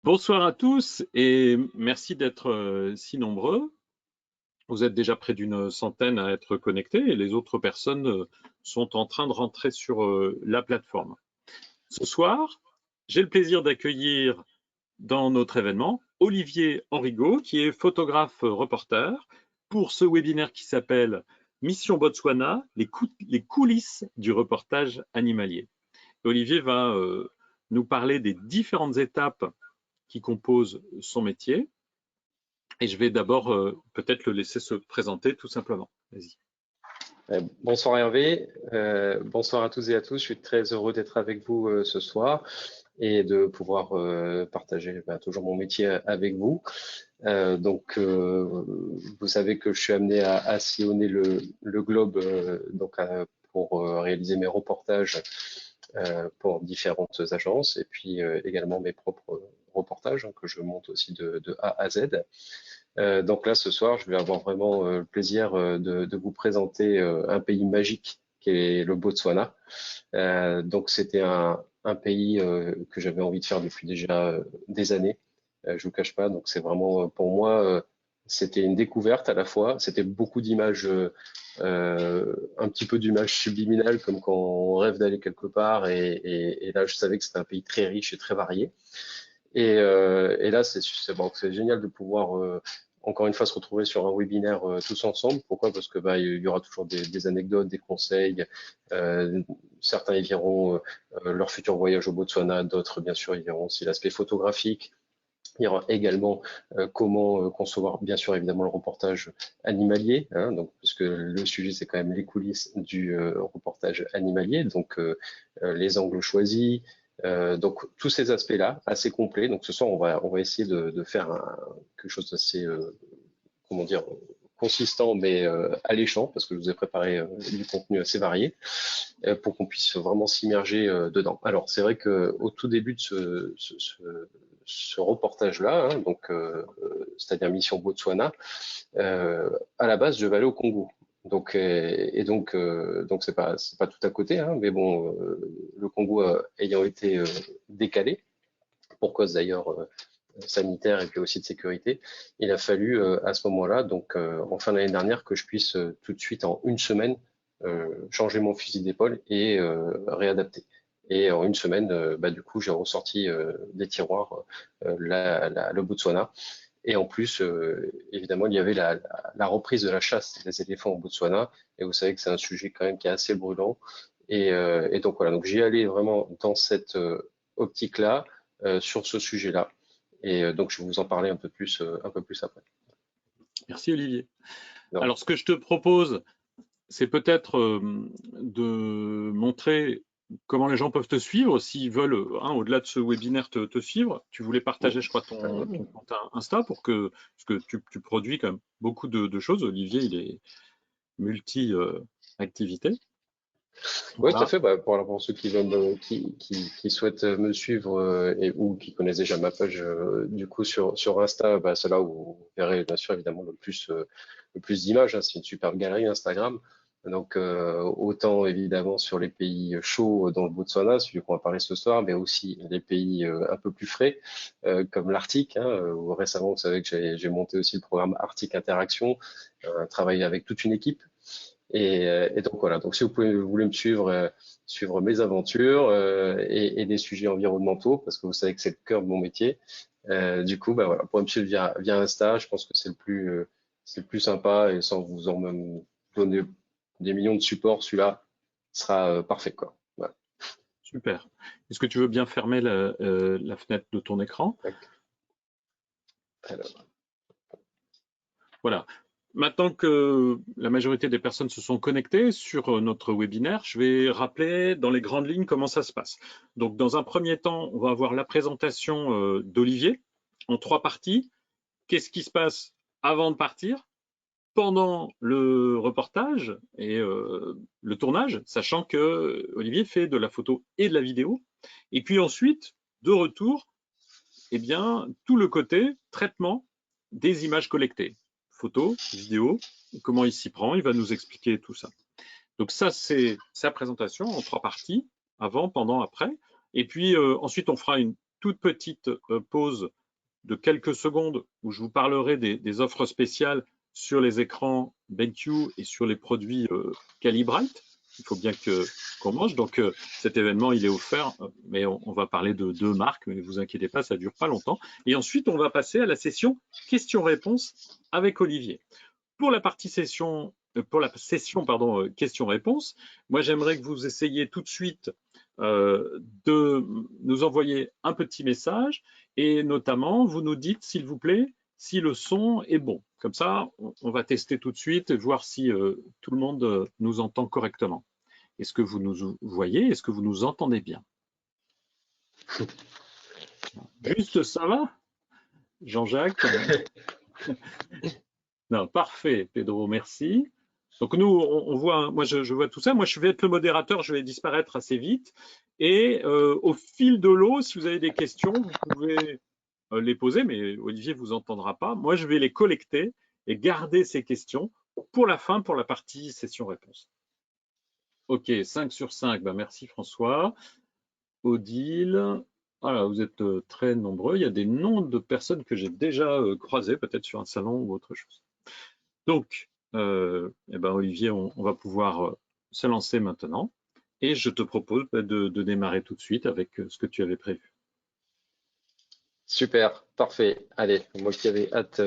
Bonsoir à tous et merci d'être si nombreux. Vous êtes déjà près d'une centaine à être connectés et les autres personnes sont en train de rentrer sur la plateforme. Ce soir, j'ai le plaisir d'accueillir dans notre événement Olivier Henrigaud, qui est photographe reporter, pour ce webinaire qui s'appelle Mission Botswana, les coulisses du reportage animalier. Olivier va nous parler des différentes étapes qui composent son métier. Et je vais d'abord peut-être le laisser se présenter tout simplement. Vas-y. Bonsoir Hervé, bonsoir à tous et à tous. Je suis très heureux d'être avec vous ce soir et de pouvoir partager toujours mon métier avec vous. Vous savez que je suis amené à sillonner le globe pour réaliser mes reportages pour différentes agences et puis également mes propres reportages que je monte aussi de A à Z. Donc là, ce soir, je vais avoir vraiment le plaisir de vous présenter un pays magique qui est le Botswana. Donc c'était un pays que j'avais envie de faire depuis déjà des années. Je vous cache pas. Donc c'est vraiment pour moi, c'était une découverte à la fois. C'était beaucoup d'images, un petit peu d'images subliminales, comme quand on rêve d'aller quelque part. Et là, je savais que c'était un pays très riche et très varié. Et là, c'est génial de pouvoir encore une fois se retrouver sur un webinaire tous ensemble. Pourquoi? Parce que il y aura toujours des anecdotes, des conseils. Euh, Certains y verront leur futur voyage au Botswana, d'autres bien sûr y verront aussi l'aspect photographique. Il y aura également comment concevoir, bien sûr, évidemment, le reportage animalier, hein, donc, puisque le sujet, c'est quand même les coulisses du reportage animalier, donc les angles choisis, donc tous ces aspects-là, assez complets. Donc ce soir, on va essayer de faire quelque chose d'assez, comment dire, consistant, mais alléchant, parce que je vous ai préparé du contenu assez varié, pour qu'on puisse vraiment s'immerger dedans. Alors, c'est vrai que au tout début de ce reportage-là, hein, c'est-à-dire Mission Botswana, à la base, je vais aller au Congo. Donc c'est pas tout à côté, hein, mais bon, le Congo ayant été décalé pour cause d'ailleurs sanitaire et puis aussi de sécurité, il a fallu à ce moment-là, donc en fin d'année dernière, que je puisse tout de suite en une semaine changer mon fusil d'épaule et réadapter. Et en une semaine, du coup, j'ai ressorti des tiroirs le Botswana. Et en plus, évidemment, il y avait la reprise de la chasse des éléphants au Botswana. Et vous savez que c'est un sujet quand même qui est assez brûlant. Et donc voilà, donc j'y allais vraiment dans cette optique-là, sur ce sujet-là. Et donc je vais vous en parler un peu plus après. Merci Olivier. Non. Alors ce que je te propose, c'est peut-être de montrer comment les gens peuvent te suivre s'ils veulent, au-delà de ce webinaire, te suivre. Tu voulais partager, je crois, ton compte Insta parce que tu produis quand même beaucoup de choses. Olivier, il est multi-activité. Oui, tout à Voilà. fait. Pour ceux qui veulent, qui souhaitent me suivre ou qui connaissent déjà ma page du coup sur Insta, c'est là où vous verrez bien sûr évidemment le plus d'images, hein. C'est une superbe galerie Instagram. Donc autant évidemment sur les pays chauds dans le Botswana, celui qu'on va parler ce soir, mais aussi les pays un peu plus frais comme l'Arctique, hein, où récemment vous savez que j'ai monté aussi le programme Arctique Interaction, travaillé avec toute une équipe. Et donc voilà, donc si vous voulez me suivre, suivre mes aventures et des sujets environnementaux, parce que vous savez que c'est le cœur de mon métier, du coup, voilà, pour me suivre via Insta, je pense que c'est le plus sympa et sans vous en même donner des millions de supports, celui-là sera parfait, quoi. Voilà. Super. Est-ce que tu veux bien fermer la fenêtre de ton écran? Tac. Alors, Voilà. Maintenant que la majorité des personnes se sont connectées sur notre webinaire, je vais rappeler dans les grandes lignes comment ça se passe. Donc, dans un premier temps, on va avoir la présentation d'Olivier en 3 parties. Qu'est-ce qui se passe avant de partir, pendant le reportage et le tournage, sachant que Olivier fait de la photo et de la vidéo. Et puis ensuite, de retour, eh bien, tout le côté traitement des images collectées. Photos, vidéos, comment il s'y prend, il va nous expliquer tout ça. Donc ça, c'est sa présentation en 3 parties, avant, pendant, après. Et puis ensuite, on fera une toute petite pause de quelques secondes où je vous parlerai des offres spéciales sur les écrans BenQ et sur les produits Calibrite. Il faut bien qu'on mange. Donc, cet événement, il est offert, mais on va parler de deux marques, mais ne vous inquiétez pas, ça ne dure pas longtemps. Et ensuite, on va passer à la session questions-réponses avec Olivier. Pour la session questions-réponses, moi, j'aimerais que vous essayiez tout de suite de nous envoyer un petit message et notamment, vous nous dites, s'il vous plaît, si le son est bon. Comme ça, on va tester tout de suite et voir si tout le monde nous entend correctement. Est-ce que vous nous voyez? Est-ce que vous nous entendez bien? Juste ça va, Jean-Jacques? Non, parfait, Pedro, merci. Donc nous, on voit, moi je vois tout ça. Moi, je vais être le modérateur, je vais disparaître assez vite. Et au fil de l'eau, si vous avez des questions, vous pouvez les poser, mais Olivier vous entendra pas. Moi, je vais les collecter et garder ces questions pour la fin, pour la partie session-réponse. Ok, 5 sur 5, ben merci François. Odile, voilà, vous êtes très nombreux. Il y a des noms de personnes que j'ai déjà croisées, peut-être sur un salon ou autre chose. Donc, eh ben Olivier, on va pouvoir se lancer maintenant. Et je te propose de démarrer tout de suite avec ce que tu avais prévu. Super, parfait. Allez, moi qui avais hâte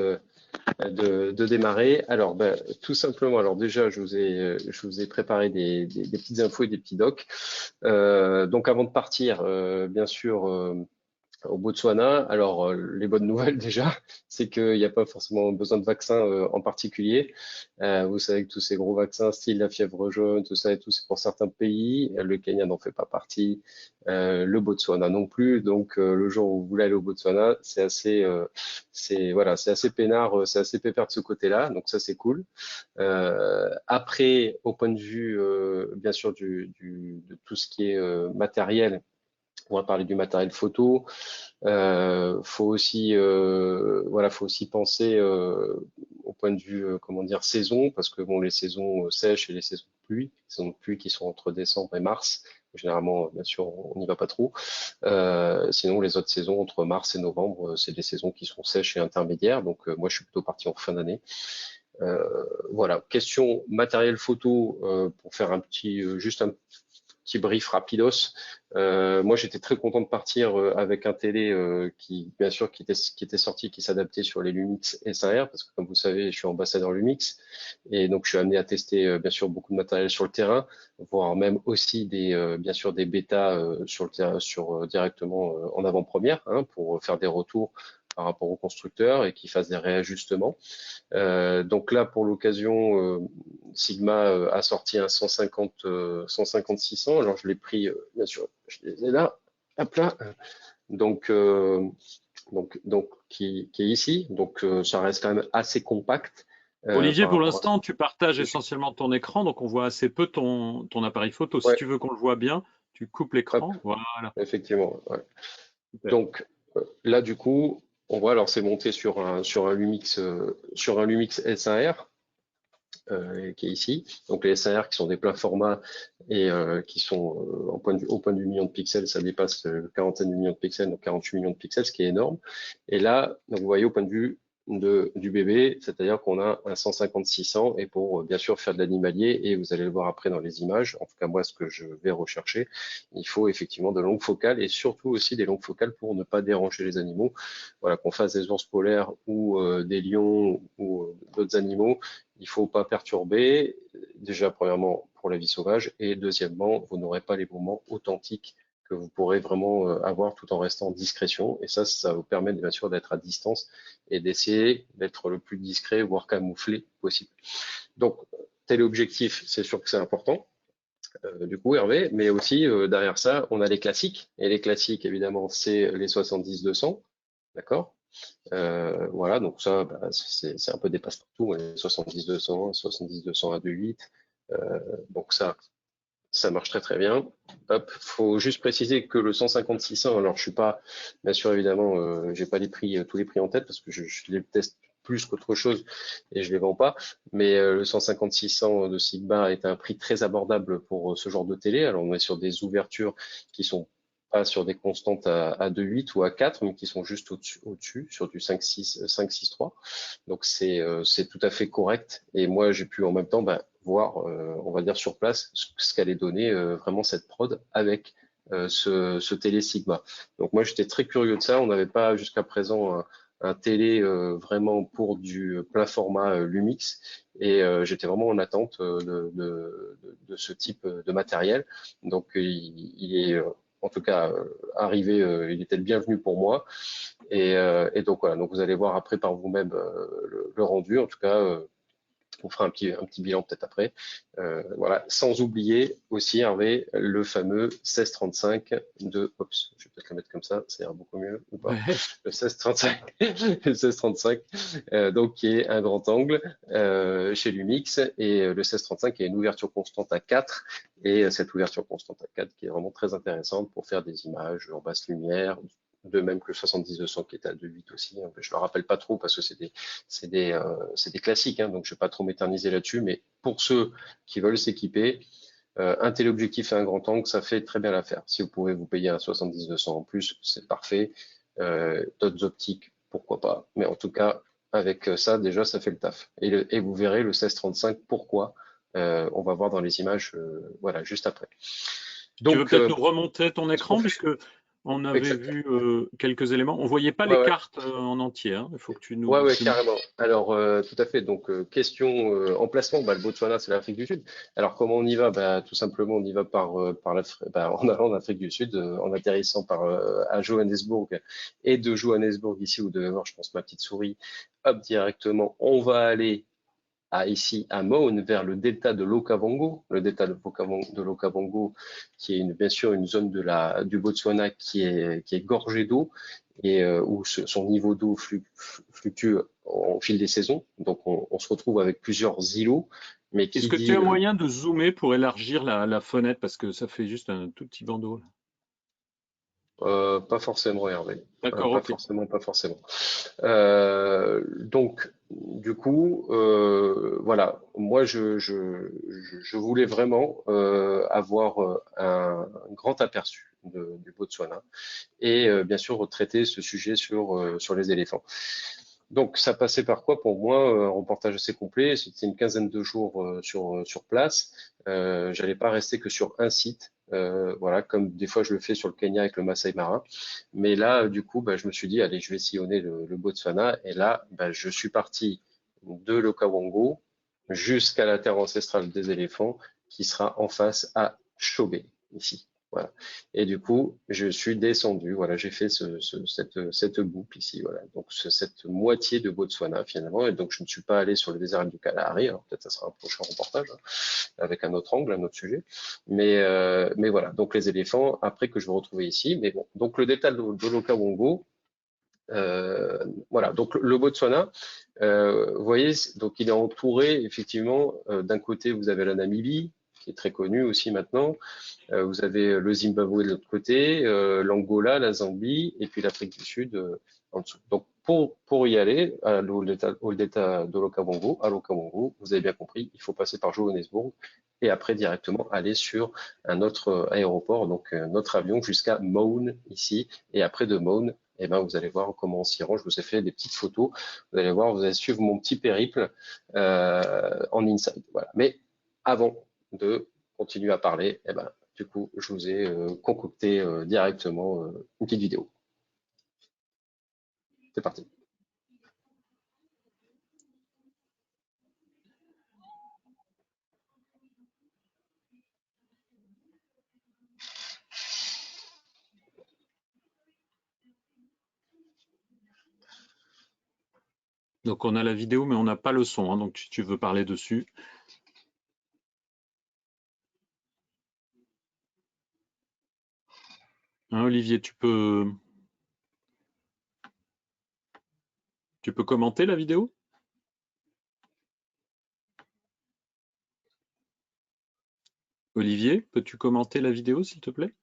de démarrer. Alors, tout simplement, alors déjà, je vous ai préparé des petites infos et des petits docs. Donc, avant de partir, bien sûr, au Botswana, alors les bonnes nouvelles déjà, c'est qu'il n'y a pas forcément besoin de vaccin en particulier. Vous savez que tous ces gros vaccins, style la fièvre jaune, tout ça et tout, c'est pour certains pays. Le Kenya n'en fait pas partie, le Botswana non plus. Donc le jour où vous voulez aller au Botswana, c'est assez peinard, c'est assez pépère de ce côté-là. Donc ça c'est cool. Après, au point de vue bien sûr de tout ce qui est matériel. On va parler du matériel photo. Faut aussi penser au point de vue comment dire saison, parce que bon les saisons sèches et les saisons de pluie qui sont entre décembre et mars. Généralement, bien sûr, on n'y va pas trop. Sinon, les autres saisons entre mars et novembre, c'est des saisons qui sont sèches et intermédiaires. Donc, moi, je suis plutôt parti en fin d'année. Voilà. Question matériel photo pour faire juste un petit brief rapidos. Moi, j'étais très content de partir avec un télé qui, bien sûr, qui était sorti, qui s'adaptait sur les Lumix S1R, parce que comme vous savez, je suis ambassadeur Lumix, et donc je suis amené à tester, bien sûr, beaucoup de matériel sur le terrain, voire même aussi bien sûr, des bêtas sur le terrain, directement en avant-première, hein, pour faire des retours par rapport au constructeur et qui fassent des réajustements. Donc là, pour l'occasion, Sigma a sorti un 150-600. Alors je l'ai pris, bien sûr, je les ai là, hop là. Donc, qui est ici. Donc ça reste quand même assez compact. Olivier, Par pour rapport à l'instant, tu partages ce que essentiellement ton écran, donc on voit assez peu ton appareil photo. Si ouais, tu veux qu'on le voit bien, tu coupes hop, l'écran. Voilà. effectivement. Ouais. Super. Donc là, du coup, on voit alors c'est monté sur un Lumix S1R. Qui est ici. Donc les SAR qui sont des plats formats et qui sont au point de vue million de pixels, ça dépasse quarantaine de millions de pixels, donc 48 millions de pixels, ce qui est énorme. Et là, donc vous voyez au point de vue du bébé, c'est-à-dire qu'on a un 150-600 et pour bien sûr faire de l'animalier, et vous allez le voir après dans les images, en tout cas moi ce que je vais rechercher, il faut effectivement de longues focales et surtout aussi des longues focales pour ne pas déranger les animaux. Voilà, qu'on fasse des ours polaires ou des lions ou d'autres animaux, il faut pas perturber, déjà premièrement pour la vie sauvage, et deuxièmement, vous n'aurez pas les moments authentiques que vous pourrez vraiment avoir tout en restant en discrétion. Et ça vous permet bien sûr d'être à distance et d'essayer d'être le plus discret, voire camouflé possible. Donc, téléobjectif, c'est sûr que c'est important. Du coup, Hervé, mais aussi derrière ça, on a les classiques. Et les classiques, évidemment, c'est les 70-200, d'accord? Voilà, donc ça, c'est un peu des passe-partout, hein, 70-200, 70-200 à 2.8. Donc ça marche très très bien. Hop, faut juste préciser que le 150-600, alors je suis pas, bien sûr évidemment, j'ai pas les prix, tous les prix en tête parce que je les teste plus qu'autre chose et je les vends pas. Mais le 150-600 de Sigma est un prix très abordable pour ce genre de télé. Alors on est sur des ouvertures qui sont pas sur des constantes à 2,8 ou à 4, mais qui sont juste au-dessus, sur du 5,6, 5,6,3. Donc c'est tout à fait correct. Et moi, j'ai pu en même temps voir, on va dire sur place, ce qu'allait donner vraiment cette prod avec ce télé Sigma. Donc moi, j'étais très curieux de ça. On n'avait pas jusqu'à présent un télé vraiment pour du plein format Lumix. Et j'étais vraiment en attente de ce type de matériel. Donc il est en tout cas arrivé, il était le bienvenu pour moi. Et donc voilà, donc vous allez voir après par vous-même le rendu. En tout cas, on fera un petit bilan peut-être après. Voilà, sans oublier aussi, Hervé, le fameux 1635 de Ops. Je vais peut-être le mettre comme ça ira beaucoup mieux ou pas. Ouais. Le 1635, le 1635, donc qui est un grand angle chez Lumix, et le 1635 est une ouverture constante à 4, et cette ouverture constante à 4 qui est vraiment très intéressante pour faire des images en basse lumière, de même que le 70-200 qui est à 2,8 aussi. Je ne le rappelle pas trop parce que c'est des classiques, hein, donc je ne vais pas trop m'éterniser là-dessus, mais pour ceux qui veulent s'équiper, un téléobjectif et un grand angle, ça fait très bien l'affaire. Si vous pouvez vous payer un 70-200 en plus, c'est parfait. D'autres optiques, pourquoi pas. Mais en tout cas, avec ça, déjà, ça fait le taf. Et vous verrez le 1635, pourquoi. On va voir dans les images, voilà, juste après. Tu veux Donc, peut-être nous remonter ton ce qu'on écran, fait, puisque on avait exact. vu quelques éléments. On voyait pas Ouais, les ouais. cartes en entier, hein. Il faut que Ouais, ouais, tu nous. carrément. Alors, tout à fait. Donc, question emplacement, le Botswana, c'est l'Afrique du Sud. Alors, comment on y va? Tout simplement, on y va en allant en Afrique du Sud, en atterrissant à Johannesburg. Et de Johannesburg, ici, ou de je pense, ma petite souris, hop, directement, on va aller ici à Maun, vers le delta de l'Okavango, le delta de l'Okavango, qui est bien sûr une zone du Botswana qui est gorgée d'eau et où son niveau d'eau fluctue au fil des saisons. Donc on se retrouve avec plusieurs îlots, mais Est-ce qui que tu dit as moyen de zoomer pour élargir la fenêtre parce que ça fait juste un tout petit bandeau là. pas forcément, Hervé. D'accord, Pas ok. forcément, pas forcément. Donc, du coup, voilà, moi, je voulais vraiment avoir un grand aperçu du Botswana et bien sûr traiter ce sujet sur les éléphants. Donc, ça passait par quoi pour moi? Un reportage assez complet. C'était une quinzaine de jours sur place. J'allais pas rester que sur un site, voilà, comme des fois je le fais sur le Kenya avec le Masai Mara. Mais là, du coup, je me suis dit, allez, je vais sillonner le Botswana. Et là, je suis parti de l'Okavango jusqu'à la terre ancestrale des éléphants, qui sera en face à Chobe, ici. Voilà. Et du coup, je suis descendu. Voilà, j'ai fait cette boucle ici. Voilà. Donc, cette moitié de Botswana finalement. Et donc, je ne suis pas allé sur le désert du Kalahari. Alors, peut-être ça sera un prochain reportage, hein, avec un autre angle, un autre sujet. Mais voilà. Donc, les éléphants, après que je vais retrouver ici. Mais bon. Donc, le delta de l'Okavango. Voilà. Donc, le Botswana, vous voyez, donc il est entouré effectivement. D'un côté, vous avez la Namibie, qui est très connue aussi maintenant. Vous avez le Zimbabwe de l'autre côté, l'Angola, la Zambie, et puis l'Afrique du Sud en dessous. Donc pour y aller au delta de l'Okavango, à l'Okavango, vous avez bien compris, il faut passer par Johannesburg et après directement aller sur un autre aéroport, donc notre avion jusqu'à Maun ici, et après de Maun, vous allez voir comment on s'y rend. Je vous ai fait des petites photos. Vous allez voir, vous allez suivre mon petit périple en inside. Voilà. Mais avant de continuer à parler, du coup, je vous ai concocté directement une petite vidéo. C'est parti. Donc on a la vidéo, mais on n'a pas le son, hein, donc si tu veux parler dessus. Hein, Olivier, tu peux commenter la vidéo? Olivier, peux-tu commenter la vidéo, s'il te plaît?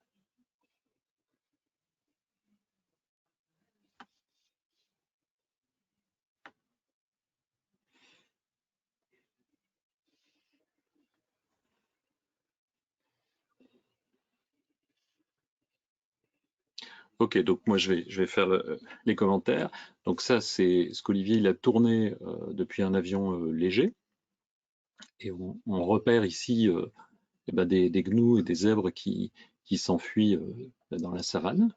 Ok, donc moi je vais faire les commentaires. Donc ça, c'est ce qu'Olivier il a tourné depuis un avion léger. Et on repère ici eh ben, des gnous et des zèbres qui s'enfuient dans la savane.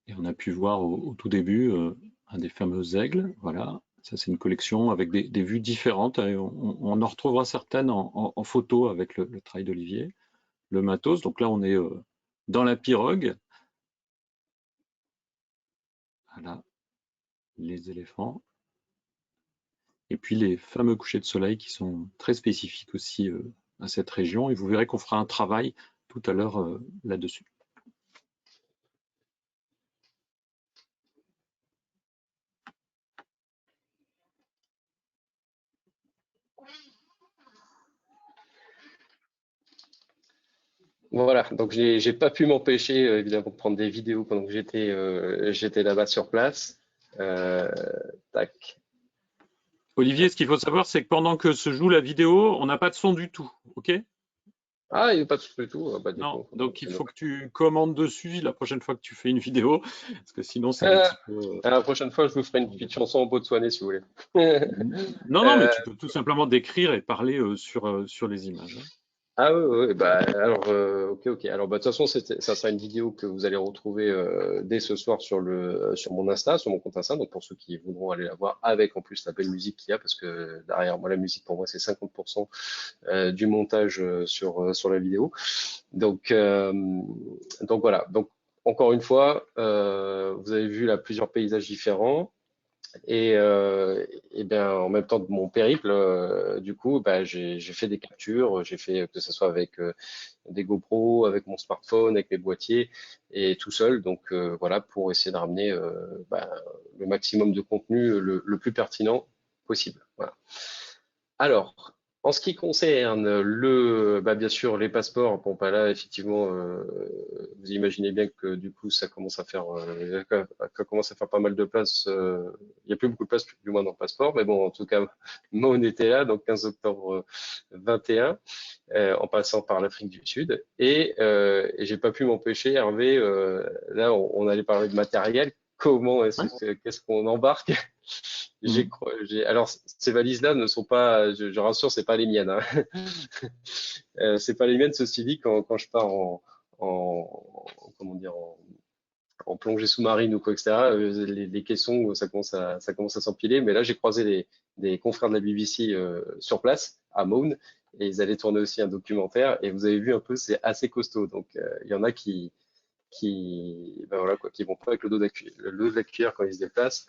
Et on a pu voir au tout début un des fameux aigles. Voilà, ça c'est une collection avec des vues différentes. Et on en retrouvera certaines en photo avec le travail d'Olivier. Le matos, donc là on est dans la pirogue. Voilà, les éléphants. Et puis les fameux couchers de soleil qui sont très spécifiques aussi à cette région. Et vous verrez qu'on fera un travail tout à l'heure là-dessus. Voilà, donc j'ai pas pu m'empêcher évidemment de prendre des vidéos pendant que j'étais là-bas sur place. Euh, Tac. Olivier, ce qu'il faut savoir, c'est que pendant que se joue la vidéo, on n'a pas de son du tout. OK? Ah, il n'y a pas de souci du tout. Ah, bah, du Non. coup, Donc il c'est faut dommage. que tu commandes dessus la prochaine fois que tu fais une vidéo, parce que sinon c'est un petit peu La prochaine fois, je vous ferai une petite embêtant. chanson en botswanais si vous voulez. Non, non, mais Euh, tu peux tout simplement décrire et parler sur les images, hein. Ah oui, oui, oui, bah alors ok, ok. Alors bah de toute façon, ça sera une vidéo que vous allez retrouver dès ce soir sur mon Insta, sur mon compte Insta. Donc pour ceux qui voudront aller la voir, avec en plus la belle musique qu'il y a, parce que derrière moi la musique pour moi c'est 50% du montage sur la vidéo. Donc voilà. Donc encore une fois, vous avez vu là plusieurs paysages différents. Et bien, en même temps de mon périple, du coup, bah, j'ai fait des captures, j'ai fait que ce soit avec des GoPro, avec mon smartphone, avec mes boîtiers et tout seul. Donc voilà, pour essayer de ramener bah, le maximum de contenu le plus pertinent possible. Voilà. Alors, en ce qui concerne bah, bien sûr, les passeports, bon, bah là, effectivement, vous imaginez bien que du coup, ça commence à faire pas mal de place. Il n'y a plus beaucoup de place, du moins dans le passeport, mais bon, en tout cas, moi, on était là, donc 15 octobre 21, en passant par l'Afrique du Sud, et j'ai pas pu m'empêcher, Hervé, là, on allait parler de matériel. Ouais. Qu'est-ce qu'on embarque? Mhm. Alors, ces valises-là ne sont pas, je rassure, c'est pas les miennes, hein. C'est pas les miennes, ceci dit, quand je pars comment dire, en plongée sous-marine ou quoi, etc., les caissons, ça commence à s'empiler. Mais là, j'ai croisé des confrères de la BBC sur place, à Maune, et ils allaient tourner aussi un documentaire. Et vous avez vu un peu, c'est assez costaud. Donc, il y en a ben voilà, quoi, qui vont pas avec le dos de la cuillère quand ils se déplacent.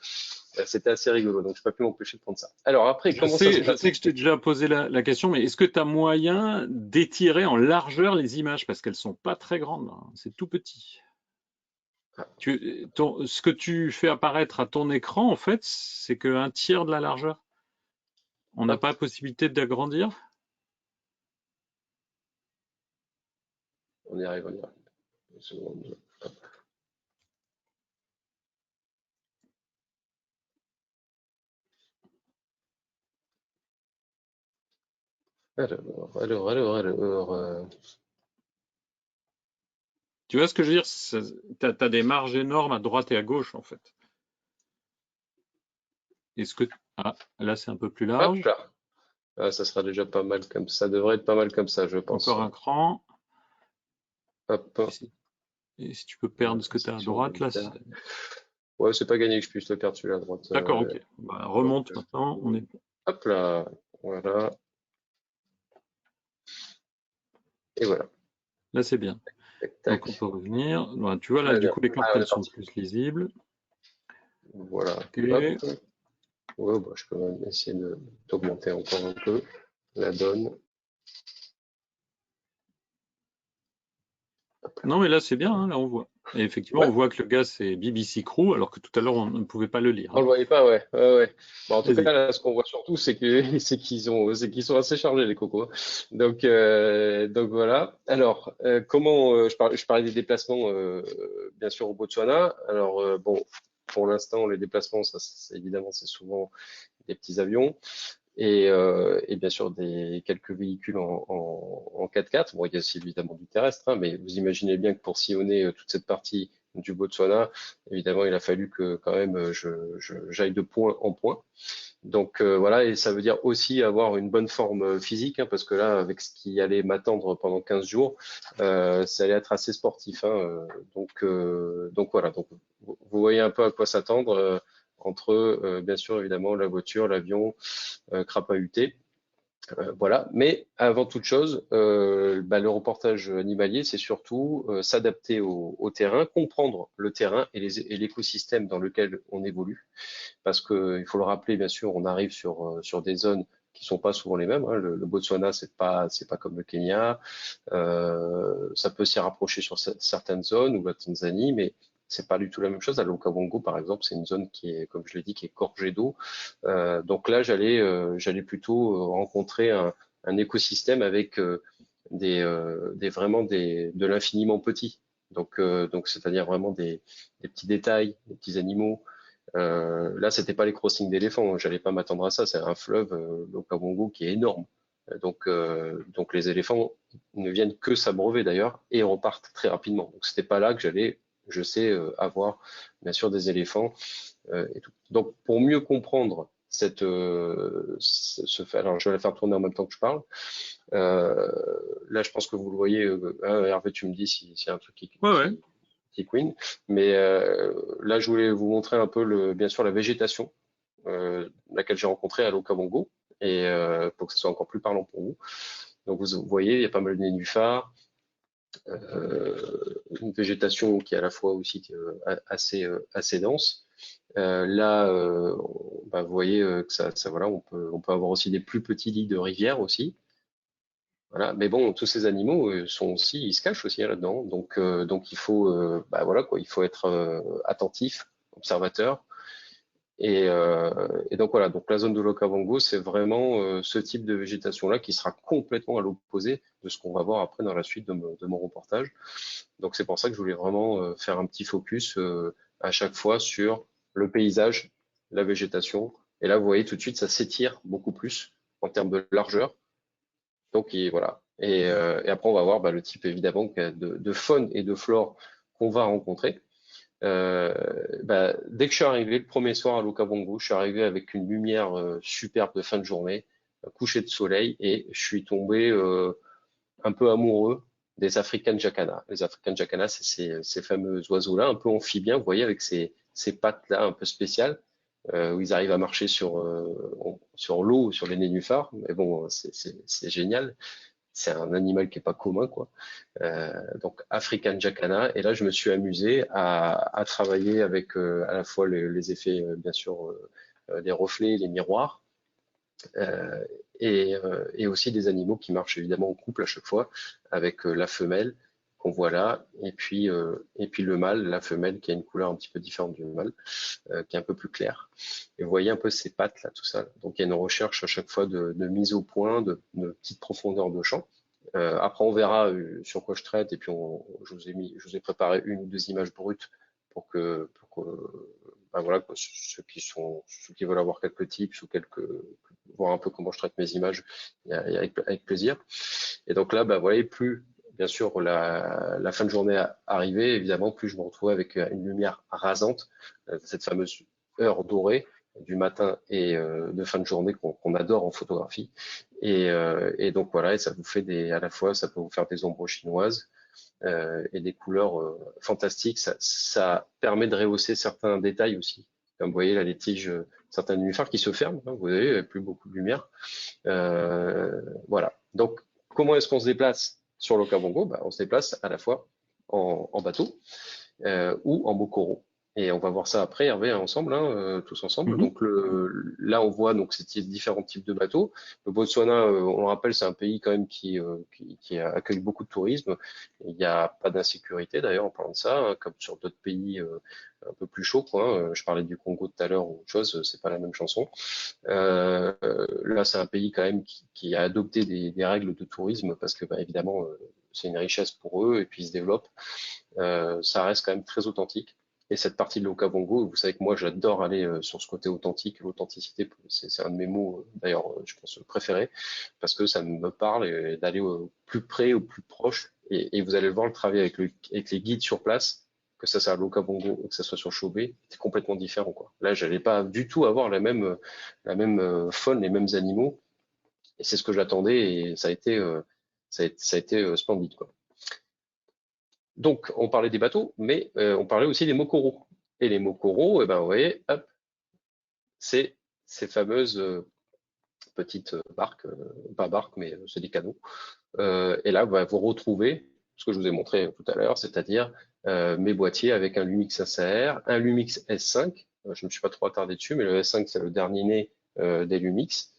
C'était assez rigolo, donc je n'ai pas pu m'empêcher de prendre ça. Alors après, comment ça se Je sais passe? que je t'ai déjà posé la question, mais est-ce que tu as moyen d'étirer en largeur les images? Parce qu'elles sont pas très grandes, hein. C'est tout petit. Ce que tu fais apparaître à ton écran, en fait, c'est qu'un tiers de la largeur. On n'a Hop, pas la possibilité d'agrandir? on y arrive, on y arrive. Une seconde. Hop. Alors. Tu vois ce que je veux dire? Tu as des marges énormes à droite et à gauche, en fait. Est-ce que... Ah, là, c'est un peu plus Hop large. là. Ah, ça sera déjà pas mal comme ça. Ça devrait être pas mal comme ça, je pense. Encore un cran. Et Hop. si tu peux La perdre ce que tu as à position droite, là. délicate. Ouais, c'est pas gagné que je puisse le perdre celui-là à droite. D'accord, ok. Bah, Donc, remonte maintenant. On est... hop là. Voilà. Et voilà. Là, c'est bien. Tac, Donc, on tac. peut revenir. Voilà, tu vois, là, Très du bien. coup, les cartes, Ah, on elles est sont parti. plus lisibles. Voilà. Hop. Ok. Ouais, bah, je peux même essayer d'augmenter encore un peu la donne. Non, mais là, c'est bien, hein, là, on voit. Et effectivement, on Ouais. voit que le gars, c'est BBC Crew, alors que tout à l'heure, on ne pouvait pas le lire, On hein. le voyait pas, ouais. Ouais, ouais. Bon, en tout cas, Vas-y. là, ce qu'on voit surtout, c'est que c'est qu'ils sont assez chargés, les cocos. Donc voilà. Alors, comment je parlais des déplacements, bien sûr, au Botswana. Alors bon, pour l'instant, les déplacements, évidemment, c'est souvent des petits avions. et bien sûr quelques véhicules en 4x4. Bon, il y a aussi évidemment du terrestre, hein, mais vous imaginez bien que pour sillonner toute cette partie du Botswana, évidemment, il a fallu que quand même j'aille de point en point. Donc voilà, et ça veut dire aussi avoir une bonne forme physique, hein, parce que là, avec ce qui allait m'attendre pendant 15 jours, ça allait être assez sportif, hein, donc voilà, donc vous voyez un peu à quoi s'attendre entre bien sûr évidemment la voiture, l'avion, crapahuté. Voilà, mais avant toute chose, le reportage animalier, c'est surtout s'adapter au terrain, comprendre le terrain et l'écosystème dans lequel on évolue parce que il faut le rappeler, bien sûr, on arrive sur des zones qui sont pas souvent les mêmes, hein. Le Botswana, c'est pas comme le Kenya. Ça peut s'y rapprocher sur certaines zones ou la Tanzanie, mais c'est pas du tout la même chose. À l'Okavango, par exemple, c'est une zone qui est, comme je l'ai dit, qui est gorgée d'eau. Donc là, j'allais plutôt rencontrer un écosystème avec de l'infiniment petit. Donc c'est-à-dire vraiment des petits détails, des petits animaux, là, c'était pas les crossings d'éléphants. J'allais pas m'attendre à ça. C'est un fleuve, l'Okavango, qui est énorme. Donc les éléphants ne viennent que s'abreuver d'ailleurs et repartent très rapidement. Donc c'était pas là que j'allais, je sais, avoir bien sûr des éléphants et tout. Donc pour mieux comprendre alors je vais la faire tourner en même temps que je parle. Euh, Là, je pense que vous le voyez. Hervé, tu me dis s'il y a un truc Ouais, ouais. qui queen. Mais là, je voulais vous montrer un peu, bien sûr, la végétation, laquelle j'ai rencontrée à l'Okavango, et pour que ce soit encore plus parlant pour vous. Donc, vous voyez, il y a pas mal de nénuphars, une végétation qui est à la fois aussi assez dense. Là, vous voyez que voilà, on peut avoir aussi des plus petits lits de rivière aussi. Voilà. Mais bon, tous ces animaux ils se cachent aussi, hein, là-dedans. Donc il faut, voilà quoi, il faut être attentif, observateur. Et donc voilà, donc la zone de l'Okavango, c'est vraiment ce type de végétation-là qui sera complètement à l'opposé de ce qu'on va voir après dans la suite de mon reportage. Donc c'est pour ça que je voulais vraiment faire un petit focus à chaque fois sur le paysage, la végétation. Et là, vous voyez tout de suite, ça s'étire beaucoup plus en termes de largeur. Donc voilà. Et après, on va voir le type évidemment de faune et de flore qu'on va rencontrer. Dès que je suis arrivé le premier soir à l'Okavango, je suis arrivé avec une lumière superbe de fin de journée, un coucher de soleil, et je suis tombé un peu amoureux des African Jacana. Les African Jacana, c'est ces fameux oiseaux-là, un peu amphibiens, vous voyez, avec ces pattes-là un peu spéciales, où ils arrivent à marcher sur l'eau, sur les nénuphars. Mais bon, c'est génial. C'est un animal qui est pas commun, quoi. Donc African Jacana. Et là, je me suis amusé à travailler avec à la fois les effets, bien sûr, les reflets, les miroirs, euh, et aussi des animaux qui marchent évidemment en couple à chaque fois, avec la femelle qu'on voit là, et puis le mâle, la femelle qui a une couleur un petit peu différente du mâle, qui est un peu plus claire. Et vous voyez un peu ces pattes là, tout ça. Donc il y a une recherche à chaque fois de mise au point, de petites profondeurs de champ. Après, on verra sur quoi je traite, et puis je vous ai préparé une ou deux images brutes pour que voilà, quoi, ceux qui veulent avoir quelques tips ou voir un peu comment je traite mes images, avec plaisir. Et donc là, voilà, plus bien sûr la fin de journée arrivée, évidemment, plus je me retrouve avec une lumière rasante, cette fameuse heure dorée du matin et de fin de journée qu'on adore en photographie. Et donc voilà, et ça vous fait à la fois, ça peut vous faire des ombres chinoises et des couleurs fantastiques. Ça permet de rehausser certains détails aussi. Comme vous voyez là, les tiges, certains nénuphars qui se ferment, hein, vous avez plus beaucoup de lumière. Voilà. Donc, comment est-ce qu'on se déplace sur l'Okavango? On se déplace à la fois en bateau ou en Mokoro. Et on va voir ça après, Hervé, ensemble, hein, tous ensemble. Mhm. Donc là, on voit donc ces différents types de bateaux. Le Botswana, on le rappelle, c'est un pays quand même qui accueille beaucoup de tourisme. Il n'y a pas d'insécurité d'ailleurs en parlant de ça, hein, comme sur d'autres pays un peu plus chauds, quoi, hein. Je parlais du Congo tout à l'heure ou autre chose, c'est pas la même chanson. Là, c'est un pays quand même qui a adopté des règles de tourisme parce que, évidemment, c'est une richesse pour eux et puis ils se développent. Ça reste quand même très authentique. Et cette partie de l'Okavango, vous savez que moi j'adore aller sur ce côté authentique, l'authenticité, c'est un de mes mots d'ailleurs, je pense préféré, parce que ça me parle d'aller au plus près, au plus proche. Et vous allez le voir, le travail avec les guides sur place, que ça soit à l'Okavango ou que ça soit sur Chauvet, c'est complètement différent, quoi. Là, j'allais pas du tout avoir la même faune, les mêmes animaux, et c'est ce que j'attendais, et ça a été splendide, quoi. Donc, on parlait des bateaux, mais on parlait aussi des mokoros. Et les mokoros, eh ben, vous voyez, hop, c'est ces fameuses petites barques, pas barques, mais c'est des canots. Et là, bah, vous retrouvez ce que je vous ai montré tout à l'heure, c'est-à-dire mes boîtiers avec un Lumix SAR, un Lumix S5. Je ne me suis pas trop attardé dessus, mais le S5, c'est le dernier né des Lumix,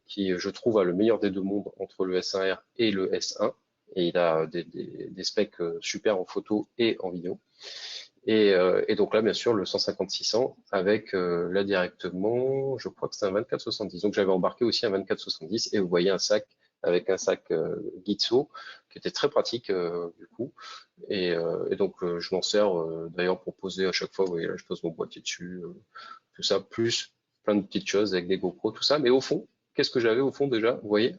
qui, je trouve, a le meilleur des deux mondes entre le S1R et le S1. Et il a des specs super en photo et en vidéo. Et donc là, bien sûr, le 150-600 avec là directement, je crois que c'est un 24-70. Donc j'avais embarqué aussi un 24-70 et vous voyez un sac avec un sac Gitso qui était très pratique du coup. Et donc je m'en sers d'ailleurs pour poser à chaque fois. Vous voyez là, je pose mon boîtier dessus, tout ça, plus plein de petites choses avec des GoPro, tout ça. Mais au fond, qu'est-ce que j'avais au fond déjà? Vous voyez,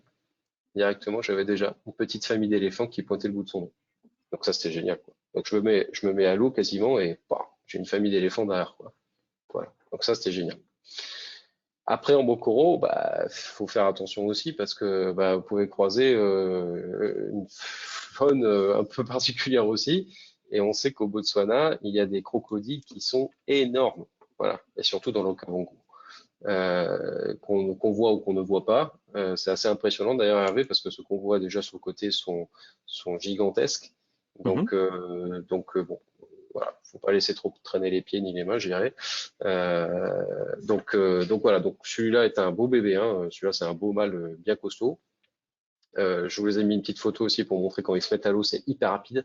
directement, j'avais déjà une petite famille d'éléphants qui pointait le bout de son nez. Donc ça, c'était génial, quoi. Donc je me mets à l'eau quasiment et bah, j'ai une famille d'éléphants derrière, quoi. Voilà. Donc ça, c'était génial. Après, en Bokoro, bah, faut faire attention aussi parce que bah, vous pouvez croiser une faune un peu particulière aussi. Et on sait qu'au Botswana, il y a des crocodiles qui sont énormes. Voilà. Et surtout dans l'Okavango. Qu'on voit ou qu'on ne voit pas. C'est assez impressionnant d'ailleurs, Hervé, parce que ce qu'on voit déjà sur le côté sont gigantesques. Mhm. Donc, bon, voilà, faut pas laisser trop traîner les pieds ni les mains, je dirais. Donc voilà, donc celui-là est un beau bébé, hein. Celui-là c'est un beau mâle bien costaud. Je vous ai mis une petite photo aussi pour montrer quand ils se mettent à l'eau, c'est hyper rapide.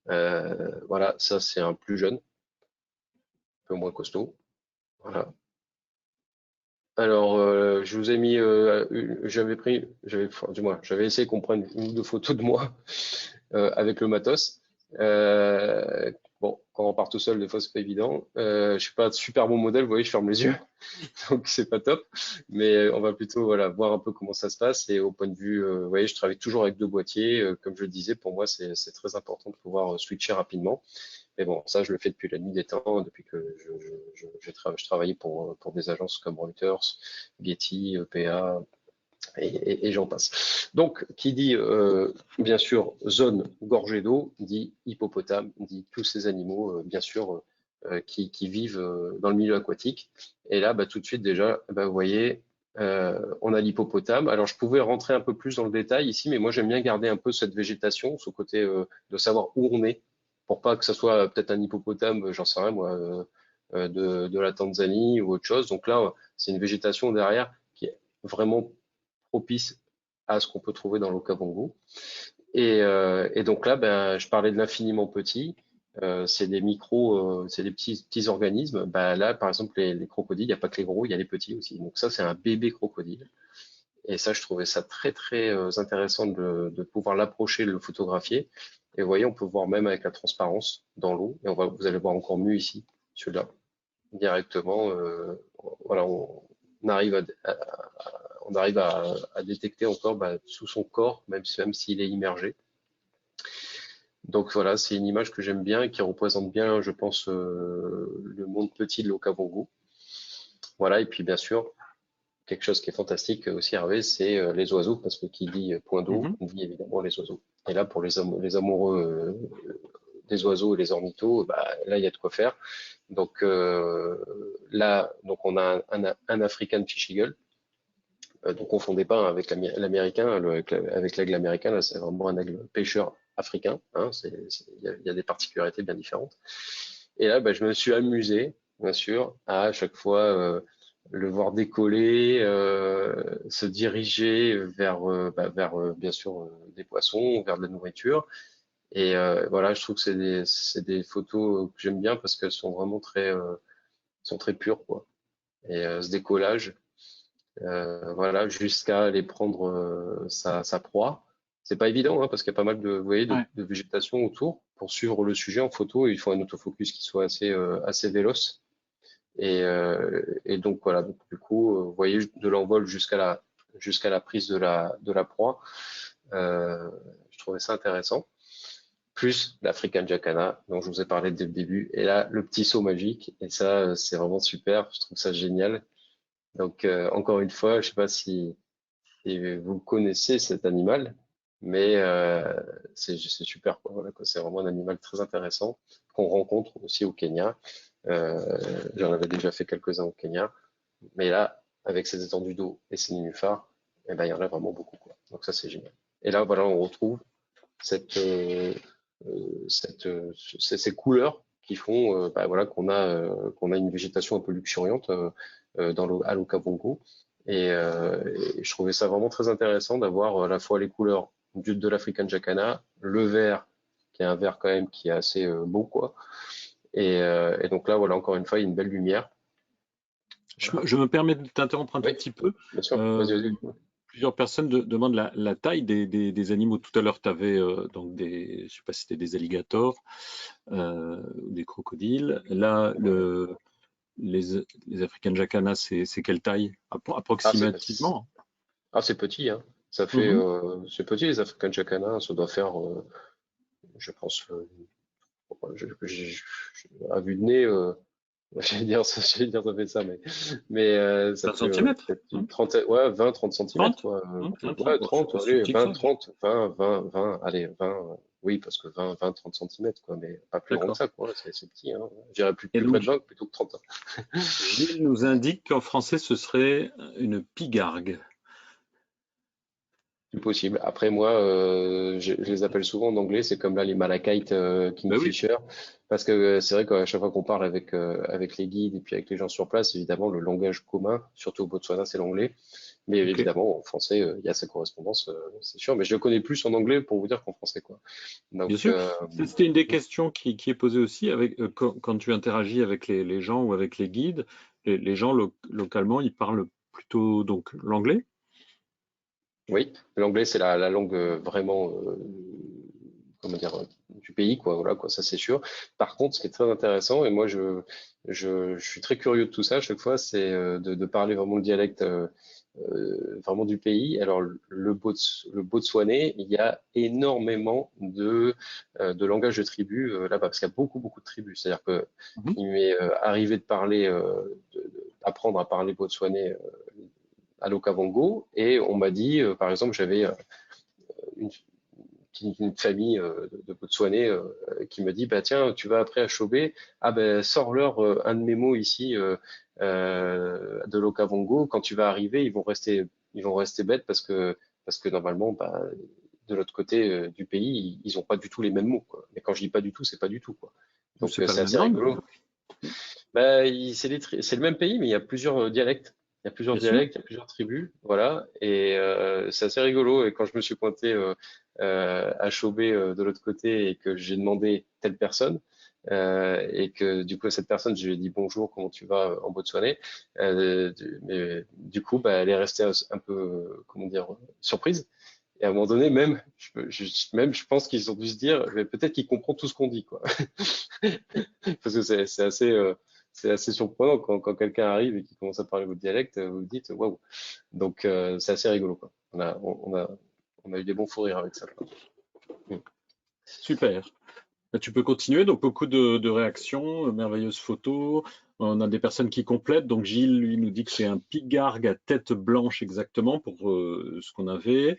Voilà, ça c'est un plus jeune, un peu moins costaud. Voilà. Alors, je vous ai mis, enfin, du moins, j'avais essayé qu'on prenne une ou deux photos de moi avec le matos. Bon, quand on part tout seul, des fois, c'est pas évident. Je suis pas un super bon modèle, vous voyez, je ferme les yeux, donc c'est pas top. Mais on va plutôt, voilà, voir un peu comment ça se passe. Et au point de vue, vous voyez, je travaille toujours avec deux boîtiers. Comme je le disais, pour moi, c'est très important de pouvoir switcher rapidement. Mais bon, ça, je le fais depuis la nuit des temps, depuis que je travaillais pour des agences comme Reuters, Getty, EPA, et j'en passe. Donc, qui dit, bien sûr, zone gorgée d'eau, dit hippopotame, dit tous ces animaux, bien sûr, qui vivent dans le milieu aquatique. Et là, bah, tout de suite, déjà, bah, vous voyez, on a l'hippopotame. Alors, je pouvais rentrer un peu plus dans le détail ici, mais moi, j'aime bien garder un peu cette végétation, ce côté de savoir où on est, pour pas que ça soit peut-être un hippopotame, j'en sais rien, moi, de la Tanzanie ou autre chose. Donc là, c'est une végétation derrière qui est vraiment propice à ce qu'on peut trouver dans l'Okavango. Et donc là, ben, je parlais de l'infiniment petit. C'est des c'est des petits organismes. Ben, là, par exemple, les crocodiles, il n'y a pas que les gros, il y a les petits aussi. Donc ça, c'est un bébé crocodile. Et ça, je trouvais ça très, très intéressant de pouvoir l'approcher, de le photographier. Et vous voyez, on peut voir même avec la transparence dans l'eau. Et vous allez voir encore mieux ici, celui-là, directement. Voilà, on arrive on arrive à détecter encore bah, sous son corps, même s'il est immergé. Donc voilà, c'est une image que j'aime bien et qui représente bien, je pense, le monde petit de l'Okavango. Voilà, et puis bien sûr, quelque chose qui est fantastique aussi, Hervé, c'est les oiseaux, parce que qui dit point d'eau, Mhm. dit évidemment les oiseaux. Et là, pour les amoureux des oiseaux et les ornithos, bah, là, il y a de quoi faire. Donc là, donc on a un African Fish Eagle. Donc, confondez pas avec l'américain, avec l'aigle américain, là, c'est vraiment un aigle pêcheur africain. Hein, il y a des particularités bien différentes. Et là, bah, je me suis amusé, bien sûr, à chaque fois le voir décoller, se diriger vers bien sûr, des poissons, vers de la nourriture. Et voilà, je trouve que c'est des photos que j'aime bien parce qu'elles sont vraiment sont très pures, quoi. Et ce décollage, voilà, jusqu'à aller prendre sa proie. C'est pas évident, hein, parce qu'il y a pas mal de, vous voyez, Ouais. de végétation autour pour suivre le sujet en photo, il faut un autofocus qui soit assez véloce. Et donc voilà, donc, du coup, vous voyez de l'envol jusqu'à la prise de la proie. Je trouvais ça intéressant. Plus l'African Jacana, dont je vous ai parlé dès le début. Et là, le petit saut magique. Et ça, c'est vraiment super. Je trouve ça génial. Donc, encore une fois, je sais pas si vous connaissez cet animal, mais c'est super, quoi. Voilà, quoi. C'est vraiment un animal très intéressant qu'on rencontre aussi au Kenya. J'en avais déjà fait quelques-uns au Kenya, mais là, avec ces étendues d'eau et ces nénuphars, eh ben, il y en a vraiment beaucoup, quoi. Donc ça, c'est génial. Et là, voilà, on retrouve cette, ces couleurs qui font bah, voilà, qu'on a une végétation un peu luxuriante à l'Okavango. Et je trouvais ça vraiment très intéressant d'avoir à la fois les couleurs de l'African Jacana, le vert, qui est un vert quand même qui est assez beau, quoi. Et donc là, voilà, encore une fois, il y a une belle lumière. Voilà. Je me permets de t'interrompre un tout Oui, petit peu. bien sûr. Euh, Vas-y, vas-y. Plusieurs personnes demandent la taille des animaux. Tout à l'heure, tu avais donc je sais pas si c'était des alligators ou des crocodiles. Là, les African Jacana, c'est quelle taille Ah, approximativement? c'est petit, hein. Mhm. C'est petit, les African Jacana, ça doit faire, je pense, à vue de nez, j'allais dire ça fait ça, mais ça 20 fait centimètres? peut-être une trentaine, ouais, 20, 30 centimètres, 30? quoi. 20, 30? Ouais, Bon, c'est 30, pas si allez, petit que 20, ça. 30, 20, 20, 20, allez, 20, oui, parce que 20, 20, 30 centimètres, quoi, mais pas plus grand que D'accord. ça, quoi. C'est petit, hein. Je dirais plus, Et plus près de donc, 20 plutôt que 30, hein. Gilles nous indique qu'en français, ce serait une pigargue. Plus possible. Après, moi, je les appelle souvent en anglais, c'est comme là les Malachite Ben oui, Kingfisher, parce que c'est vrai qu'à chaque fois qu'on parle avec les guides et puis avec les gens sur place, évidemment, le langage commun, surtout au Botswana, c'est l'anglais. Mais ok. évidemment, en français, il y a sa correspondance, c'est sûr. Mais je le connais plus en anglais pour vous dire qu'en français, quoi. Bien Donc, sûr, c'était une des questions qui est posée aussi avec, quand tu interagis avec les gens ou avec les guides. Les gens localement, ils parlent plutôt donc l'anglais. oui, l'anglais, c'est la langue vraiment, comment dire, du pays, quoi. Voilà, quoi, ça c'est sûr. Par contre, ce qui est très intéressant, et moi je suis très curieux de tout ça à chaque fois, c'est de parler vraiment le dialecte vraiment du pays. Alors, le Botswanais, il y a énormément de langage de tribus là-bas, parce qu'il y a beaucoup, beaucoup de tribus. C'est-à-dire que Mhm. il m'est arrivé de parler, d'apprendre à parler botswanais à l'Okavango, et on m'a dit, par exemple, j'avais une, une famille de Botswanais qui me dit, bah tiens, tu vas après à Chobé, ah ben sors-leur un de mes mots ici de l'Okavango. Quand tu vas arriver, ils vont rester bêtes parce que normalement, bah, de l'autre côté du pays, ils ont pas du tout les mêmes mots, quoi. Mais quand je dis pas du tout, c'est pas du tout, quoi. Donc C'est pas la c'est même assez langue, rigolo. Bah, c'est le même pays, mais il y a plusieurs dialectes. Il y a plusieurs bien sûr. dialectes, il y a plusieurs tribus, voilà. Et c'est assez rigolo. Et quand je me suis pointé à Chobé de l'autre côté et que j'ai demandé telle personne, et que du coup cette personne, je lui ai dit bonjour, comment tu vas en botswanais, mais du coup, bah, elle est restée un peu, comment dire, surprise. Et à un moment donné, je pense qu'ils ont dû se dire, mais peut-être qu'il comprend tout ce qu'on dit, quoi. Parce que c'est assez surprenant quand quelqu'un arrive et qui commence à parler votre dialecte, vous vous dites waouh. Donc c'est assez rigolo, quoi. On a eu des bons fous rires avec ça, quoi. Mm. Super. Bah, tu peux continuer. Donc beaucoup de réactions, merveilleuses photos. On a des personnes qui complètent. Donc Gilles, lui, nous dit que c'est un pigargue à tête blanche exactement pour ce qu'on avait. Mhm.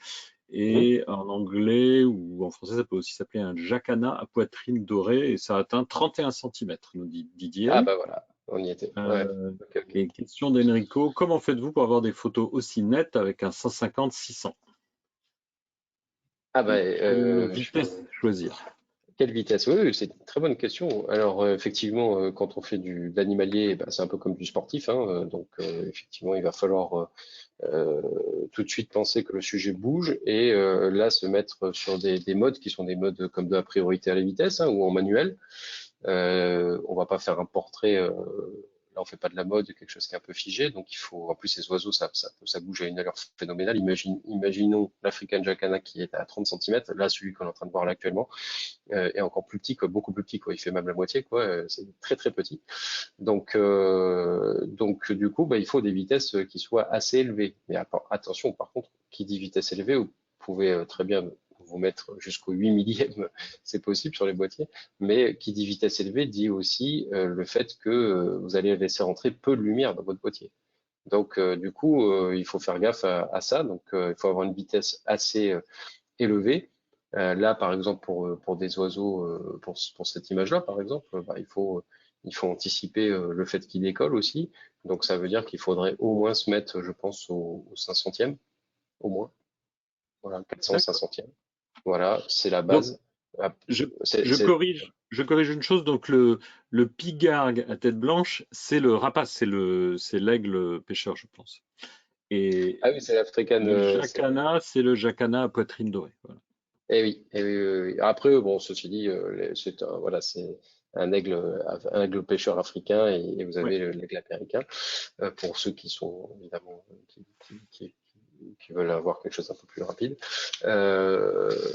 Et en anglais ou en français, ça peut aussi s'appeler un jacana à poitrine dorée et ça atteint 31 centimètres, nous dit Ah Didier. bah voilà, on y était. Ouais. Euh, Ok, ok. et question d'Enrico, comment faites-vous pour avoir des photos aussi nettes avec un 150-600? Ah bah Quelle vitesse choisir? quelle vitesse? Oui, oui, c'est une très bonne question. Alors, effectivement, quand on fait de l'animalier, bah, c'est un peu comme du sportif, hein, donc, effectivement, il va falloir tout de suite penser que le sujet bouge et là, se mettre sur des modes qui sont des modes comme de la priorité à la vitesse, hein, ou en manuel. On va pas faire un portrait là, on fait pas de la mode, quelque chose qui est un peu figé. Donc, il faut, en plus, ces oiseaux, ça bouge à une allure phénoménale. Imaginons l'African Jacana qui est à 30 cm. Là, celui qu'on est en train de voir là actuellement est encore plus petit, quoi, beaucoup plus petit, quoi. Il fait même la moitié, quoi. C'est très, très petit. Donc du coup, bah, il faut des vitesses qui soient assez élevées. Mais attention, par contre, qui dit vitesse élevée, vous pouvez très bien vous mettre jusqu'au 8 millième, c'est possible sur les boîtiers, mais qui dit vitesse élevée dit aussi le fait que vous allez laisser rentrer peu de lumière dans votre boîtier. Donc du coup, il faut faire gaffe à ça. Donc il faut avoir une vitesse assez élevée. Là, par exemple, pour des oiseaux, pour cette image-là, par exemple, bah, il faut anticiper le fait qu'ils décollent aussi. Donc, ça veut dire qu'il faudrait au moins se mettre, je pense, au 500e, au moins. Voilà, 400, D'accord. 500e. Voilà, c'est la Donc, base. Ah, je, c'est, je c'est- corrige, je corrige une chose. Donc, le pigargue à tête blanche, c'est le rapace, c'est l'aigle pêcheur, je pense. Et ah oui, c'est l'African. le jacana, c'est le jacana à poitrine dorée. Voilà. Eh oui, oui, oui. Après, bon, ceci dit, voilà, c'est un aigle pêcheur africain et vous Ouais. avez l'aigle américain. Pour ceux qui sont évidemment qui veulent avoir quelque chose d'un peu plus rapide.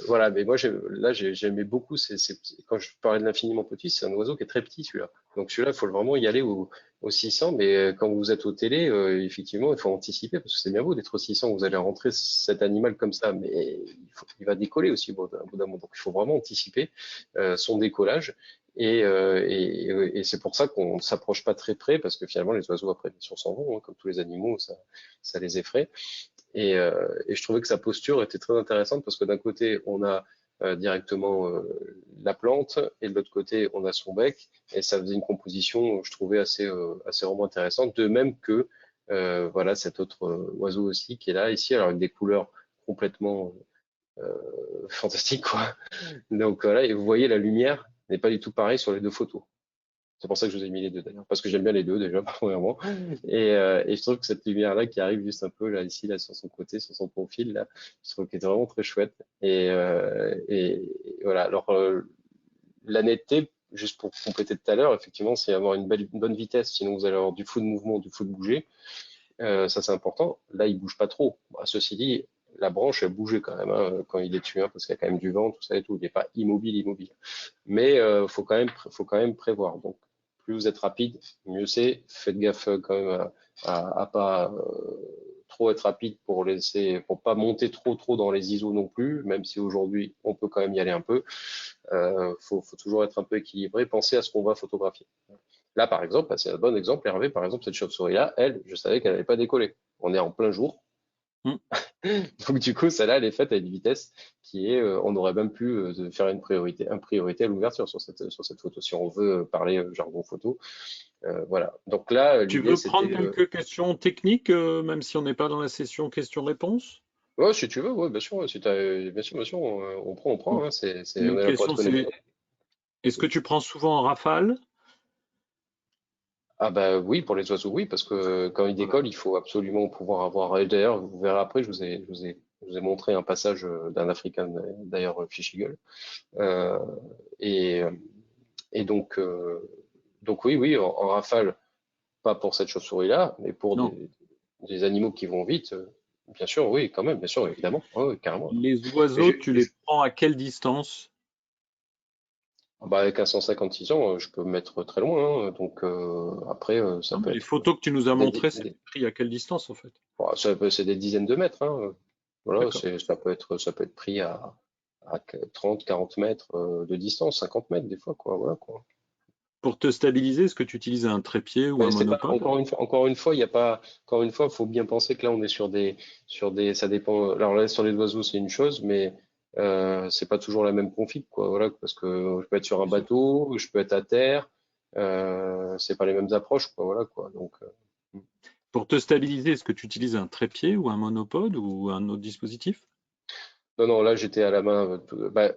Voilà, mais moi là j'aimais beaucoup quand je parlais de l'infiniment petit, c'est un oiseau qui est très petit celui-là. Donc celui-là, il faut vraiment y aller au 600, mais quand vous êtes au télé, effectivement, il faut anticiper parce que c'est bien beau d'être au 600, vous allez rentrer cet animal comme ça, mais il va décoller aussi au bout d'un moment. Donc il faut vraiment anticiper son décollage. Et c'est pour ça qu'on ne s'approche pas très près, parce que finalement, les oiseaux, après, bien sûr, s'en vont, hein, comme tous les animaux, ça les effraie. Et je trouvais que sa posture était très intéressante, parce que d'un côté, on a directement la plante, et de l'autre côté, on a son bec, et ça faisait une composition, je trouvais, assez vraiment intéressante, de même que voilà, cet autre oiseau aussi qui est là, ici, alors avec des couleurs complètement fantastiques, quoi. Donc voilà, et vous voyez, la lumière n'est pas du tout pareille sur les deux photos. C'est pour ça que je vous ai mis les deux d'ailleurs, parce que j'aime bien les deux déjà, premièrement. Et je trouve que cette lumière-là qui arrive juste un peu là, ici, là, sur son côté, sur son profil, là, je trouve qu'elle est vraiment très chouette. Et voilà. Alors, la netteté, juste pour compléter tout à l'heure, effectivement, c'est avoir une bonne vitesse, sinon vous allez avoir du flou de mouvement, du flou de bouger. Ça, c'est important. Là, il bouge pas trop. Bah, ceci dit, la branche, elle bougeait quand même hein, quand il est dessus, hein, parce qu'il y a quand même du vent, tout ça et tout. Il n'est pas immobile. Mais faut quand même prévoir. Donc, plus vous êtes rapide, mieux c'est. Faites gaffe quand même à pas trop être rapide pour pas monter trop dans les ISO non plus. Même si aujourd'hui on peut quand même y aller un peu, faut toujours être un peu équilibré. Pensez à ce qu'on va photographier. Là, par exemple, bah, c'est un bon exemple. Hervé, par exemple, cette chauve-souris-là, elle, je savais qu'elle n'allait pas décoller. On est en plein jour. Hmm. Donc du coup, celle-là, elle est faite à une vitesse qui est, on aurait même pu faire une priorité à l'ouverture sur cette photo, si on veut parler jargon photo. Voilà. Donc là, Tu l'idée, veux prendre c'était, quelques questions techniques, même si on n'est pas dans la session questions-réponses? ouais, si tu veux, ouais, bien sûr, si bien sûr, on prend, hein, on Une est là pour être question, connecté. c'est est-ce que tu prends souvent en rafale? Ah bah oui, pour les oiseaux, oui, parce que quand ils Voilà. décollent, il faut absolument pouvoir avoir. Et d'ailleurs, vous verrez après, je vous ai montré un passage d'un Africain, d'ailleurs, Fish Eagle. Euh, et, et donc oui, oui, en rafale, pas pour cette chauve-souris-là, mais pour Non. des animaux qui vont vite, bien sûr, oui, quand même, bien sûr, évidemment, ouais, ouais, carrément. Les Et oiseaux, tu les prends à quelle distance? bah, avec un 156 ans, je peux me mettre très loin, hein, donc après, ça Non, peut mais les être photos que tu nous as des, montrées, des- c'était pris à quelle distance en fait? c'est des dizaines de mètres, hein, voilà, D'accord. ça peut être pris à 30, 40 mètres de distance, 50 mètres des fois, quoi, voilà, quoi. Pour te stabiliser, est-ce que tu utilises un trépied ou un Mais c'est pas monopode? encore une fois, il y a pas encore une fois, faut bien penser que là on est sur des ça dépend. Alors là sur les oiseaux c'est une chose, mais c'est pas toujours la même config quoi. Voilà parce que je peux être sur un Bien sûr. bateau, je peux être à terre, c'est pas les mêmes approches quoi. Voilà quoi. Donc Pour te stabiliser, est-ce que tu utilises un trépied ou un monopode ou un autre dispositif? non non là j'étais à la main. Bah,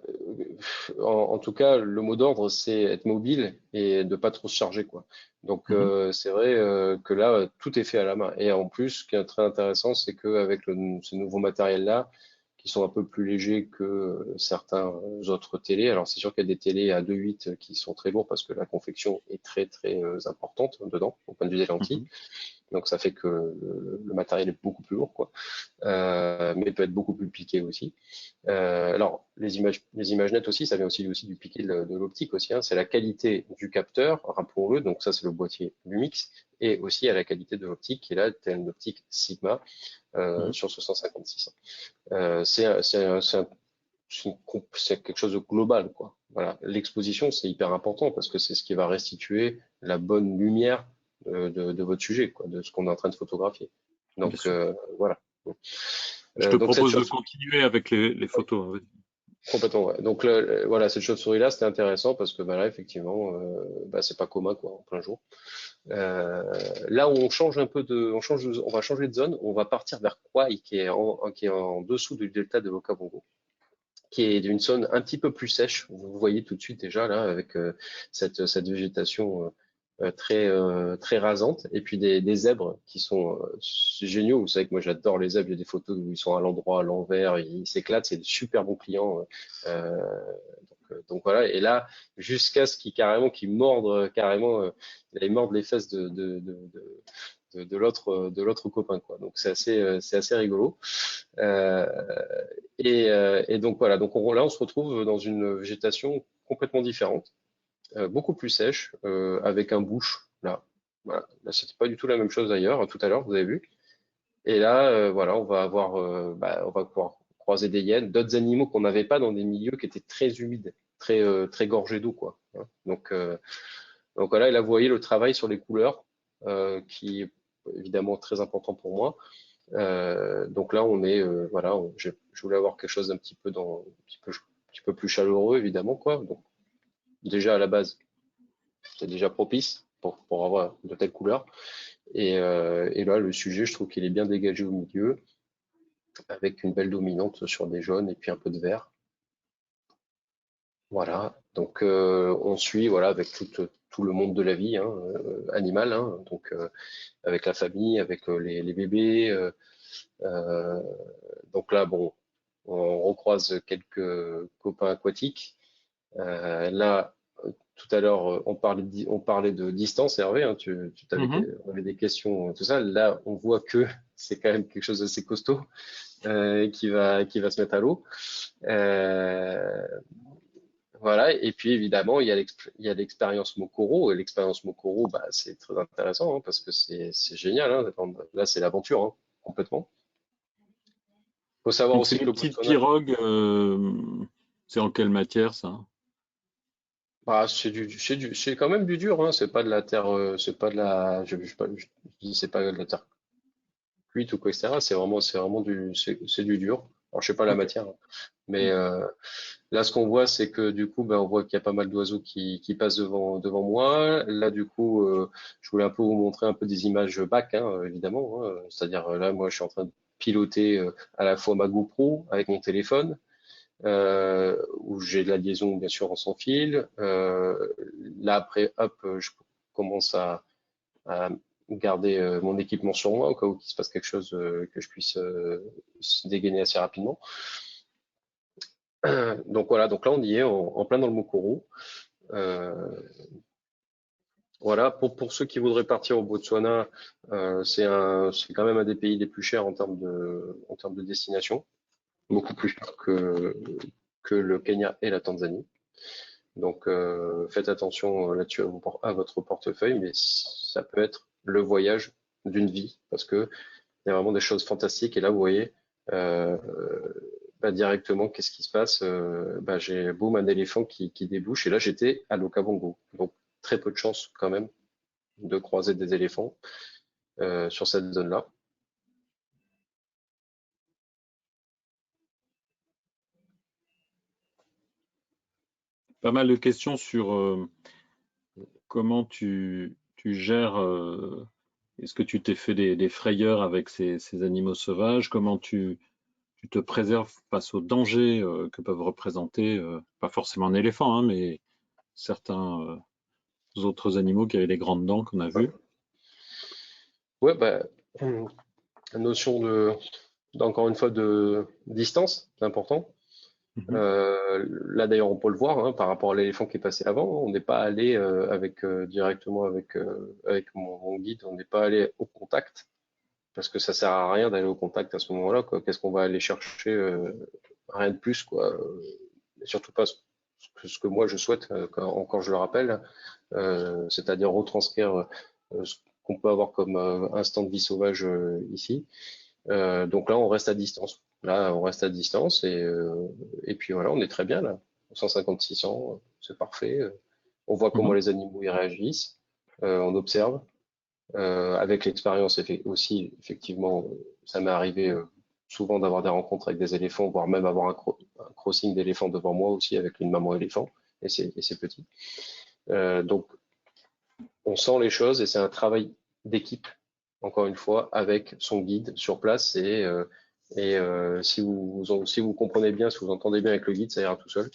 en tout cas le mot d'ordre c'est être mobile et de pas trop se charger quoi. Donc Mhm. c'est vrai que là tout est fait à la main. Et en plus ce qui est très intéressant c'est qu'avec ce nouveau matériel là qui sont un peu plus légers que certains autres télés. Alors c'est sûr qu'il y a des télés à 2.8 qui sont très lourds parce que la confection est très très importante dedans au point de vue des lentilles. Mhm. Donc ça fait que le matériel est beaucoup plus lourd, quoi. Mais peut être beaucoup plus piqué aussi. Alors les images nettes aussi, ça vient aussi du piqué de l'optique aussi, hein. C'est la qualité du capteur, rappelons-le. Donc ça c'est le boîtier Lumix, et aussi à la qualité de l'optique qui est là, telle une optique Sigma Mhm. sur ce 156. C'est quelque chose de global, quoi. Voilà. L'exposition, c'est hyper important parce que c'est ce qui va restituer la bonne lumière de votre sujet, quoi, de ce qu'on est en train de photographier. Bien Donc sûr. voilà. Je te Donc cette propose de chose, continuer avec les photos, hein. complètement, ouais. Donc voilà, cette chauve-souris-là, c'était intéressant parce que bah, là, effectivement, bah, c'est pas commun, quoi, en plein jour. Euh, Là où on change un peu on va changer de zone, on va partir vers Kauai, qui est en dessous du delta de l'Okavango, qui est d'une zone un petit peu plus sèche. Vous voyez tout de suite déjà là avec cette végétation très rasante, et puis des zèbres qui sont géniaux. Vous savez que moi j'adore les zèbres. Il y a des photos où ils sont à l'endroit, à l'envers, ils s'éclatent. C'est de super bons clients. Donc voilà. Et là, jusqu'à ce qu'ils mordent carrément, ils mordent les fesses de l'autre copain, quoi. Donc c'est assez rigolo. Euh, et donc voilà, donc là on se retrouve dans une végétation complètement différente, beaucoup plus sèche, avec un bush là. Voilà. Là c'était pas du tout la même chose d'ailleurs, tout à l'heure vous avez vu. Et là voilà, on va pouvoir croiser des hyènes, d'autres animaux qu'on n'avait pas dans des milieux qui étaient très humides, très gorgés d'eau, quoi, hein. Donc voilà, et là vous voyez le travail sur les couleurs, qui est évidemment très important pour moi. Donc là, on est, voilà, je voulais avoir quelque chose un petit peu plus chaleureux, évidemment, quoi. Donc déjà à la base, c'est déjà propice pour avoir de telles couleurs. Et là, le sujet, je trouve qu'il est bien dégagé au milieu, avec une belle dominante sur des jaunes et puis un peu de vert. Voilà. Donc on suit, voilà, avec tout le monde de la vie, hein, animale, hein. Donc avec la famille, avec les bébés. Euh, donc là, bon, on recroise quelques copains aquatiques. Là, tout à l'heure, on parlait de distance, Hervé, hein, Mhm. on avait des questions, tout ça. Là, on voit que c'est quand même quelque chose d'assez costaud, qui va se mettre à l'eau. Euh, voilà. Et puis évidemment, il y a l'expérience Mokoro. Et l'expérience Mokoro, bah, c'est très intéressant, hein, parce que c'est génial, hein. Là, c'est l'aventure, hein, complètement. Faut savoir Donc c'est aussi des que le petites Botswana, pirogues, c'est en quelle matière ça? bah, c'est quand même du dur, hein. C'est pas de la terre, c'est pas de la, je dis c'est pas de la terre cuite ou quoi, etc. C'est du dur. Alors je sais pas la Ok. matière, hein. Mais là, ce qu'on voit, c'est que du coup, ben, on voit qu'il y a pas mal d'oiseaux qui passent devant moi. Là, du coup, je voulais un peu vous montrer un peu des images back, hein, évidemment, hein. C'est-à-dire là, moi, je suis en train de piloter à la fois ma GoPro avec mon téléphone, où j'ai de la liaison bien sûr en sans fil. Là après, hop, je commence à garder mon équipement sur moi au cas où il se passe quelque chose, que je puisse se dégainer assez rapidement. Donc voilà, donc là on y est en plein dans le Mokoro. Euh, voilà, pour ceux qui voudraient partir au Botswana, c'est quand même un des pays les plus chers en termes de destination, beaucoup plus cher que le Kenya et la Tanzanie. Donc faites attention là-dessus à votre portefeuille, mais ça peut être le voyage d'une vie parce que il y a vraiment des choses fantastiques. Et là, vous voyez euh, bah, directement qu'est-ce qui se passe. Bah, j'ai boum un éléphant qui débouche et là j'étais à l'Okavango. Donc très peu de chance quand même de croiser des éléphants sur cette zone-là. Pas mal de questions sur comment tu gères. Est-ce que tu t'es fait des frayeurs avec ces animaux sauvages? Comment tu te préserves face aux dangers que peuvent représenter, pas forcément un éléphant, hein, mais certains autres animaux qui avaient des grandes dents qu'on a Ouais, vus? ouais, bah, la notion encore une fois, de distance, c'est important. Mhm. Là d'ailleurs, on peut le voir hein, par rapport à l'éléphant qui est passé avant. On n'est pas allé avec directement avec mon guide, on n'est pas allé au contact parce que ça sert à rien d'aller au contact à ce moment-là, quoi. Qu'est-ce qu'on va aller chercher? Rien de plus, quoi. Et surtout pas ce que moi je souhaite, quand je le rappelle, c'est-à-dire retranscrire ce qu'on peut avoir comme instant de vie sauvage ici. Donc là, on reste à distance. Là, on reste à distance et puis voilà, on est très bien là. 150-600, c'est parfait. On voit comment Mhm. les animaux y réagissent. On observe. Avec l'expérience aussi, effectivement, ça m'est arrivé souvent d'avoir des rencontres avec des éléphants, voire même avoir un crossing d'éléphants devant moi aussi avec une maman éléphant et ses petits. Donc, on sent les choses et c'est un travail d'équipe, encore une fois, avec son guide sur place. Si vous comprenez bien, si vous entendez bien avec le guide, ça ira tout seul.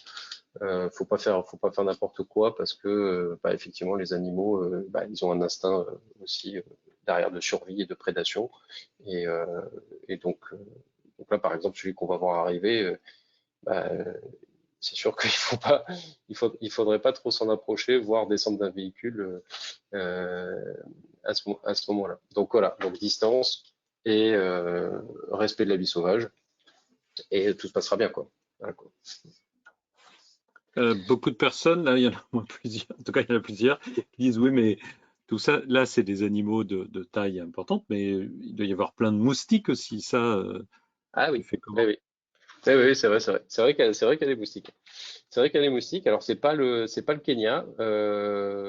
Faut pas faire n'importe quoi parce que, bah, effectivement, les animaux, bah, ils ont un instinct aussi derrière de survie et de prédation. Et, euh, et donc là, par exemple, celui qu'on va voir arriver, bah, c'est sûr qu'il faut pas, il faudrait pas trop s'en approcher, voire descendre d'un véhicule à ce moment-là. Donc voilà, donc distance et respect de la vie sauvage et tout se passera bien, quoi. Voilà, quoi. Beaucoup de personnes, là, il y en a au moins plusieurs, en tout cas, il y en a plusieurs, qui disent oui, mais tout ça, là, c'est des animaux de taille importante, mais il doit y avoir plein de moustiques aussi. Ça, Ah tu oui, fais oui, comment? oui. Oui, oui, c'est vrai, c'est vrai. C'est vrai qu'il y a des moustiques. C'est vrai qu'il y a des moustiques. Alors c'est pas le Kenya,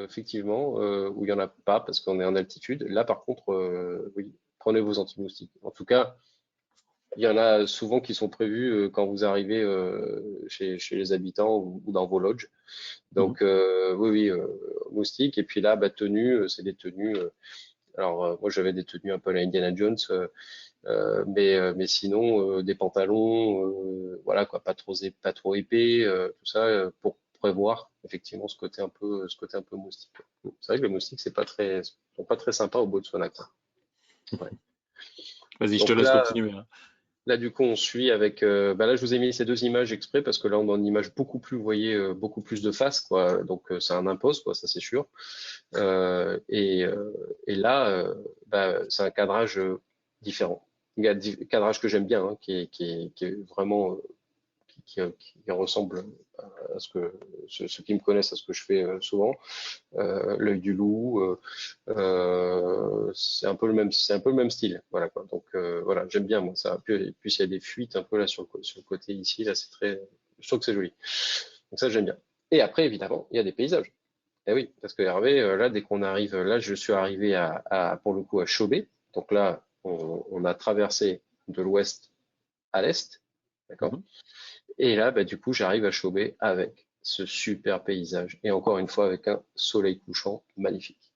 effectivement, où il y en a pas parce qu'on est en altitude. Là, par contre, oui, prenez vos anti-moustiques. En tout cas, il y en a souvent qui sont prévus quand vous arrivez chez les habitants ou dans vos lodges. Mhm. Donc oui, oui, moustiques. Et puis là, bah, tenues, c'est des tenues. Alors moi, j'avais des tenues un peu à la Indiana Jones. Mais sinon, des pantalons, voilà quoi, pas trop épais, tout ça, pour prévoir effectivement ce côté un peu moustique. C'est vrai que le moustique, sont pas très sympas au Botswana, quoi. Ouais. Vas-y, je te Donc laisse là, continuer, hein. là du coup, on suit avec. Bah là, je vous ai mis ces deux images exprès parce que là, on a une image beaucoup plus, vous voyez, beaucoup plus de face, quoi. Donc ça en impose, quoi, ça c'est sûr. Et là, bah, c'est un cadrage différent. Cadrage que j'aime bien, hein, qui est vraiment qui ressemble à ceux qui me connaissent à ce que je fais souvent. L'œil du loup, c'est un peu le même style. Voilà quoi. Donc voilà, j'aime bien moi ça. Puis il y a des fuites un peu là sur le côté ici, là c'est très, je trouve que c'est joli. Donc ça j'aime bien. Et après évidemment, il y a des paysages. Eh oui, parce que Hervé, là, dès qu'on arrive, là, je suis arrivé pour le coup, à Chauvet. Donc là, on a traversé de l'ouest à l'est, d'accord? Mhm. Et là, bah, du coup, j'arrive à Chauvet avec ce super paysage. Et encore une fois, avec un soleil couchant magnifique.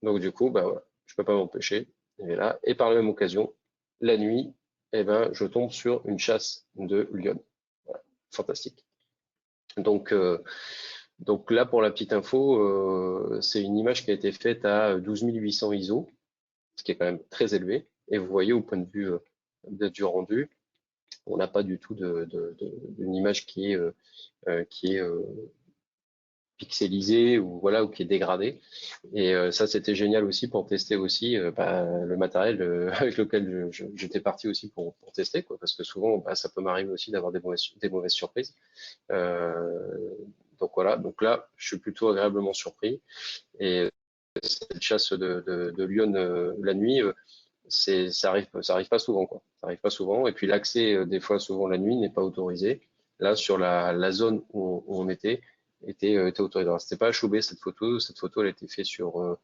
Donc du coup, bah voilà, je peux pas m'empêcher. Et là, et par la même occasion, la nuit, eh ben, je tombe sur une chasse de lionnes. Voilà, fantastique. Donc, donc là, pour la petite info, c'est une image qui a été faite à 12 800 ISO, ce qui est quand même très élevé. Et vous voyez, au point de vue du rendu, on n'a pas du tout d'une image qui est pixelisée ou voilà ou qui est dégradée. Et ça, c'était génial aussi pour tester aussi bah, le matériel avec lequel j'étais parti aussi pour tester, quoi, parce que souvent, bah, ça peut m'arriver aussi d'avoir des mauvaises surprises. Euh, donc voilà, donc là, je suis plutôt agréablement surpris. Et cette chasse de lionnes la nuit, ça arrive pas souvent, quoi. Ça arrive pas souvent. Et puis l'accès, des fois, souvent la nuit, n'est pas autorisé. Là, sur la zone où on était autorisé. Alors, c'était pas à Choubet cette photo. Cette photo, elle a été faite sur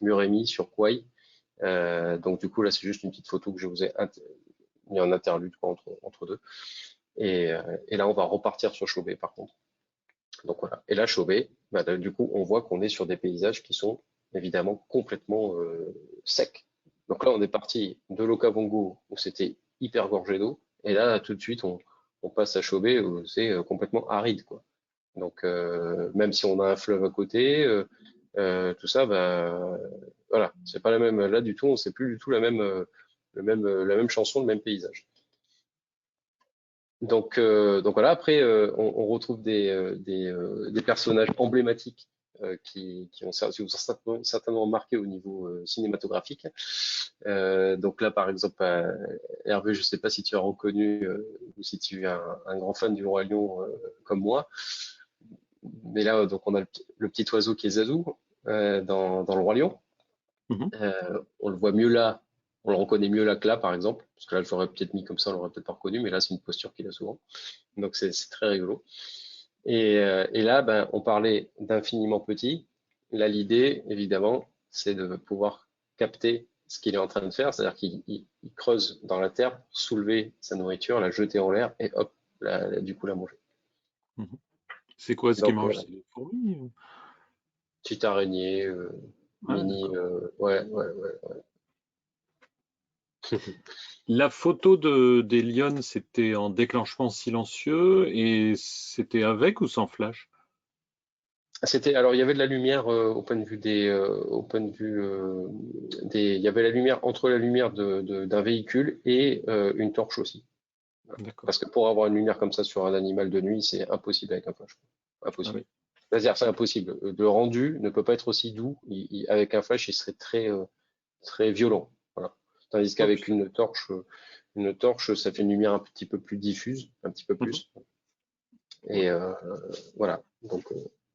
Murémy, sur Kouai. Donc du coup, là, c'est juste une petite photo que je vous ai mis en interlude, quoi, entre deux. Et là, on va repartir sur Chauvet, par contre. Donc voilà. Et là, Chauvet, bah, là, du coup, on voit qu'on est sur des paysages qui sont évidemment complètement secs. Donc là, on est parti de l'Okavango où c'était hyper gorgé d'eau, et là, tout de suite, on passe à Chauvet où c'est complètement aride, quoi. Donc même si on a un fleuve à côté, tout ça, bah voilà, c'est pas la même. Là, du tout, on sait plus du tout la même chanson, le même paysage. Donc voilà, après, on retrouve des personnages emblématiques qui ont certainement marqué au niveau cinématographique. Donc là, par exemple, Hervé, je ne sais pas si tu as reconnu ou si tu es un grand fan du Roi Lion comme moi, mais là, donc on a le petit oiseau qui est Zazu dans le Roi Lion. Mhm. On le voit mieux là, on le reconnaît mieux là que là, par exemple, parce que là, je l'aurais peut-être mis comme ça, on l'aurait peut-être pas reconnu, mais là, c'est une posture qu'il a souvent. Donc c'est très rigolo. Et là, ben, on parlait d'infiniment petit. Là, l'idée, évidemment, c'est de pouvoir capter ce qu'il est en train de faire, c'est-à-dire qu'il creuse dans la terre, pour soulever sa nourriture, la jeter en l'air et hop, du coup, la manger. Mhm. C'est quoi ce qu'il Donc mange? voilà, C'est des fourmis? petite araignée, Ah, mini, d'accord. ouais. La photo des lionnes, c'était en déclenchement silencieux et c'était avec ou sans flash? Alors il y avait de la lumière au point de vue au point de vue il y avait la lumière entre la lumière d'un véhicule et une torche aussi. Voilà. D'accord. Parce que pour avoir une lumière comme ça sur un animal de nuit, c'est impossible avec un flash. Ah Impossible. oui. C'est-à-dire c'est impossible. Le rendu ne peut pas être aussi doux. Avec un flash, il serait très violent. Voilà. Tandis Oh qu'avec putain. une torche, ça fait une lumière un petit peu plus diffuse, un petit peu Mhm. plus. Ouais. Et voilà. Donc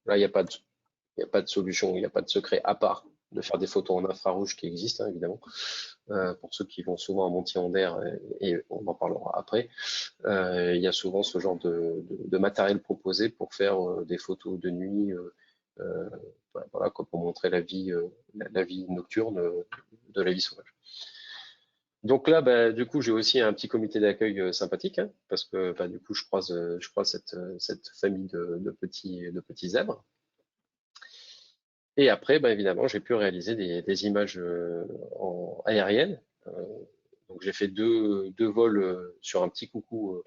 là, il n'y a pas de solution, il n'y a pas de secret à part de faire des photos en infrarouge qui existent, hein, évidemment, pour ceux qui vont souvent à Montillon-d'Air, et on en parlera après. Il y a souvent ce genre de matériel proposé pour faire des photos de nuit, euh, voilà, quoi, pour montrer la vie nocturne de la vie sauvage. Donc là, bah, du coup, j'ai aussi un petit comité d'accueil sympathique, hein, parce que bah, du coup, je croise cette famille de petits zèbres. Et après, bah, évidemment, j'ai pu réaliser des images aériennes. Donc j'ai fait deux vols sur un petit coucou,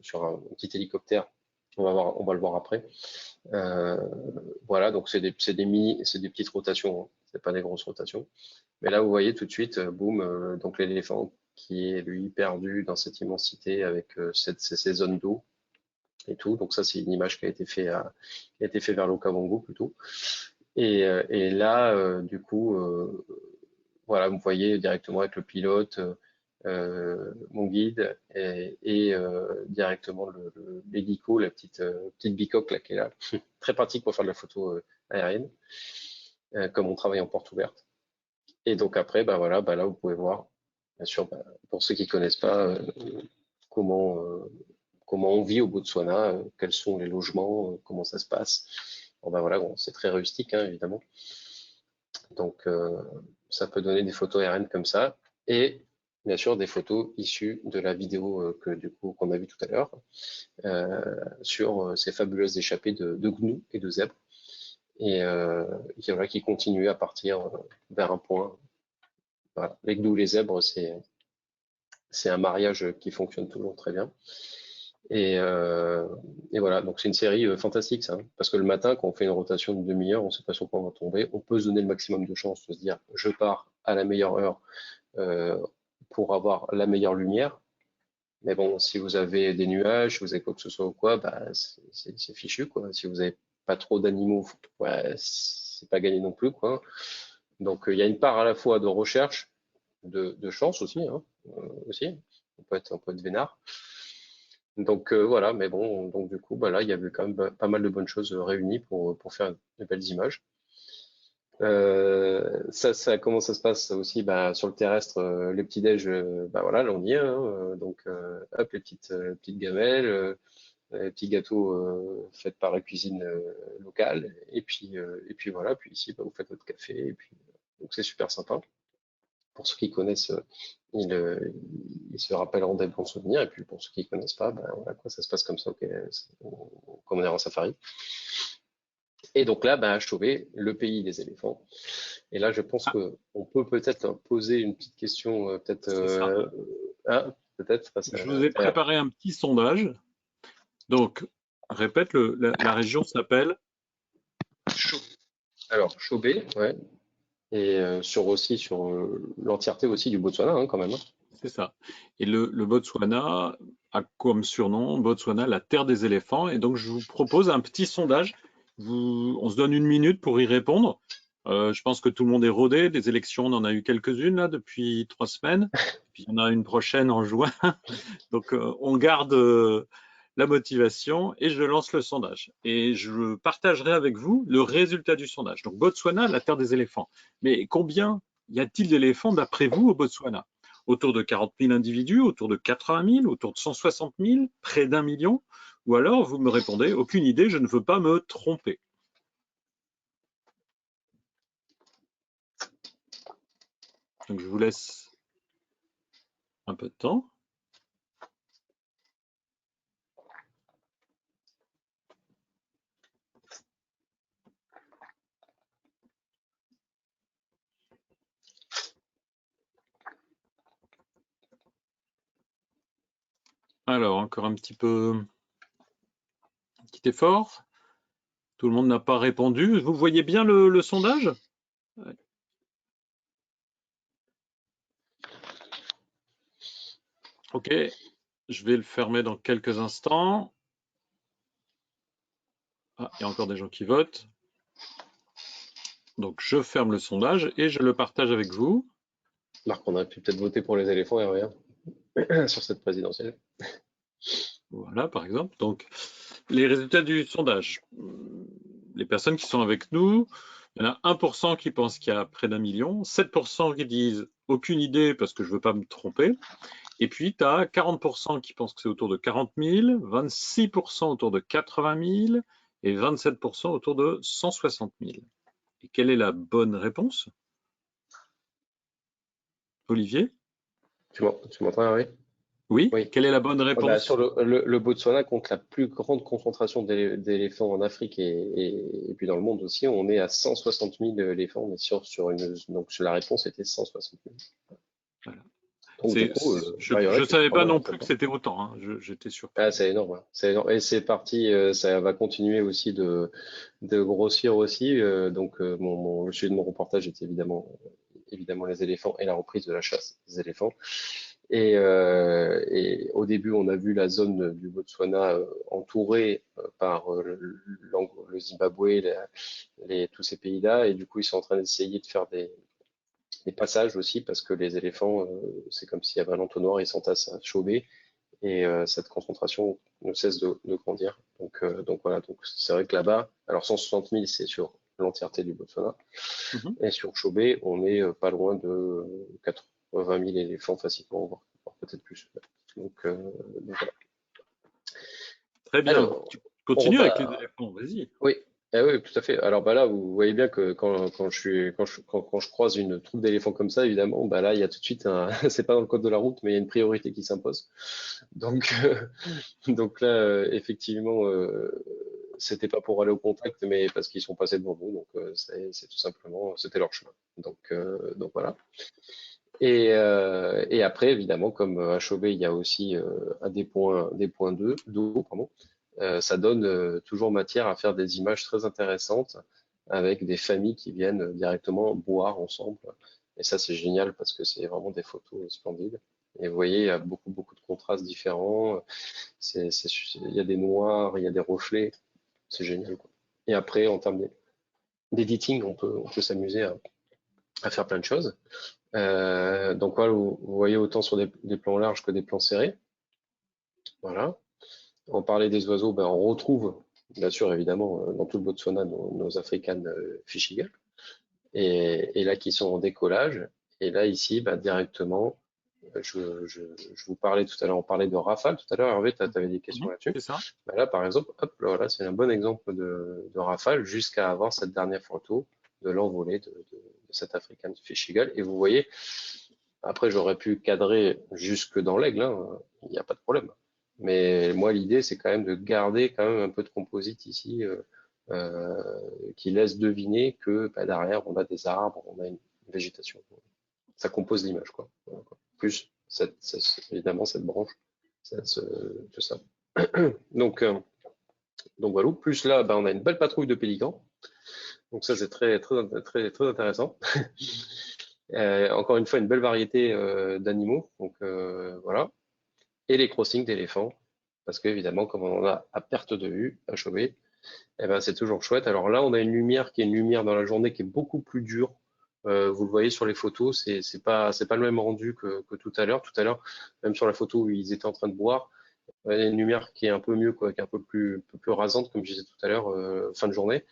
sur un petit hélicoptère. On va le voir après. Euh, voilà, donc c'est des petites rotations, hein. C'est pas des grosses rotations. Mais là, vous voyez tout de suite, boum, donc l'éléphant qui est lui perdu dans cette immensité avec ces zones d'eau et tout. Donc ça, c'est une image qui a été fait vers l'Okavango plutôt. Et là, du coup, voilà, vous voyez directement avec le pilote, mon guide directement l'hélico, la petite bicoque là qui est là, très pratique pour faire de la photo aérienne, comme on travaille en porte ouverte. Et donc après, bah voilà, bah là vous pouvez voir, bien sûr, bah, pour ceux qui connaissent pas, comment comment on vit au Botswana, quels sont les logements, comment ça se passe. Bon, bah voilà, bon, c'est très rustique, hein, évidemment. Donc, ça peut donner des photos aériennes comme ça. Et bien sûr, des photos issues de la vidéo qu'on a vue tout à l'heure sur ces fabuleuses échappées de gnous et de zèbres. Et voilà, qui continuent à partir vers un point. Voilà. Les gnous, les zèbres, c'est un mariage qui fonctionne toujours très bien. Et, euh, et voilà, donc c'est une série fantastique, ça, hein. Parce que le matin, quand on fait une rotation de demi-heure, on ne sait pas sur quoi on va tomber. On peut se donner le maximum de chance de se dire, je pars à la meilleure heure euh, pour avoir la meilleure lumière. Mais bon, si vous avez des nuages, si vous avez quoi que ce soit ou quoi, bah, c'est fichu, quoi. Si vous n'avez pas trop d'animaux, ouais, c'est pas gagné non plus, quoi. Donc il y a une part à la fois de recherche, de chance aussi, hein, aussi. On peut être vénard. Donc voilà, mais bon, donc du coup, bah là, il y avait quand même pas mal de bonnes choses réunies pour faire de belles images. Comment ça se passe ça aussi bah, sur le terrestre, les petits déj, bah voilà, là on y est, hein, donc hop, petites gamelles, les petits gâteaux faits par la cuisine locale, et puis voilà, puis ici bah, vous faites votre café, et puis donc c'est super sympa. Pour ceux qui connaissent, ils, euh, ils se rappelleront des bons souvenirs, et puis pour ceux qui connaissent pas, bah, voilà quoi, ça se passe comme ça, ok, comme on est en safari. Et donc là, bah, à Chauvet, le pays des éléphants. Et là, je pense Ah, que on peut peut-être poser une petite question, c'est ça. peut-être. Je vous ai préparé un petit sondage. Donc, répète, la région s'appelle Alors, Chauvet, ouais. et sur l'entièreté aussi du Botswana, hein, quand même, hein. C'est ça. Et le Botswana a comme surnom Botswana, la terre des éléphants. Et donc, je vous propose un petit sondage. On se donne une minute pour y répondre. Je pense que tout le monde est rodé. Des élections, on en a eu quelques-unes là depuis 3 semaines. Puis il y en a une prochaine en juin. Donc, on garde la motivation et je lance le sondage. Et je partagerai avec vous le résultat du sondage. Donc, Botswana, la terre des éléphants. Mais combien y a-t-il d'éléphants d'après vous au Botswana? Autour de 40 000 individus, autour de 80 000, autour de 160 000, près d'1 million? Ou alors vous me répondez, aucune idée, je ne veux pas me tromper. Donc je vous laisse un peu de temps. Alors, encore un petit petit effort. Tout le monde n'a pas répondu. Vous voyez bien le sondage? Ok, je vais le fermer dans quelques instants. Ah, il y a encore des gens qui votent. Donc je ferme le sondage et je le partage avec vous. Marc, on aurait pu peut-être voter pour les éléphants et rien sur cette présidentielle. Voilà, par exemple. Donc, les résultats du sondage. Les personnes qui sont avec nous, il y en a 1% qui pensent qu'il y a près d'1 million, 7% qui disent aucune idée parce que je ne veux pas me tromper. Et puis, tu as 40% qui pensent que c'est autour de 40 000, 26% autour de 80 000 et 27% autour de 160 000. Et quelle est la bonne réponse, Olivier? Tu m'entends, oui? Oui, Oui. quelle est la bonne Ah bah, sur réponse? le Botswana compte la plus grande concentration d'éléphants en Afrique et puis dans le monde aussi. On est à 160 000 éléphants. On est donc la réponse était 160 000. Voilà. Donc du coup, Je bah, il y en a ne qui étaient savais pas pas mal non en plus fait, que hein. c'était autant, hein. J'étais Ah, surpris. c'est énorme, ouais. C'est énorme. Et c'est parti, ça va continuer aussi de grossir aussi. Donc le sujet de mon reportage est évidemment les éléphants et la reprise de la chasse des éléphants. Et au début, on a vu la zone du Botswana entourée par le Zimbabwe, tous ces pays-là, et du coup, ils sont en train d'essayer de faire des passages aussi, parce que les éléphants, c'est comme s'il y avait un entonnoir, ils s'entassent à Chauvet, et cette concentration ne cesse de grandir. Donc voilà, donc c'est vrai que là-bas, alors 160 000, c'est sur l'entièreté du Botswana, Mhm. et sur Chauvet, on est pas loin de 80 000 éléphants facilement, voire peut-être plus. Donc, euh, donc voilà. Très bien. Alors, Tu on continues avec les repart. éléphants, vas-y. Oui, oui, tout à fait. Alors bah là, vous voyez bien que quand je croise une troupe d'éléphants comme ça, évidemment, bah là, il y a tout de suite c'est pas dans le code de la route, mais il y a une priorité qui s'impose. Donc, donc là, effectivement, c'était pas pour aller au contact, mais parce qu'ils sont passés devant nous. Donc, c'est tout simplement, c'était leur chemin. Donc voilà. Et après, évidemment, comme à Chauvet, il y a aussi des points d'eau, pardon, ça donne toujours matière à faire des images très intéressantes avec des familles qui viennent directement boire ensemble. Et ça, c'est génial parce que c'est vraiment des photos splendides. Et vous voyez, il y a beaucoup de contrastes différents. Il y a des noirs, il y a des reflets. C'est génial, quoi. Et après, en termes d'editing, on peut s'amuser à faire plein de choses. Donc voilà, vous voyez autant sur des plans larges que des plans serrés. Voilà. On parlait des oiseaux, ben on retrouve, bien sûr, évidemment, dans tout le Botswana, nos African Fish Eagles, et là qui sont en décollage. Et là, ici, ben, directement, je vous parlais tout à l'heure, on parlait de rafale tout à l'heure, Hervé, tu avais des questions Mhm. là-dessus. C'est ça. Ben là, par exemple, hop, là, voilà, c'est un bon exemple de rafale jusqu'à avoir cette dernière photo de l'envolée de cet African Fish Eagle. Et vous voyez, après, j'aurais pu cadrer jusque dans l'aigle, hein, il n'y a pas de problème. Mais moi, l'idée, c'est quand même de garder quand même un peu de composite ici, euh, qui laisse deviner que bah, derrière, on a des arbres, on a une végétation. Ça compose l'image, quoi. Voilà, quoi. Plus, évidemment, cette branche, tout ça. Donc, donc voilà. Plus là, bah, on a une belle patrouille de pélicans. Donc ça, c'est très intéressant. Encore une fois, une belle variété d'animaux. Donc voilà. Et les crossings d'éléphants. Parce qu'évidemment, comme on en a à perte de vue, à Chauvet, eh ben, c'est toujours chouette. Alors là, on a une lumière qui est une lumière dans la journée qui est beaucoup plus dure. Vous le voyez sur les photos, c'est pas le même rendu que tout à l'heure. Tout à l'heure, même sur la photo où ils étaient en train de boire, il y a une lumière qui est un peu mieux, quoi, qui est un peu plus rasante, comme je disais tout à l'heure, fin de journée.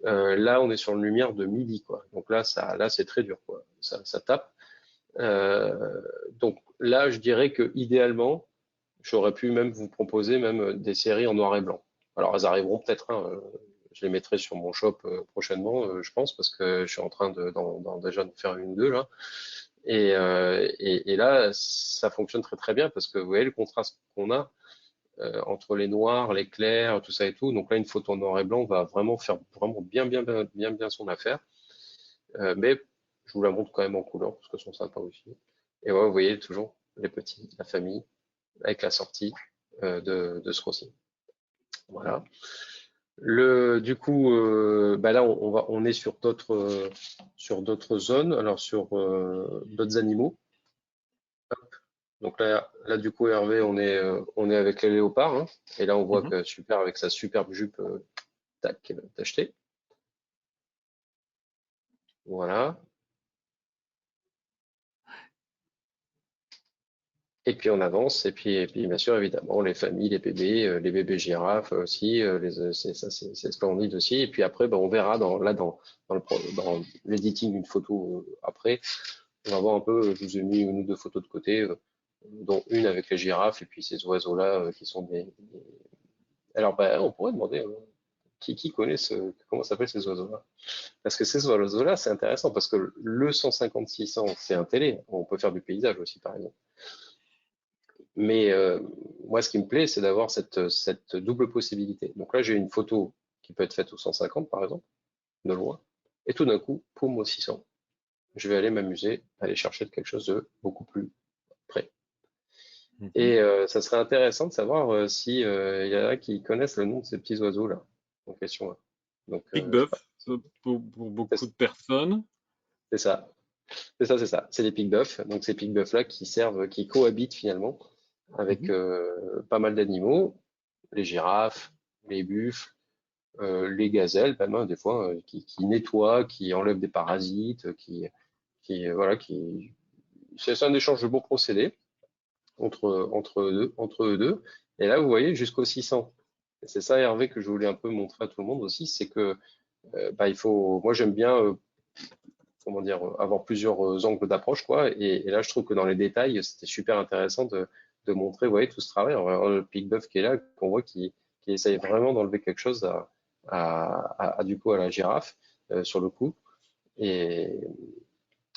Là, on est sur une lumière de midi, quoi. Donc là, c'est très dur, quoi. Ça tape. Donc là, je dirais que idéalement, j'aurais pu même vous proposer même des séries en noir et blanc. Alors, elles arriveront peut-être, hein, je les mettrai sur mon shop prochainement, je pense, parce que je suis en train déjà de faire une ou deux là. Et là, ça fonctionne très très bien parce que vous voyez le contraste qu'on a entre les noirs, les clairs, tout ça et tout. Donc là, une photo en noir et blanc va vraiment faire vraiment bien son affaire. Mais je vous la montre quand même en couleur parce qu'elles sont sympas aussi. Et ouais, vous voyez toujours les petits, la famille, avec la sortie de ce crossing. Voilà. Du coup, bah là, on est sur d'autres zones, alors sur d'autres animaux. Donc là, du coup, Hervé, on est avec les léopards, hein. Et là, on voit Mhm. que super avec sa superbe jupe, tac, achetée. Voilà. Et puis on avance, et puis bien sûr, évidemment, les familles, les bébés girafes aussi, c'est splendide aussi. Et puis après, ben, on verra dans l'editing d'une photo après, on va voir un peu, je vous ai mis une ou deux photos de côté, dont une avec les girafes et puis ces oiseaux-là qui sont Alors, ben, on pourrait demander qui connaît comment s'appellent ces oiseaux-là? Parce que ces oiseaux-là, c'est intéressant parce que le 150-600, c'est un télé. On peut faire du paysage aussi, par exemple. Mais moi, ce qui me plaît, c'est d'avoir cette double possibilité. Donc là, j'ai une photo qui peut être faite au 150, par exemple, de loin, et tout d'un coup, poum, au 600. Je vais aller m'amuser, aller chercher quelque chose de beaucoup plus près. Mhm. Et ça serait intéressant de savoir si il y en a qui connaissent le nom de ces petits oiseaux-là, en question là. Donc, Big je sais pas. Buff, pour beaucoup C'est de personnes. c'est ça. C'est ça. C'est les pics-bœufs. Donc, ces pics-bœufs-là qui cohabitent finalement avec Mhm. pas mal d'animaux, les girafes, les buffles, les gazelles, même hein, des fois, qui nettoient, qui enlèvent des parasites, voilà, c'est un échange de bons procédés entre eux deux. Et là, vous voyez, jusqu'au 600. Et c'est ça, Hervé, que je voulais un peu montrer à tout le monde aussi, c'est que bah, moi j'aime bien, comment dire, avoir plusieurs angles d'approche, quoi. Et là, je trouve que dans les détails, c'était super intéressant de montrer, vous voyez, tout ce travail. Le pic-bœuf qui est là, qu'on voit qui essaye vraiment d'enlever quelque chose du coup à la girafe sur le coup. Et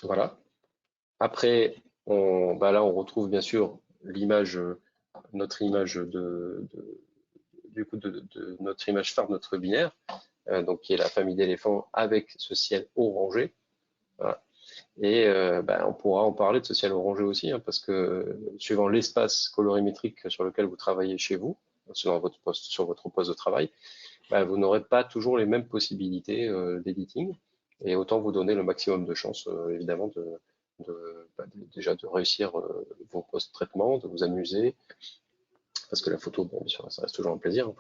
voilà. Après, là, on retrouve bien sûr l'image, notre image du coup de notre image phare, notre binaire, donc qui est la famille d'éléphants avec ce ciel orangé. Voilà. Et on pourra en parler de ce ciel orangé aussi, hein, parce que suivant l'espace colorimétrique sur lequel vous travaillez chez vous, sur votre poste de travail, vous n'aurez pas toujours les mêmes possibilités d'editing. Et autant vous donner le maximum de chances, évidemment, déjà de réussir vos post-traitements, de vous amuser, parce que la photo, bon, bien sûr, ça reste toujours un plaisir, hein,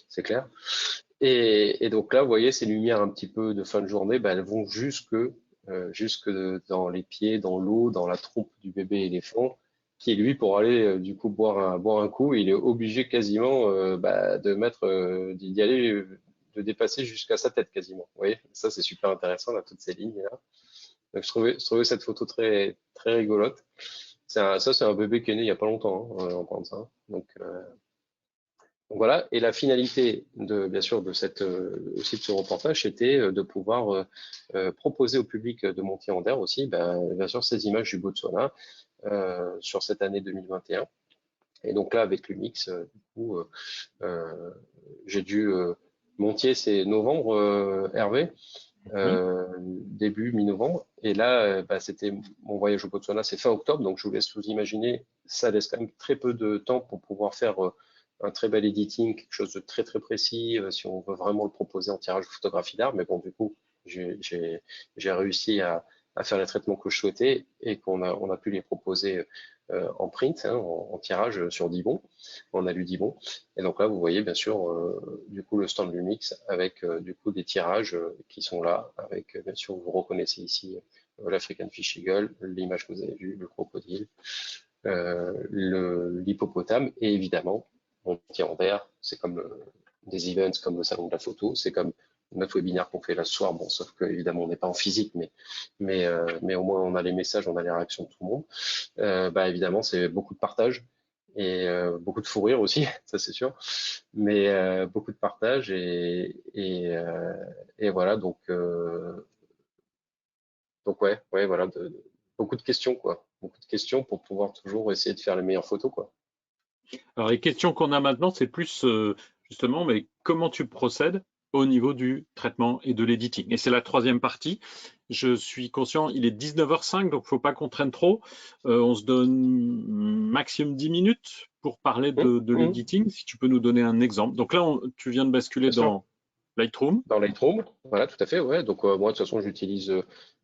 c'est clair. Et donc là, vous voyez, ces lumières un petit peu de fin de journée, elles vont jusque dans les pieds, dans l'eau, dans la trompe du bébé éléphant, qui lui, pour aller du coup boire un coup, il est obligé quasiment d'y aller, de dépasser jusqu'à sa tête quasiment. Vous voyez, ça c'est super intéressant, là, toutes ces lignes-là. Donc je trouvais cette photo très très rigolote. Ça c'est un bébé qui est né il y a pas longtemps, hein, en parlant de ça. Donc voilà, et la finalité bien sûr aussi de ce reportage, c'était de pouvoir proposer au public de Montée-en-Der aussi, bien sûr, ces images du Botswana sur cette année 2021. Et donc là, avec l'UMIX, du coup, j'ai dû Montier, c'est novembre, Hervé, Mhm. début mi-novembre. Et là, c'était mon voyage au Botswana, c'est fin octobre, donc je vous laisse vous imaginer, ça laisse quand même très peu de temps pour pouvoir faire un très bel editing, quelque chose de très très précis, si on veut vraiment le proposer en tirage de photographie d'art. Mais bon, du coup, j'ai réussi à faire les traitements que je souhaitais et on a pu les proposer en print, hein, en tirage sur Dibon, en alu Dibon. Et donc là, vous voyez bien sûr du coup le stand Lumix avec du coup des tirages qui sont là, avec bien sûr vous reconnaissez ici l'African Fish Eagle, l'image que vous avez vue, le crocodile, l'hippopotame et évidemment mon petit en vert, c'est comme des events comme le salon de la photo, c'est comme notre webinaire qu'on fait là ce soir, bon, sauf que évidemment on n'est pas en physique, mais au moins on a les messages, on a les réactions de tout le monde. Bah évidemment c'est beaucoup de partage et beaucoup de fou rire aussi, ça c'est sûr, mais beaucoup de partage et voilà donc ouais voilà beaucoup de questions quoi, beaucoup de questions pour pouvoir toujours essayer de faire les meilleures photos quoi. Alors, les questions qu'on a maintenant, c'est plus justement, mais comment tu procèdes au niveau du traitement et de l'editing. Et c'est la troisième partie. Je suis conscient, il est 19h05, donc il ne faut pas qu'on traîne trop. On se donne maximum 10 minutes pour parler de Hum. l'editing. Si tu peux nous donner un exemple. Donc là, tu viens de basculer Bien sûr. dans Lightroom. Dans Lightroom, voilà, tout à fait, ouais. Donc moi, de toute façon, j'utilise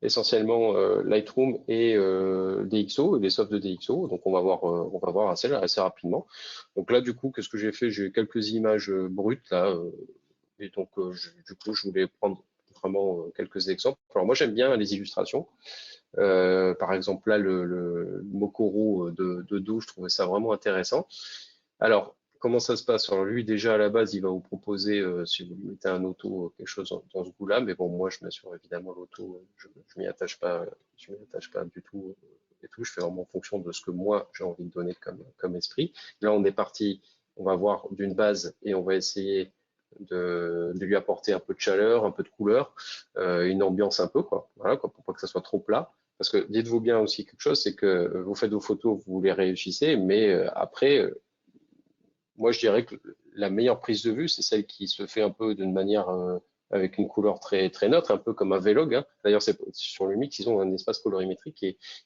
essentiellement Lightroom et DxO, les softs de DxO. Donc on va voir assez rapidement. Donc là, du coup, qu'est-ce que j'ai fait? J'ai quelques images brutes là, et donc du coup, je voulais prendre vraiment quelques exemples. Alors moi, j'aime bien les illustrations. Par exemple, là, le Mokoro de Do, je trouvais ça vraiment intéressant. Alors, comment ça se passe? Alors, lui, déjà, à la base, il va vous proposer, si vous lui mettez un auto, quelque chose dans ce goût-là, mais bon, moi, je m'assure évidemment l'auto, je m'y attache pas du tout et tout. Je fais vraiment en fonction de ce que moi, j'ai envie de donner comme esprit. Là, on est parti, on va voir d'une base et on va essayer de lui apporter un peu de chaleur, un peu de couleur, une ambiance un peu, quoi. Voilà, quoi, pour pas que ça soit trop plat. Parce que dites-vous bien aussi quelque chose, c'est que vous faites vos photos, vous les réussissez, mais après, moi je dirais que la meilleure prise de vue, c'est celle qui se fait un peu d'une manière avec une couleur très neutre, un peu comme un Vlog, hein. D'ailleurs, c'est sur le mix, ils ont un espace colorimétrique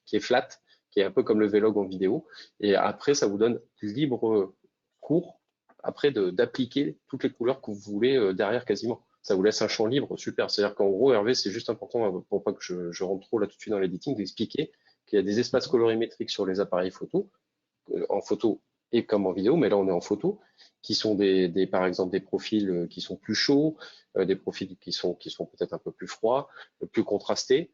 qui est flat, qui est un peu comme le Vlog en vidéo. Et après, ça vous donne libre cours après d'appliquer toutes les couleurs que vous voulez derrière quasiment. Ça vous laisse un champ libre, super. C'est-à-dire qu'en gros, Hervé, c'est juste important pour pas que je rentre trop là tout de suite dans l'editing, d'expliquer qu'il y a des espaces colorimétriques sur les appareils photo, en photo et comme en vidéo, mais là on est en photo, qui sont par exemple des profils qui sont plus chauds, des profils qui sont peut-être un peu plus froids, plus contrastés.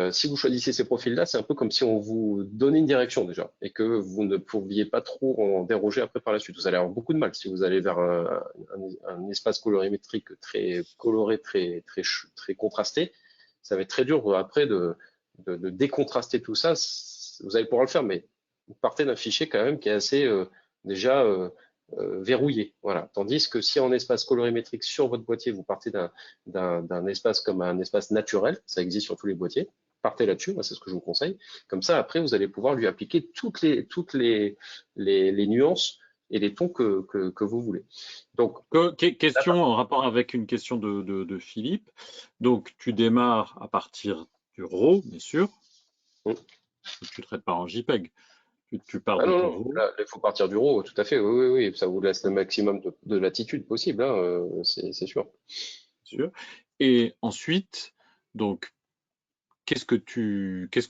Si vous choisissez ces profils-là, c'est un peu comme si on vous donnait une direction déjà et que vous ne pouviez pas trop en déroger après par la suite. Vous allez avoir beaucoup de mal si vous allez vers un espace colorimétrique très coloré, très contrasté. Ça va être très dur après de décontraster tout ça. Vous allez pouvoir le faire, mais vous partez d'un fichier quand même qui est assez déjà verrouillé. Voilà. Tandis que si en espace colorimétrique sur votre boîtier, vous partez d'un espace comme un espace naturel, ça existe sur tous les boîtiers, partez là-dessus, moi c'est ce que je vous conseille. Comme ça, après, vous allez pouvoir lui appliquer les nuances et les tons que vous voulez. Donc, Question en rapport avec une question de Philippe. Donc, tu démarres à partir du RAW, bien sûr. Tu ne traites pas en JPEG. Tu pars ah de non, ton non, RAW. là, il faut partir du RAW, tout à fait, oui, ça vous laisse le maximum de latitude possible, hein, c'est sûr. Sûr. Et ensuite, donc, qu'est-ce que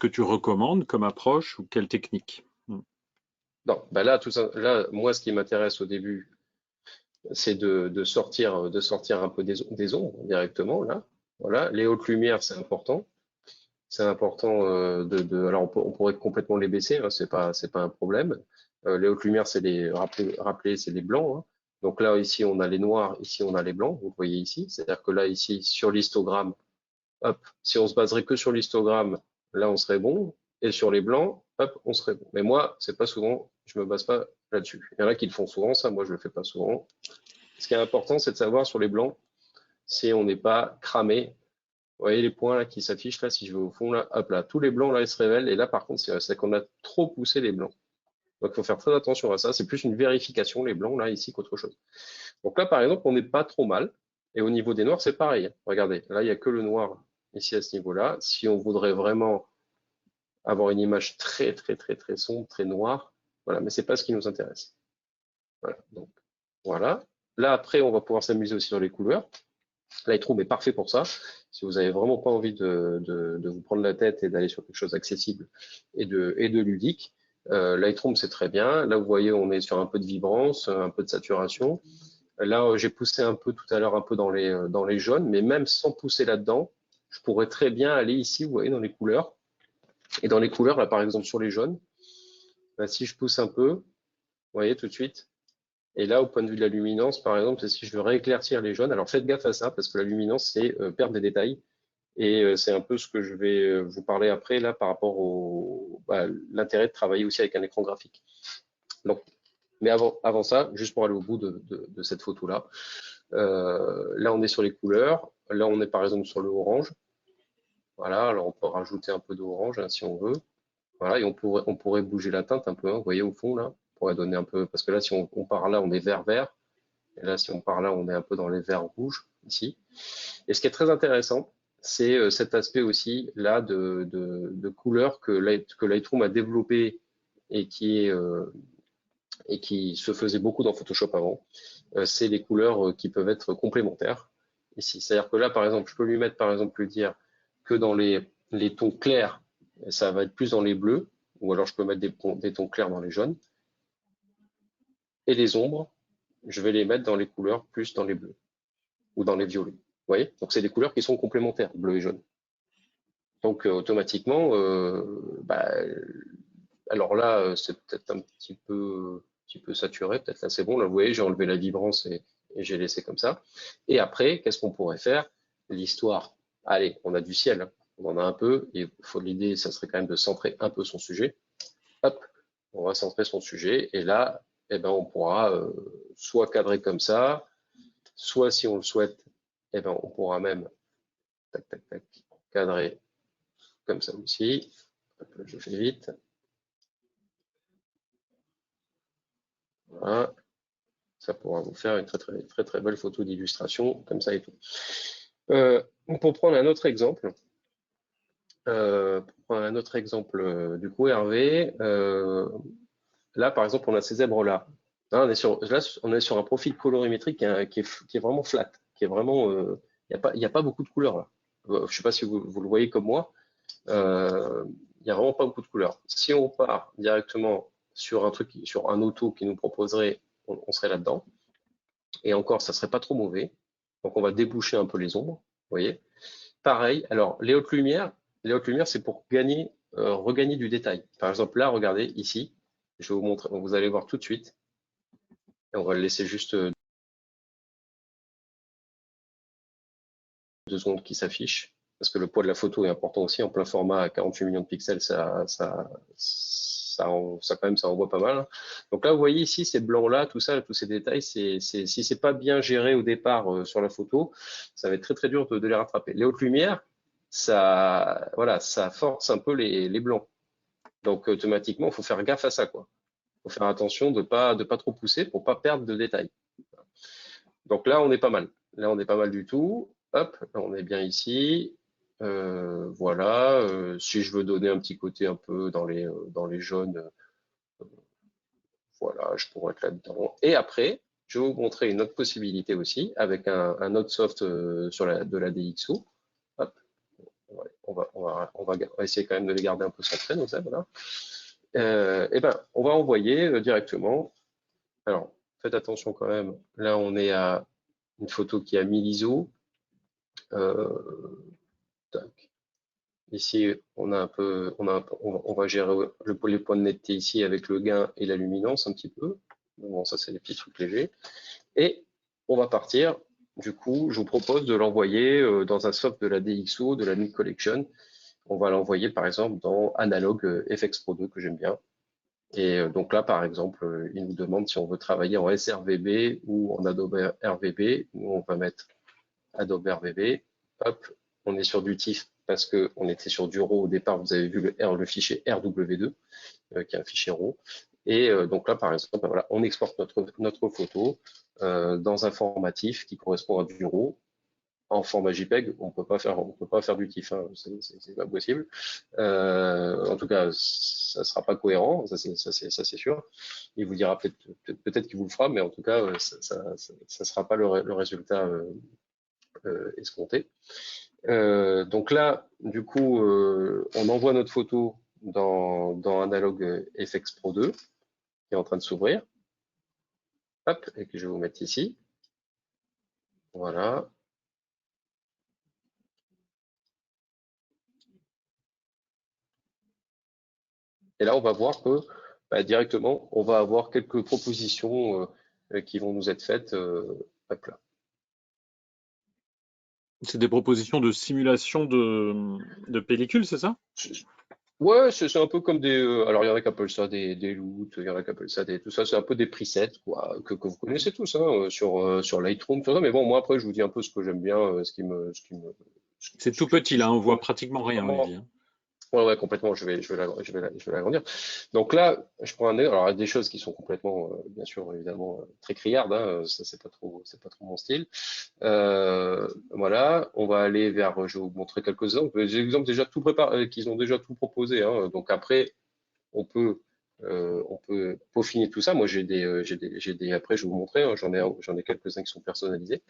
tu recommandes comme approche ou quelle technique? Non, bah là, tout ça, là, moi, ce qui m'intéresse au début, c'est de sortir un peu des ombres directement, là. Voilà, les hautes lumières, c'est important. C'est important alors on pourrait complètement les baisser, hein, c'est pas un problème. Les hautes lumières, rappelez, c'est les blancs, hein. Donc là, ici, on a les noirs, ici, on a les blancs, vous le voyez ici. C'est-à-dire que là, ici, sur l'histogramme, hop, si on se baserait que sur l'histogramme, là, on serait bon. Et sur les blancs, hop, on serait bon. Mais moi, c'est pas souvent, je me base pas là-dessus. Il y en a qui le font souvent, ça, moi, je le fais pas souvent. Ce qui est important, c'est de savoir sur les blancs si on n'est pas cramé. Vous voyez les points là qui s'affichent là, si je vais au fond là, hop là, tous les blancs là, ils se révèlent. Et là, par contre, c'est qu'on a trop poussé les blancs. Donc, il faut faire très attention à ça. C'est plus une vérification, les blancs là, ici, qu'autre chose. Donc là, par exemple, on n'est pas trop mal. Et au niveau des noirs, c'est pareil. Regardez, là, il n'y a que le noir ici à ce niveau-là. Si on voudrait vraiment avoir une image très sombre, très noire, voilà, mais c'est pas ce qui nous intéresse. Voilà. Donc, voilà. Là, après, on va pouvoir s'amuser aussi sur les couleurs. Lightroom est parfait pour ça. Si vous avez vraiment pas envie de vous prendre la tête et d'aller sur quelque chose d'accessible et de ludique, Lightroom c'est très bien. Là, vous voyez, on est sur un peu de vibrance, un peu de saturation. Là, j'ai poussé un peu tout à l'heure, un peu dans les jaunes, mais même sans pousser là-dedans, je pourrais très bien aller ici, vous voyez, dans les couleurs. Et dans les couleurs, là, par exemple, sur les jaunes, bah, si je pousse un peu, vous voyez tout de suite. Et là, au point de vue de la luminance, par exemple, si je veux rééclaircir les jaunes, alors faites gaffe à ça, parce que la luminance, c'est perdre des détails. Et c'est un peu ce que je vais vous parler après, là, par rapport au l'intérêt de travailler aussi avec un écran graphique. Donc, mais avant ça, juste pour aller au bout de cette photo-là, là, on est sur les couleurs. Là, on est par exemple sur le orange. Voilà, alors on peut rajouter un peu d'orange hein, si on veut. Voilà, et on pourrait bouger la teinte un peu, hein, vous voyez au fond là, on pourrait donner un peu, parce que là, si on part là, on est vert-vert. Et là, si on part là, on est un peu dans les verts rouges ici. Et ce qui est très intéressant, c'est cet aspect aussi là de couleurs que Lightroom a développé et et qui se faisait beaucoup dans Photoshop avant. C'est les couleurs qui peuvent être complémentaires ici. C'est-à-dire que là, par exemple, je peux lui mettre, par exemple, lui dire que dans les tons clairs, ça va être plus dans les bleus, ou alors je peux mettre des tons clairs dans les jaunes. Et les ombres, je vais les mettre dans les couleurs plus dans les bleus ou dans les violets. Vous voyez? Donc c'est des couleurs qui sont complémentaires, bleu et jaune. Donc automatiquement, alors là, c'est peut-être un petit peu saturé, peut-être là c'est bon. Là, vous voyez, j'ai enlevé la vibrance et j'ai laissé comme ça. Et après, qu'est-ce qu'on pourrait faire? L'histoire. Allez, on a du ciel, hein. On en a un peu. Et l'idée, ça serait quand même de centrer un peu son sujet. Hop, on va centrer son sujet. Et là, eh ben, on pourra soit cadrer comme ça, soit si on le souhaite, eh ben, on pourra même tac, tac, tac, cadrer comme ça aussi. Hop, là, je fais vite. Voilà. Ça pourra vous faire une très belle photo d'illustration, comme ça et tout. Pour prendre un autre exemple, du coup, Hervé, là, par exemple, on a ces zèbres-là. Là, on est sur un profil colorimétrique qui est vraiment flat, qui est vraiment, il n'y a pas beaucoup de couleurs là. Je ne sais pas si vous le voyez comme moi. Il n'y a vraiment pas beaucoup de couleurs. Si on part directement sur un auto qui nous proposerait, on serait là-dedans. Et encore, ça serait pas trop mauvais. Donc on va déboucher un peu les ombres, vous voyez. Pareil, alors les hautes lumières, c'est pour regagner du détail. Par exemple, là, regardez ici, je vais vous montrer, vous allez voir tout de suite. Et on va le laisser juste 2 secondes qui s'affiche, parce que le poids de la photo est important aussi. En plein format à 48 millions de pixels, quand même, ça envoie pas mal. Donc là, vous voyez ici, ces blancs-là, tout ça, tous ces détails, si c'est pas bien géré au départ sur la photo, ça va être très dur de les rattraper. Les hautes lumières, voilà, ça force un peu les blancs. Donc automatiquement, il faut faire gaffe à ça, quoi. Il faut faire attention de pas trop pousser pour pas perdre de détails. Donc là, on est pas mal. Là, on est pas mal du tout. Hop, là, on est bien ici. Voilà. Si je veux donner un petit côté un peu dans les jaunes, voilà, je pourrais être là-dedans. Et après, je vais vous montrer une autre possibilité aussi avec un autre soft de la DxO. Hop, on va essayer quand même de les garder un peu centrés, nos zèbres là. Et ben, on va envoyer directement. Alors, faites attention quand même. Là, on est à une photo qui a 1000 ISO. Tac. Ici, on a un peu, on va gérer les points de netteté ici avec le gain et la luminance un petit peu. Bon, ça, c'est des petits trucs légers. Et on va partir. Du coup, je vous propose de l'envoyer dans un soft de la DxO, de la Mid Collection. On va l'envoyer par exemple dans Analog FX Pro 2 que j'aime bien. Et donc là, par exemple, il nous demande si on veut travailler en sRVB ou en Adobe RVB. Nous, on va mettre Adobe RVB. Hop, on est sur du TIFF parce qu'on était sur du RAW au départ. Vous avez vu le fichier RW2, qui est un fichier RAW. Et donc là, par exemple, voilà, on exporte notre photo dans un format TIFF qui correspond à du RAW. En format JPEG, on peut pas faire du TIFF, hein, c'est pas possible. En tout cas, ça sera pas cohérent, ça c'est sûr. Il vous dira peut-être qu'il vous le fera, mais en tout cas, ça sera pas le résultat escompté. Donc là, du coup, on envoie notre photo dans Analog FX Pro 2 qui est en train de s'ouvrir. Hop, et que je vais vous mettre ici. Voilà. Et là, on va voir que bah, directement, on va avoir quelques propositions qui vont nous être faites. Hop là. C'est des propositions de simulation de pellicule, c'est ça? Ouais, c'est un peu comme des. Alors, il y en a qui appellent ça des loots, il y en a qui appellent ça des. Tout ça, c'est un peu des presets, quoi, que vous connaissez tous, hein, sur Lightroom, tout ça. Mais bon, moi, après, je vous dis un peu ce que j'aime bien, C'est tout ce petit qui là, on voit fonctionne. pratiquement rien, Vraiment. Olivier, hein. Ouais, ouais, complètement. Je vais l'agrandir. Donc là, je prends un. Alors, il y a des choses qui sont complètement, bien sûr, évidemment, très criardes. Hein, ça, c'est pas trop mon style. Voilà, on va aller vers. Je vais vous montrer quelques exemples. Des exemples déjà tout préparés, qu'ils ont déjà tout proposé. Hein, donc après, on peut, on peut peaufiner tout ça. Moi, après, je vais vous montrer. Hein, j'en ai quelques-uns qui sont personnalisés.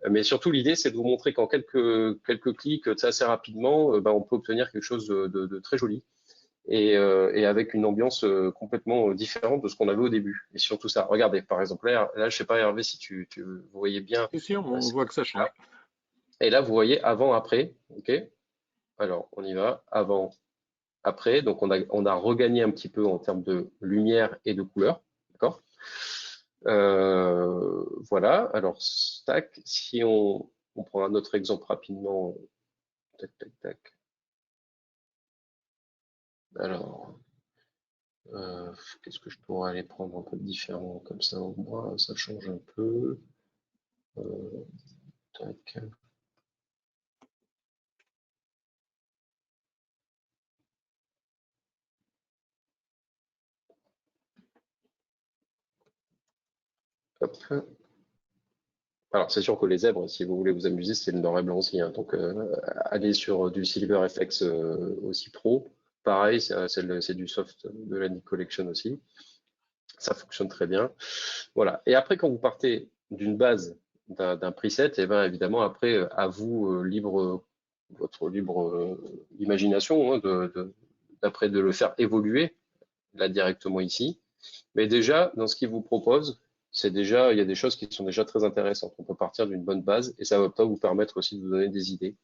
Mais surtout, l'idée, c'est de vous montrer qu'en quelques clics, assez rapidement, ben, on peut obtenir quelque chose de très joli et avec une ambiance complètement différente de ce qu'on avait au début. Et surtout ça, regardez, par exemple, là je sais pas Hervé si vous voyez bien Si, si, on ce voit qui que ça est là. change. Et là, vous voyez avant, après, ok? Alors, on y va, avant, après. Donc, on a regagné un petit peu en termes de lumière et de couleur, d'accord? Voilà, alors, tac, si on prend un autre exemple rapidement, tac, tac, tac. Alors, qu'est-ce que je pourrais aller prendre un peu de différent comme ça au moins ça change un peu. Tac. Hop. Alors c'est sûr que les zèbres, si vous voulez vous amuser, c'est le noir et blanc aussi, hein. Donc allez sur du Silver FX aussi Pro. Pareil, c'est du soft de la Nick Collection aussi. Ça fonctionne très bien. Voilà. Et après, quand vous partez d'une base d'un preset, et ben évidemment après à vous votre libre imagination hein, d'après de le faire évoluer là directement ici. Mais déjà, dans ce qu'il vous propose, il y a des choses qui sont déjà très intéressantes. On peut partir d'une bonne base et ça va pas vous permettre aussi de vous donner des idées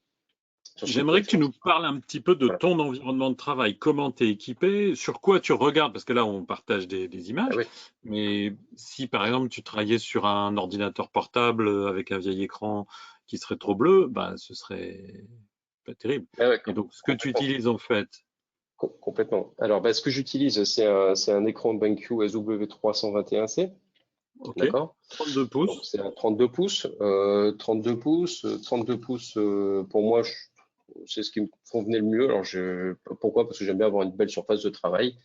sur ce qui pourrait J'aimerais que être tu fait nous ensuite. parles un petit peu de Voilà. ton environnement de travail, comment tu es équipé, sur quoi tu regardes, parce que là on partage des Ah images, oui, mais si par exemple tu travaillais sur un ordinateur portable avec un vieil écran qui serait trop bleu, bah ce serait pas terrible. ah ouais, Et donc ce que tu complètement. utilises en fait, Complètement. Alors, bah, ce que j'utilise, c'est un écran BenQ SW321C, ok, d'accord? 32 Donc, pouces, c'est un 32 pouces. 32 pouces, pour moi, c'est ce qui me convenait le mieux. Alors, pourquoi? Parce que j'aime bien avoir une belle surface de travail.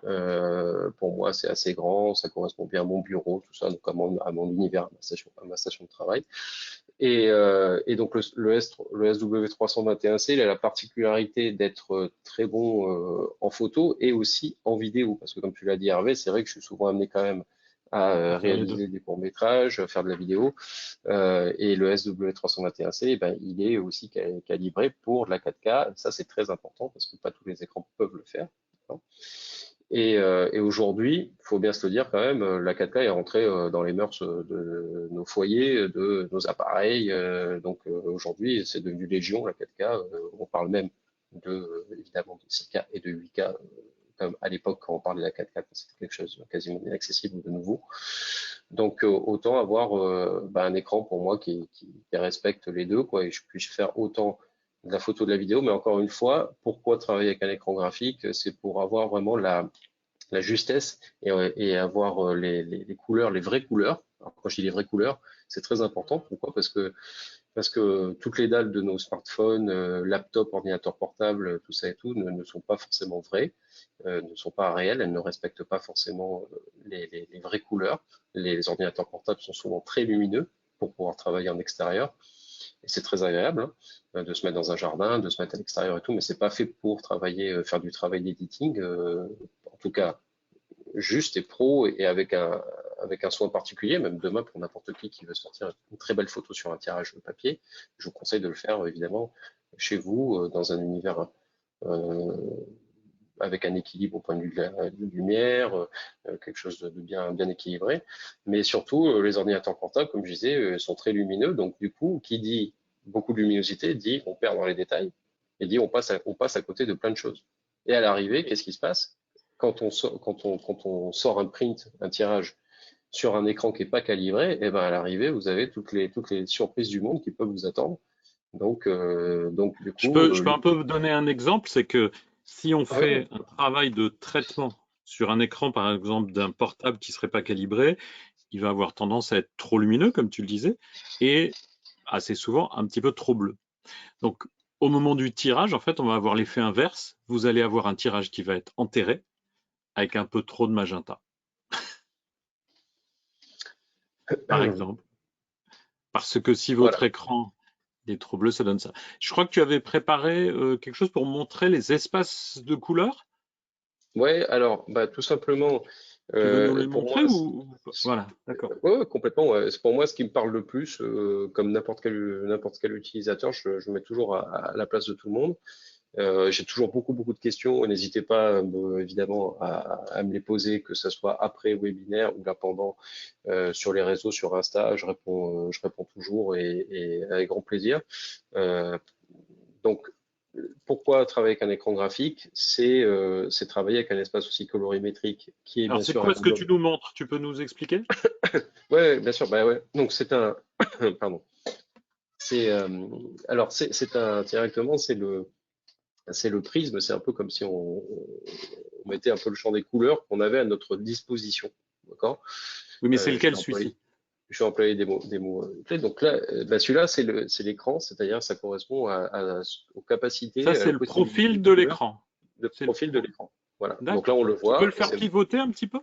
Pour moi, c'est assez grand, ça correspond bien à mon bureau, tout ça, donc à mon univers, à ma station de travail. Et donc le SW321C, il a la particularité d'être très bon en photo et aussi en vidéo, parce que comme tu l'as dit Hervé, c'est vrai que je suis souvent amené quand même à à faire les deux. réaliser des courts-métrages, faire de la vidéo, et le SW321C, eh ben, il est aussi calibré pour de la 4K, et ça c'est très important parce que pas tous les écrans peuvent le faire. Et aujourd'hui, il faut bien se le dire quand même, la 4K est rentrée dans les mœurs de nos foyers, de nos appareils. Donc aujourd'hui, c'est devenu légion la 4K. On parle même évidemment de 6K et de 8K, comme à l'époque quand on parlait de la 4K, c'était quelque chose de quasiment inaccessible de nouveau. Donc autant avoir bah, un écran pour moi qui respecte les deux, quoi, et je puisse faire autant de la photo, de la vidéo, mais encore une fois, pourquoi travailler avec un écran graphique? C'est pour avoir vraiment la justesse et avoir les couleurs, les vraies couleurs. Alors, quand je dis les vraies couleurs, c'est très important. Pourquoi? Parce que toutes les dalles de nos smartphones, laptops, ordinateurs portables, tout ça et tout, ne sont pas forcément vraies, ne sont pas réelles, elles ne respectent pas forcément les vraies couleurs. Les ordinateurs portables sont souvent très lumineux pour pouvoir travailler en extérieur. Et c'est très agréable hein, de se mettre dans un jardin, de se mettre à l'extérieur et tout, mais c'est pas fait pour travailler, faire du travail d'editing. En tout cas, juste et pro et avec avec un soin particulier, même demain pour n'importe qui veut sortir une très belle photo sur un tirage papier, je vous conseille de le faire évidemment chez vous, dans un univers avec un équilibre au point de vue de la lumière, quelque chose de bien équilibré. Mais surtout, les ordinateurs portables, comme je disais, sont très lumineux. Donc, du coup, qui dit beaucoup de luminosité dit on perd dans les détails et dit on passe à côté de plein de choses. Et à l'arrivée, qu'est-ce qui se passe quand on sort un print, un tirage sur un écran qui n'est pas calibré, et ben à l'arrivée, vous avez toutes les surprises du monde qui peuvent vous attendre. Donc du Je coup, peux, je peux un peu vous donner un exemple, c'est que si on ah ouais, fait un travail de traitement sur un écran, par exemple, d'un portable qui ne serait pas calibré, il va avoir tendance à être trop lumineux, comme tu le disais, et assez souvent un petit peu trop bleu. Donc, au moment du tirage, en fait, on va avoir l'effet inverse. Vous allez avoir un tirage qui va être enterré avec un peu trop de magenta, par exemple. Parce que si voilà. votre écran est trop bleu, ça donne ça. Je crois que tu avais préparé quelque chose pour montrer les espaces de couleurs. Ouais, alors, bah, tout simplement, Tu veux nous les pour montrer moi, Voilà, d'accord. ouais, ouais, complètement. Ouais. C'est pour moi ce qui me parle le plus, comme n'importe quel utilisateur, je mets toujours à la place de tout le monde. J'ai toujours beaucoup de questions. N'hésitez pas, évidemment, à me les poser, que ce soit après webinaire ou là pendant, sur les réseaux, sur Insta. Je réponds toujours et avec grand plaisir. Euh, donc, pourquoi travailler avec un écran graphique? C'est travailler avec un espace aussi colorimétrique qui est Alors, bien c'est sûr quoi un ce que globe. tu nous montres? Tu peux nous expliquer? Ouais, bien sûr. Bah ouais. Donc c'est un, pardon. C'est alors c'est un directement c'est le prisme. C'est un peu comme si on mettait un peu le champ des couleurs qu'on avait à notre disposition. D'accord? Oui, mais c'est Je vais lequel employer celui-ci? je vais employer des mots clés. Donc là, bah celui-là c'est l'écran, c'est-à-dire ça correspond aux Ça, capacités, à c'est la le possibilité profil de de couleur l'écran. de C'est le profil de pro. l'écran. Voilà. Donc là, on D'accord. le Tu peux le voit. faire pivoter un petit peu?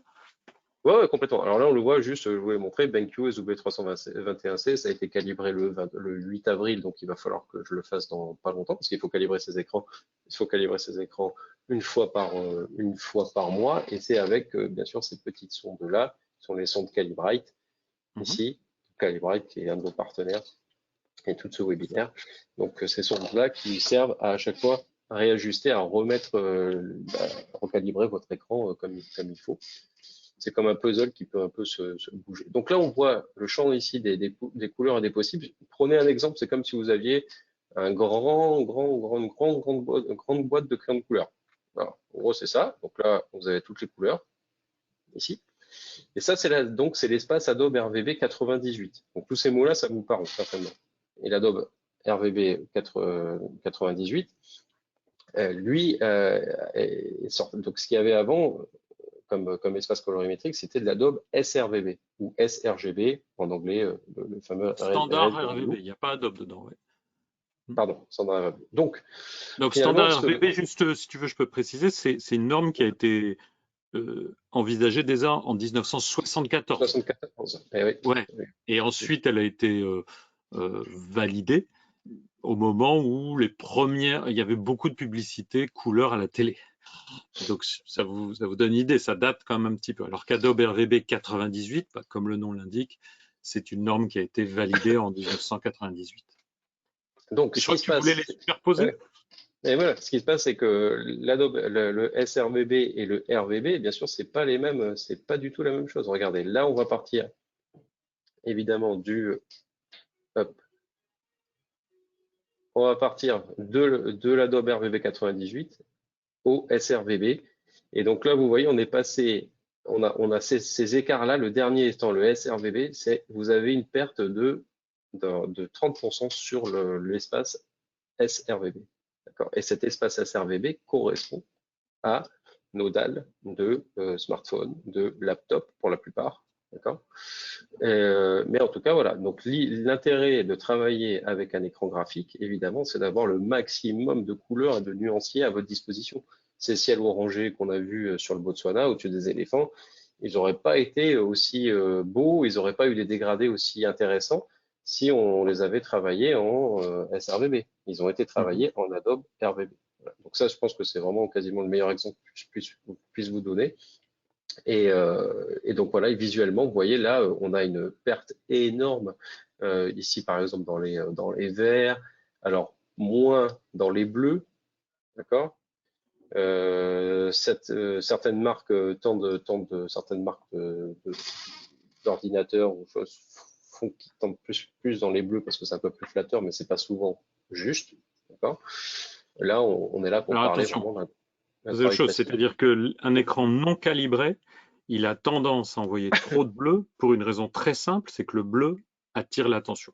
Ouais, ouais, complètement. Alors là, on le voit juste, je vous l'ai montré, BenQ SW321C, ça a été calibré le 8 avril, donc il va falloir que je le fasse dans pas longtemps, parce qu'il faut calibrer ces écrans. Il faut calibrer ces écrans une fois par mois, et c'est avec, bien sûr, ces petites sondes-là, qui sont les sondes Calibrite, Mhm. ici, Calibrite, qui est un de nos partenaires, et tout ce webinaire. Donc, ces sondes-là qui servent à chaque fois à réajuster, à remettre, recalibrer votre écran comme il faut. C'est comme un puzzle qui peut un peu se bouger. Donc là, on voit le champ ici des couleurs et des possibles. Prenez un exemple, c'est comme si vous aviez une grande boîte de crayons de couleur. Voilà. En gros, c'est ça. Donc là, vous avez toutes les couleurs ici. Et ça, donc c'est l'espace Adobe RVB 98. Donc tous ces mots-là, ça vous parle certainement. Et l'Adobe RVB 98, lui, donc ce qu'il y avait avant, comme espace colorimétrique, c'était de l'Adobe sRVB ou sRGB en anglais, le fameux Standard Red Blue RVB, Blue. il n'y a pas Adobe dedans. Ouais. Mm. Pardon, standard RVB. Donc, Donc, finalement, standard RVB, juste si tu veux, je peux préciser, c'est une norme qui a été envisagée déjà en 1974. 74. Eh oui, Ouais. oui, Et ensuite, elle a été validée au moment où il y avait beaucoup de publicité couleur à la télé. Donc, ça vous donne une idée, ça date quand même un petit peu. Alors qu'Adobe RVB 98, bah, comme le nom l'indique, c'est une norme qui a été validée en 1998. Donc, Et je ce qui crois que se tu voulais passe, les superposer? ouais. Et voilà, ce qui se passe, c'est que l'Adobe, le sRVB et le RVB, bien sûr, c'est pas du tout la même chose. Regardez, là, on va partir évidemment hop, on va partir de l'Adobe RVB 98 au sRVB. Et donc là, vous voyez, on a ces écarts-là. Le dernier étant le sRVB, vous avez une perte de 30% sur l'espace sRVB. D'accord? Et cet espace sRVB correspond à nos dalles de smartphone, de laptop pour la plupart. D'accord? Mais en tout cas, voilà. Donc, l'intérêt de travailler avec un écran graphique, évidemment, c'est d'avoir le maximum de couleurs et de nuanciers à votre disposition. Ces ciels orangés qu'on a vus sur le Botswana, au-dessus des éléphants, ils n'auraient pas été aussi beaux, ils n'auraient pas eu des dégradés aussi intéressants si on les avait travaillés en sRVB. Ils ont été Mhm. travaillés en Adobe RVB. Voilà. Donc ça, je pense que c'est vraiment quasiment le meilleur exemple que je puisse vous donner. Et donc voilà, et visuellement, vous voyez là, on a une perte énorme ici, par exemple, dans les verts, alors moins dans les bleus, d'accord? Certaines marques certaines marques d'ordinateurs ou choses font qui tendent plus dans les bleus parce que c'est un peu plus flatteur, mais c'est pas souvent juste, d'accord? Là, on est là pour Alors parler attention, vraiment d'un c'est autre travail chose, précis. c'est-à-dire qu'un écran non calibré, il a tendance à envoyer trop de bleu pour une raison très simple, c'est que le bleu attire l'attention.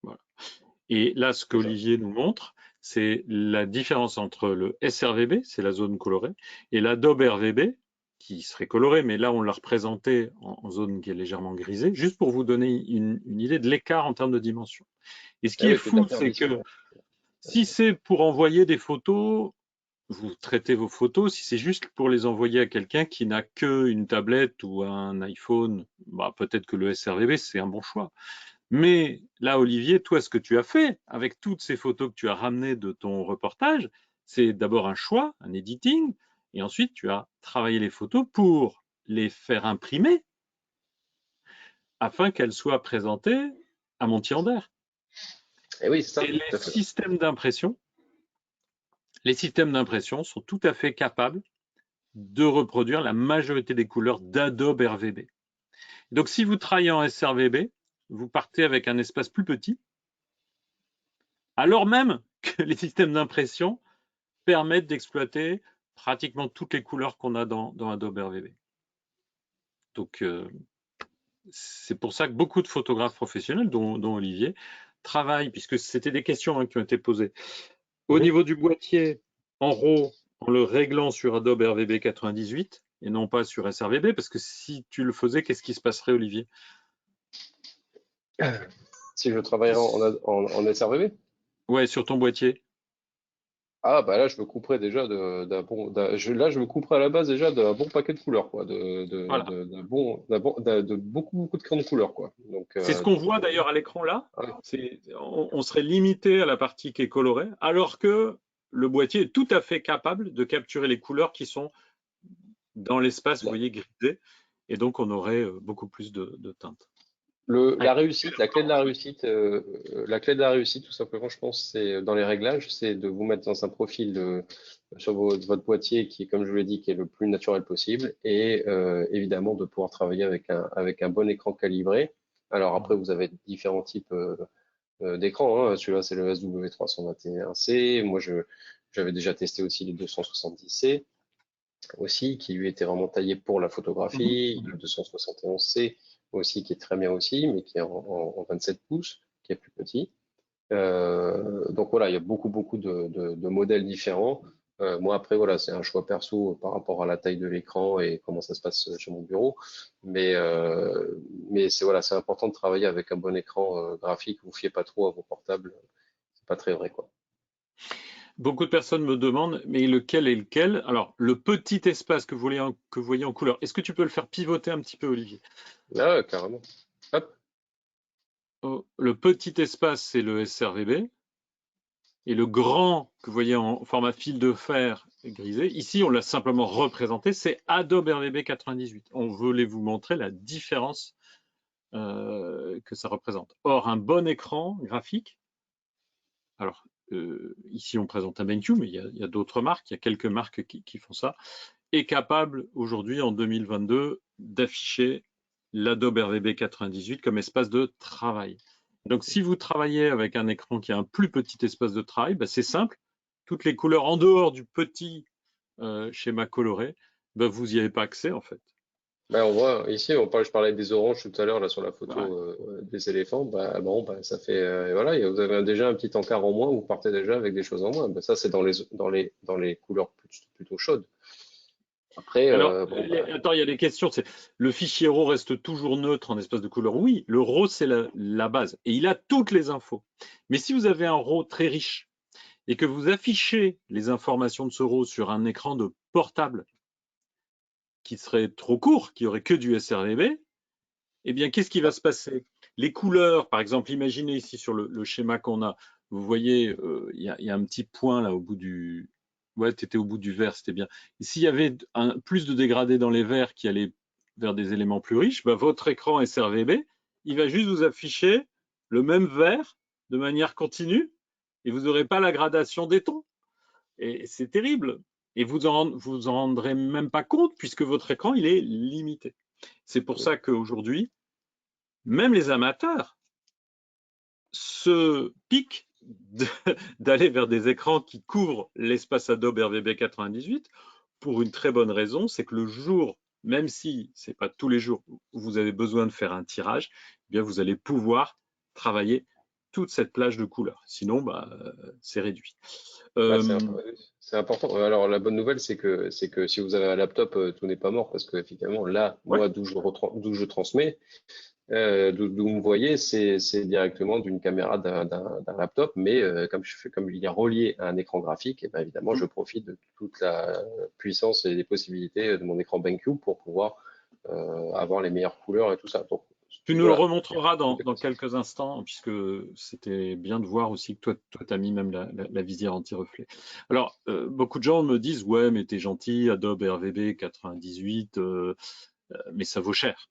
Voilà. Et là, ce C'est ça. qu'Olivier nous montre, c'est la différence entre le sRVB, c'est la zone colorée, et l'Adobe RVB, qui serait coloré, mais là, on l'a représenté en zone qui est légèrement grisée, juste pour vous donner une idée de l'écart en termes de dimension. Et ce Ah qui est oui, c'est de la fou, c'est perdition. que si c'est pour envoyer des photos, vous traitez vos photos. Si c'est juste pour les envoyer à quelqu'un qui n'a qu'une tablette ou un iPhone, bah, peut-être que le sRVB, c'est un bon choix. Mais là, Olivier, toi, ce que tu as fait avec toutes ces photos que tu as ramenées de ton reportage, c'est d'abord un choix, un editing, et ensuite tu as travaillé les photos pour les faire imprimer afin qu'elles soient présentées à Montyander. Et oui, c'est ça, Et tout à fait. les systèmes d'impression sont tout à fait capables de reproduire la majorité des couleurs d'Adobe RVB. Donc, si vous travaillez en sRVB, vous partez avec un espace plus petit, alors même que les systèmes d'impression permettent d'exploiter pratiquement toutes les couleurs qu'on a dans Adobe RVB. Donc, c'est pour ça que beaucoup de photographes professionnels, dont Olivier, travaillent, puisque c'était des questions qui ont été posées. Au Mhm. niveau du boîtier, en RAW, en le réglant sur Adobe RVB 98 et non pas sur sRVB, parce que si tu le faisais, qu'est-ce qui se passerait, Olivier? Si je travaillerais en SRVB, Ouais, sur ton boîtier. ah bah là je me couperais déjà là je me couperais à la base déjà d'un bon paquet de couleurs quoi, Voilà. de beaucoup de crayons de couleurs quoi. Donc C'est ce qu'on voit d'ailleurs à l'écran là. ouais. On serait limité à la partie qui est colorée, alors que le boîtier est tout à fait capable de capturer les couleurs qui sont dans l'espace, vous voyez, grisé. Et donc, on aurait beaucoup plus de teintes. La réussite, la clé de la réussite, tout simplement, je pense, c'est dans les réglages, c'est de vous mettre dans un profil sur votre boîtier qui, comme je vous l'ai dit, qui est le plus naturel possible, et évidemment de pouvoir travailler avec un bon écran calibré. Alors après, vous avez différents types d'écrans, hein. Celui-là, c'est le SW321C. J'avais déjà testé aussi les 270C aussi, qui lui était vraiment taillé pour la Mhm. photographie, le 271C aussi, qui est très bien aussi, mais qui est en 27 pouces, qui est plus petit. Donc voilà, il y a beaucoup de modèles différents. Moi après voilà, c'est un choix perso par rapport à la taille de l'écran et comment ça se passe chez mon bureau. Mais c'est voilà, c'est important de travailler avec un bon écran graphique. Vous fiez pas trop à vos portables, c'est pas très vrai quoi. Beaucoup de personnes me demandent, mais lequel est lequel? Alors, le petit espace que vous voyez en couleur, est-ce que tu peux le faire pivoter un petit peu, Olivier? Ah ouais, carrément. Hop. Oh, le petit espace, c'est le sRVB. Et le grand que vous voyez en format fil de fer grisé, ici, on l'a simplement représenté, c'est Adobe RVB 98. On voulait vous montrer la différence que ça représente. Or, un bon écran graphique, alors ici on présente un BenQ, mais il y a d'autres marques, il y a quelques marques qui font ça, est capable aujourd'hui en 2022 d'afficher l'Adobe RVB 98 comme espace de travail. Donc si vous travaillez avec un écran qui a un plus petit espace de travail, bah, c'est simple, toutes les couleurs en dehors du petit schéma coloré, bah, vous n'y avez pas accès en fait. Ben, on voit ici, je parlais des oranges tout à l'heure là sur la Ouais. photo des éléphants. Bah, bon, bah, ça fait voilà, vous avez déjà un petit encart en moins, vous partez déjà avec des choses en moins. Bah, ça c'est dans les couleurs plutôt chaudes. Après, Alors, bon bah attends, il y a des questions. Le fichier RAW reste toujours neutre en espace de couleur. Oui, le RAW, c'est la base. Et il a toutes les infos. Mais si vous avez un RAW très riche et que vous affichez les informations de ce RAW sur un écran de portable qui serait trop court, qui aurait que du sRGB, eh bien, qu'est-ce qui va se passer? Les couleurs, par exemple, imaginez ici sur le schéma qu'on a, vous voyez, il y a un petit point là au bout ouais, tu étais au bout du vert, c'était bien. Et s'il y avait plus de dégradés dans les verts qui allaient vers des éléments plus riches, bah, votre écran sRGB, il va juste vous afficher le même vert de manière continue et vous n'aurez pas la gradation des tons. Et c'est terrible. Et vous en rendrez même pas compte puisque votre écran, il est limité. C'est pour ça qu'aujourd'hui, même les amateurs se piquent d'aller vers des écrans qui couvrent l'espace Adobe RVB 98 pour une très bonne raison, c'est que le jour, même si ce n'est pas tous les jours où vous avez besoin de faire un tirage, eh bien vous allez pouvoir travailler toute cette plage de couleurs. Sinon, bah, c'est réduit. Bah, Euh, c'est important. Alors, la bonne nouvelle, c'est que si vous avez un laptop, tout n'est pas mort parce que, effectivement, là, ouais. moi, d'où je transmets, d'où vous me voyez, c'est directement d'une caméra d'un laptop, mais comme il est relié à un écran graphique, et ben évidemment, je profite de toute la puissance et des possibilités de mon écran BenQ pour pouvoir avoir les meilleures couleurs et tout ça. Donc, Tu nous le voilà. remontreras Tout dans, est dans possible. quelques instants, puisque c'était bien de voir aussi que toi, tu as mis même la visière anti-reflet. Alors, beaucoup de gens me disent, ouais, mais t'es gentil, Adobe RVB 98, mais ça vaut cher.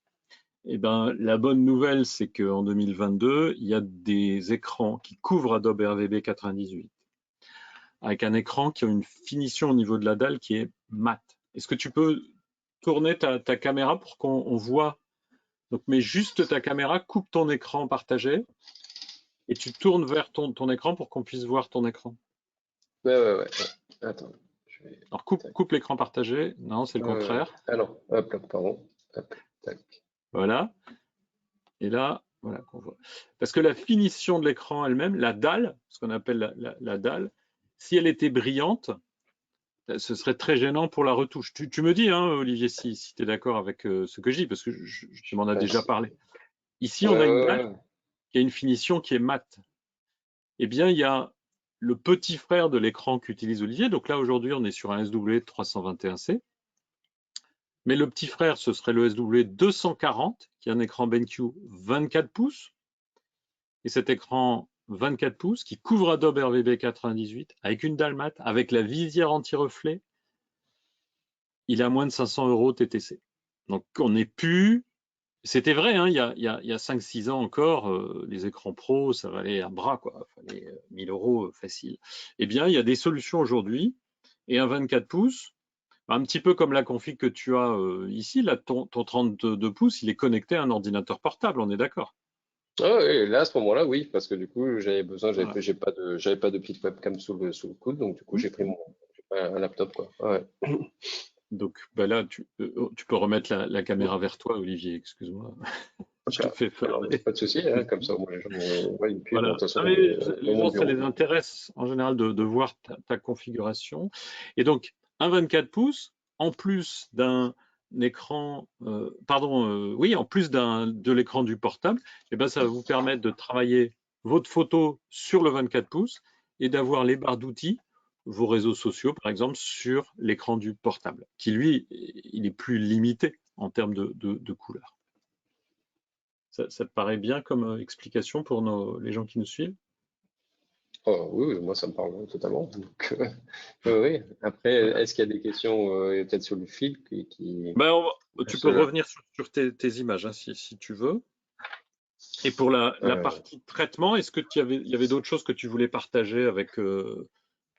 Eh ben, la bonne nouvelle, c'est qu'en 2022, il y a des écrans qui couvrent Adobe RVB 98, avec un écran qui a une finition au niveau de la dalle qui est mat. Est-ce que tu peux tourner ta caméra pour qu'on voit? Donc, mets juste ta caméra, coupe ton écran partagé et tu tournes vers ton écran pour qu'on puisse voir ton écran. Ouais. Attends, je vais. Alors, coupe, Tac. coupe l'écran partagé. Non, c'est le contraire. Alors, hop, là, pardon. Hop, tac. Voilà. Et là, voilà qu'on voit. Parce que la finition de l'écran elle-même, la dalle, ce qu'on appelle la dalle, si elle était brillante, ce serait très gênant pour la retouche. Tu me dis, hein, Olivier, si tu es d'accord avec ce que je dis, parce que tu m'en as Ouais, déjà parlé. Ici, ouais, on a une ouais, dalle ouais. qui a une finition qui est mate. Eh bien, il y a le petit frère de l'écran qu'utilise Olivier. Donc là, aujourd'hui, on est sur un SW 321C. Mais le petit frère, ce serait le SW 240, qui est un écran BenQ 24 pouces. Et cet écran 24 pouces qui couvre Adobe RVB 98 avec une dalle mat, avec la visière anti-reflet, il est à moins de 500 € TTC. Donc on n'est plus. C'était vrai, hein, il y a 5-6 ans encore, les écrans pro, ça valait un bras, quoi. Il fallait 1000 € facile. Eh bien, il y a des solutions aujourd'hui. Et un 24 pouces, un petit peu comme la config que tu as ici, là, ton 32 pouces, il est connecté à un ordinateur portable, on est d'accord. Ah oui, là, à ce moment-là, oui, parce que du coup, j'avais besoin, Voilà. j'avais pas de petite webcam sous le coude, donc du coup, Hmm. j'ai pris un laptop, quoi. Ouais. Donc bah là, tu peux remettre la caméra vers toi, Olivier, excuse-moi. Hop Je te là. fais faire Alors, pas de souci, hein, comme ça, moi, les gens voient, et puis, bon, de Voilà. toute façon, Non, mais dans les mon gens, ça bureau. les intéresse en général de voir ta configuration. Et donc, un 24 pouces, en plus d'un écran, pardon, oui, en plus de l'écran du portable, eh ben, ça va vous permettre de travailler votre photo sur le 24 pouces et d'avoir les barres d'outils, vos réseaux sociaux, par exemple, sur l'écran du portable, qui lui, il est plus limité en termes de couleurs. Ça te paraît bien comme explication pour les gens qui nous suivent? Oh, oui, oui, moi, ça me parle totalement. Donc, oui, oui. Après, est-ce qu'il y a des questions, peut-être sur le fil Ben, tu peux cela, revenir sur tes images hein, si tu veux. Et pour la euh, partie traitement, est-ce que il y avait d'autres choses que tu voulais partager avec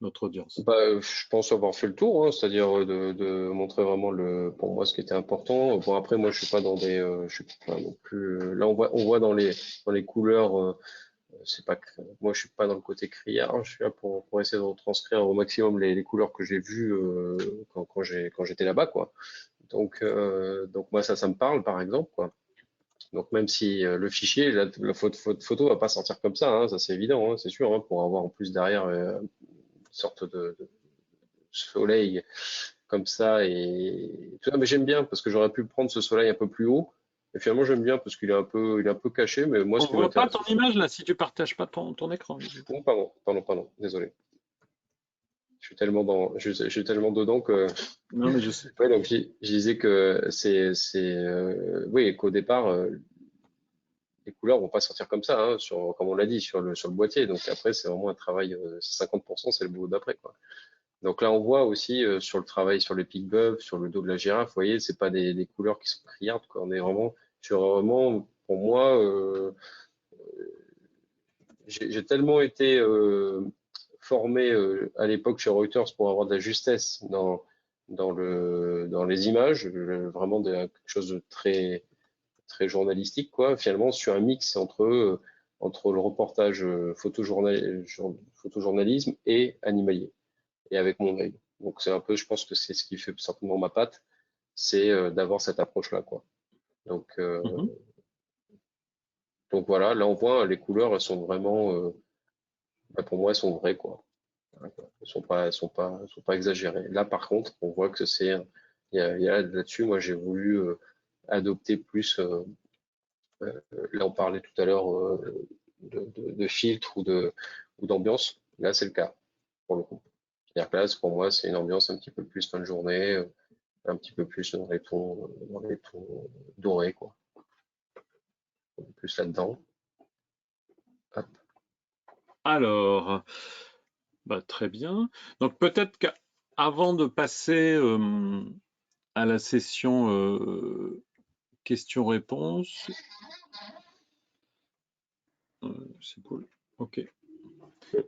notre audience? je pense avoir fait le tour, hein, c'est-à-dire de montrer vraiment pour moi ce qui était important. Bon, après, moi, je suis pas dans je suis pas non plus. Là, on voit dans les couleurs. C'est pas, moi, je suis pas dans le côté criard. Hein, je suis là pour essayer de retranscrire au maximum les couleurs que j'ai vues quand j'étais là-bas, quoi. Donc moi, ça me parle, par exemple, quoi. Donc même si le fichier, la photo va pas sortir comme ça, hein, ça c'est évident, hein, c'est sûr, hein, pour avoir en plus derrière une sorte de soleil comme ça et tout ça. Mais j'aime bien parce que j'aurais pu prendre ce soleil un peu plus haut. Et finalement, j'aime bien parce il est un peu caché. Mais moi, On ce qui voit pas m'intéresse ton aussi. image là si tu partages pas ton écran, Olivier. Non, pardon, désolé. Je suis tellement dedans que. Non, mais je sais. Ouais, donc je disais que oui, qu'au départ, les couleurs vont pas sortir comme ça, hein, comme on l'a dit, sur le boîtier. Donc après, c'est vraiment un travail, 50%, c'est le boulot d'après, quoi. Donc là, on voit aussi sur le travail sur les pic-bœufs, sur le dos de la girafe, vous voyez, c'est pas des couleurs qui sont criardes, quoi. On est vraiment sur vraiment, pour moi, j'ai tellement été formé à l'époque chez Reuters pour avoir de la justesse dans les images, vraiment quelque chose de très journalistique, quoi. Finalement, sur un mix entre le reportage photojournalisme et animalier, et avec mon œil. Donc c'est un peu, je pense que c'est ce qui fait certainement ma patte, c'est d'avoir cette approche-là, quoi. Donc, euh, Mhm. donc voilà, là on voit les couleurs, elles sont vraiment, bah, pour moi, elles sont vraies, quoi. Voilà, quoi. Elles sont pas exagérées. Là, par contre, on voit que il y a là-dessus, moi j'ai voulu adopter plus. Là, on parlait tout à l'heure de filtre ou d'ambiance. Là, c'est le cas pour le coup. C'est-à-dire que là, pour moi, c'est une ambiance un petit peu plus fin de journée, un petit peu plus dans les tons dorés, quoi. Plus là-dedans. Hop. Alors, bah, très bien. Donc peut-être qu'avant de passer à la session questions-réponses, c'est cool. Ok.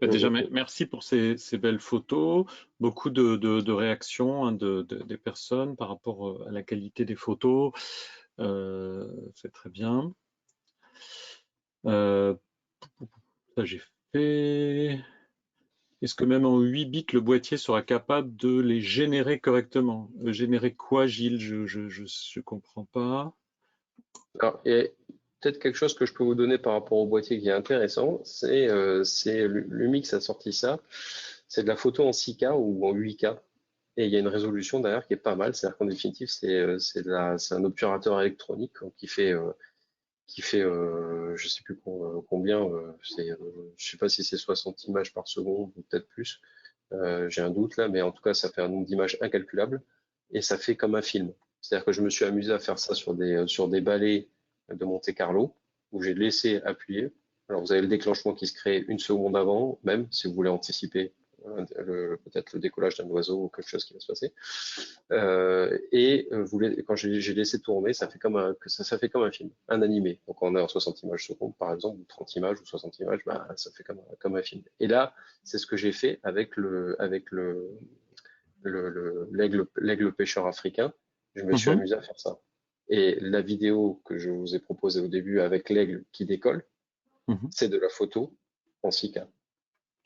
Bah, déjà, merci pour ces belles photos. Beaucoup de réactions hein, des personnes par rapport à la qualité des photos. C'est très bien. Euh, Ça, j'ai fait. Est-ce que même en 8 bits, le boîtier sera capable de les générer correctement? Générer quoi, Gilles? Je comprends pas. Alors, et peut-être quelque chose que je peux vous donner par rapport au boîtier qui est intéressant, c'est Lumix a sorti ça. C'est de la photo en 6K ou en 8K. Et il y a une résolution derrière qui est pas mal. C'est-à-dire qu'en définitive, c'est un obturateur électronique qui fait je sais plus combien, je sais pas si c'est 60 images par seconde ou peut-être plus. J'ai un doute là, mais en tout cas, ça fait un nombre d'images incalculable et ça fait comme un film. C'est-à-dire que je me suis amusé à faire ça sur des balais de Monte-Carlo où j'ai laissé appuyer. Alors, vous avez le déclenchement qui se crée une seconde avant, même si vous voulez anticiper peut-être le décollage d'un oiseau ou quelque chose qui va se passer. Quand j'ai laissé tourner, ça fait comme un film, un animé. Donc on est en 60 images secondes, par exemple, ou 30 images ou 60 images, bah, ça fait comme un film. Et là, c'est ce que j'ai fait avec l'aigle pêcheur africain. Je me suis Mhm, amusé à faire ça. Et la vidéo que je vous ai proposée au début avec l'aigle qui décolle, mhm. c'est de la photo en 6K.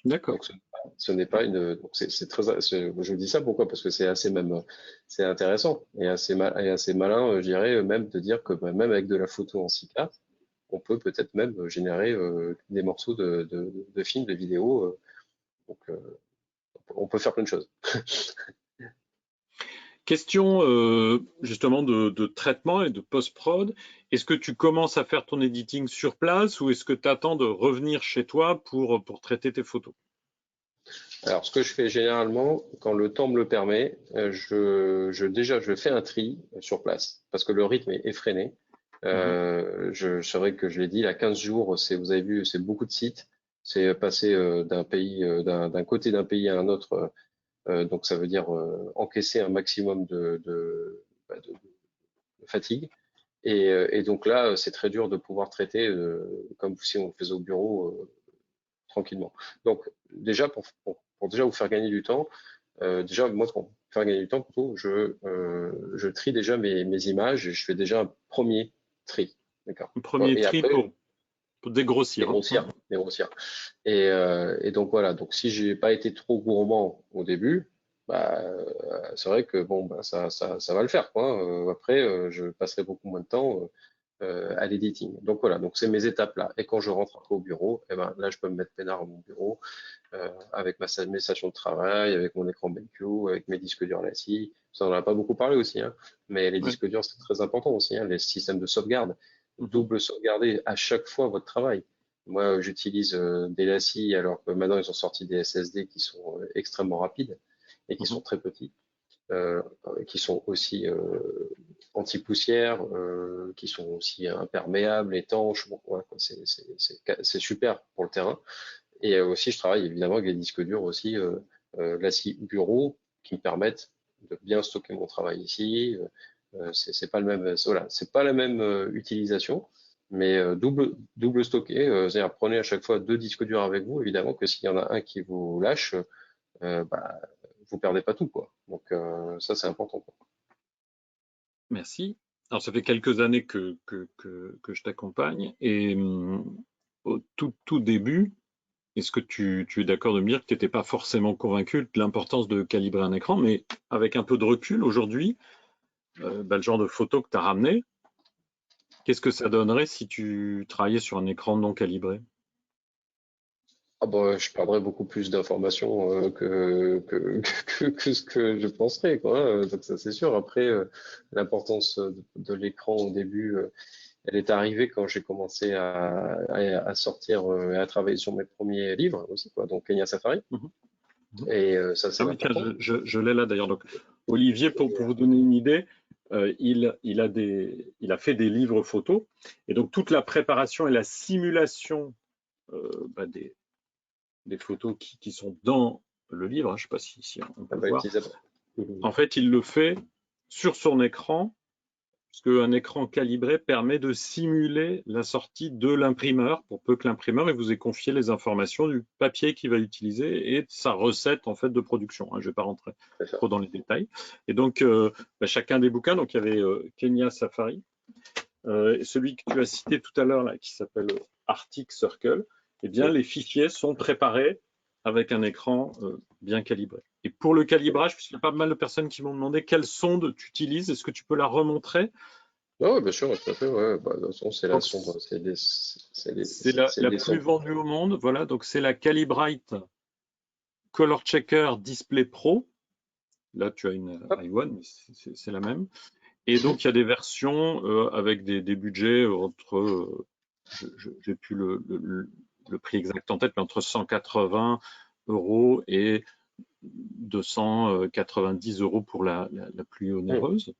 D'accord. Donc ce n'est pas une. Donc je vous dis ça pourquoi? Parce que c'est assez même, c'est intéressant et assez malin, je dirais même de dire que bah, même avec de la photo en 6K, on peut peut-être même générer des morceaux de films, de vidéos. Donc on peut faire plein de choses. Question justement de traitement et de post-prod. Est-ce que tu commences à faire ton editing sur place ou est-ce que tu attends de revenir chez toi pour traiter tes photos? Alors ce que je fais généralement, quand le temps me le permet, déjà je fais un tri sur place parce que le rythme est effréné. Mhm, C'est vrai que je l'ai dit, à 15 jours, vous avez vu, c'est beaucoup de sites. C'est passer d'un côté d'un pays à un autre. Donc ça veut dire encaisser un maximum de fatigue. Et donc là, c'est très dur de pouvoir traiter comme si on le faisait au bureau tranquillement. Donc déjà pour déjà vous faire gagner du temps, déjà moi pour faire gagner du temps plutôt, je trie déjà mes images et je fais déjà un premier tri. D'accord. un premier Et tri après, pour dégrossir. Hein. des grossières. Et donc voilà, donc si j'ai pas été trop gourmand au début, bah, c'est vrai que bon, bah, ça va le faire, quoi. Après, je passerai beaucoup moins de temps à l'editing. Donc voilà, donc c'est mes étapes là. Et quand je rentre après au bureau, eh ben, là, je peux me mettre peinard à mon bureau avec mes stations de travail, avec mon écran BenQ, avec mes disques durs LaCie. Ça, on n'en a pas beaucoup parlé aussi, hein. Mais les Ouais. disques durs, c'est très important aussi, hein, les systèmes de sauvegarde. Mhm, Double sauvegarder à chaque fois votre travail. Moi, j'utilise des LaCie alors que maintenant, ils ont sorti des SSD qui sont extrêmement rapides et qui mhm. sont très petits, euh, qui sont aussi anti-poussière, qui sont aussi imperméables, étanches. Bon, ouais, c'est super pour le terrain. Et aussi, je travaille évidemment avec des disques durs aussi l'ASI bureau qui me permettent de bien stocker mon travail ici. C'est pas le même, voilà, c'est pas la même utilisation, mais double stocké. C'est-à-dire prenez à chaque fois 2 disques durs avec vous, évidemment que s'il y en a un qui vous lâche, bah, vous perdez pas tout, quoi. Donc ça c'est important, quoi. Merci. Alors, ça fait quelques années que je t'accompagne et au tout début, est-ce que tu es d'accord de me dire que tu n'étais pas forcément convaincu de l'importance de calibrer un écran, mais avec un peu de recul aujourd'hui, le genre de photo que tu as ramené, qu'est-ce que ça donnerait si tu travaillais sur un écran non calibré? Ah bah, je perdrais beaucoup plus d'informations que ce que je penserais, quoi, hein. Donc ça c'est sûr. Après, l'importance de l'écran au début, elle est arrivée quand j'ai commencé à sortir et à travailler sur mes premiers livres aussi, quoi. Donc Kenya Safari. Mhm. Mhm. Et ça Ah c'est oui, tiens, important. je l'ai là d'ailleurs. Donc, Olivier, pour vous donner une idée, il a fait des livres photos et donc toute la préparation et la simulation des photos qui sont dans le livre, hein, je ne sais pas si on Ah peut le bah, voir. utilisable. Mhm. En fait, il le fait sur son écran, parce qu'un écran calibré permet de simuler la sortie de l'imprimeur, pour peu que l'imprimeur vous ait confié les informations du papier qu'il va utiliser et de sa recette en fait de production, hein. Je ne vais pas rentrer C'est ça. trop dans les détails. Et donc, chacun des bouquins, donc il y avait Kenya Safari, et celui que tu as cité tout à l'heure, là, qui s'appelle Arctic Circle, eh bien, Mhm. les fichiers sont préparés avec un écran bien calibré. Et pour le calibrage, puisqu'il y a pas mal de personnes qui m'ont demandé quelle sonde tu utilises, est-ce que tu peux la remontrer? Ah ouais, bien sûr, tout à fait. Ouais. Bah, de toute façon, c'est la Donc, sonde, c'est c'est la des plus sondes. vendue au monde. Voilà, donc c'est la Calibrite Color Checker Display Pro. Là, tu as une Hop. i1, mais c'est la même. Et donc, il y a des versions avec des budgets entre, j'ai plus le prix exact en tête, mais entre 180 euros et 290 euros pour la plus Mhm. onéreuse,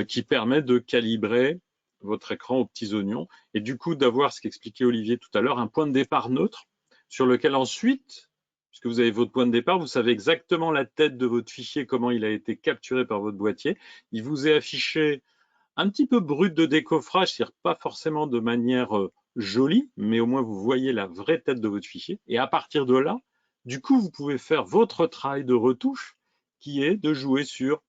qui permet de calibrer votre écran aux petits oignons et du coup d'avoir, ce qu'expliquait Olivier tout à l'heure, un point de départ neutre sur lequel ensuite, puisque vous avez votre point de départ, vous savez exactement la tête de votre fichier, comment il a été capturé par votre boîtier. Il vous est affiché un petit peu brut de décoffrage, c'est-à-dire pas forcément de manière jolie, mais au moins vous voyez la vraie tête de votre fichier. Et à partir de là, du coup, vous pouvez faire votre travail de retouche qui est de jouer sur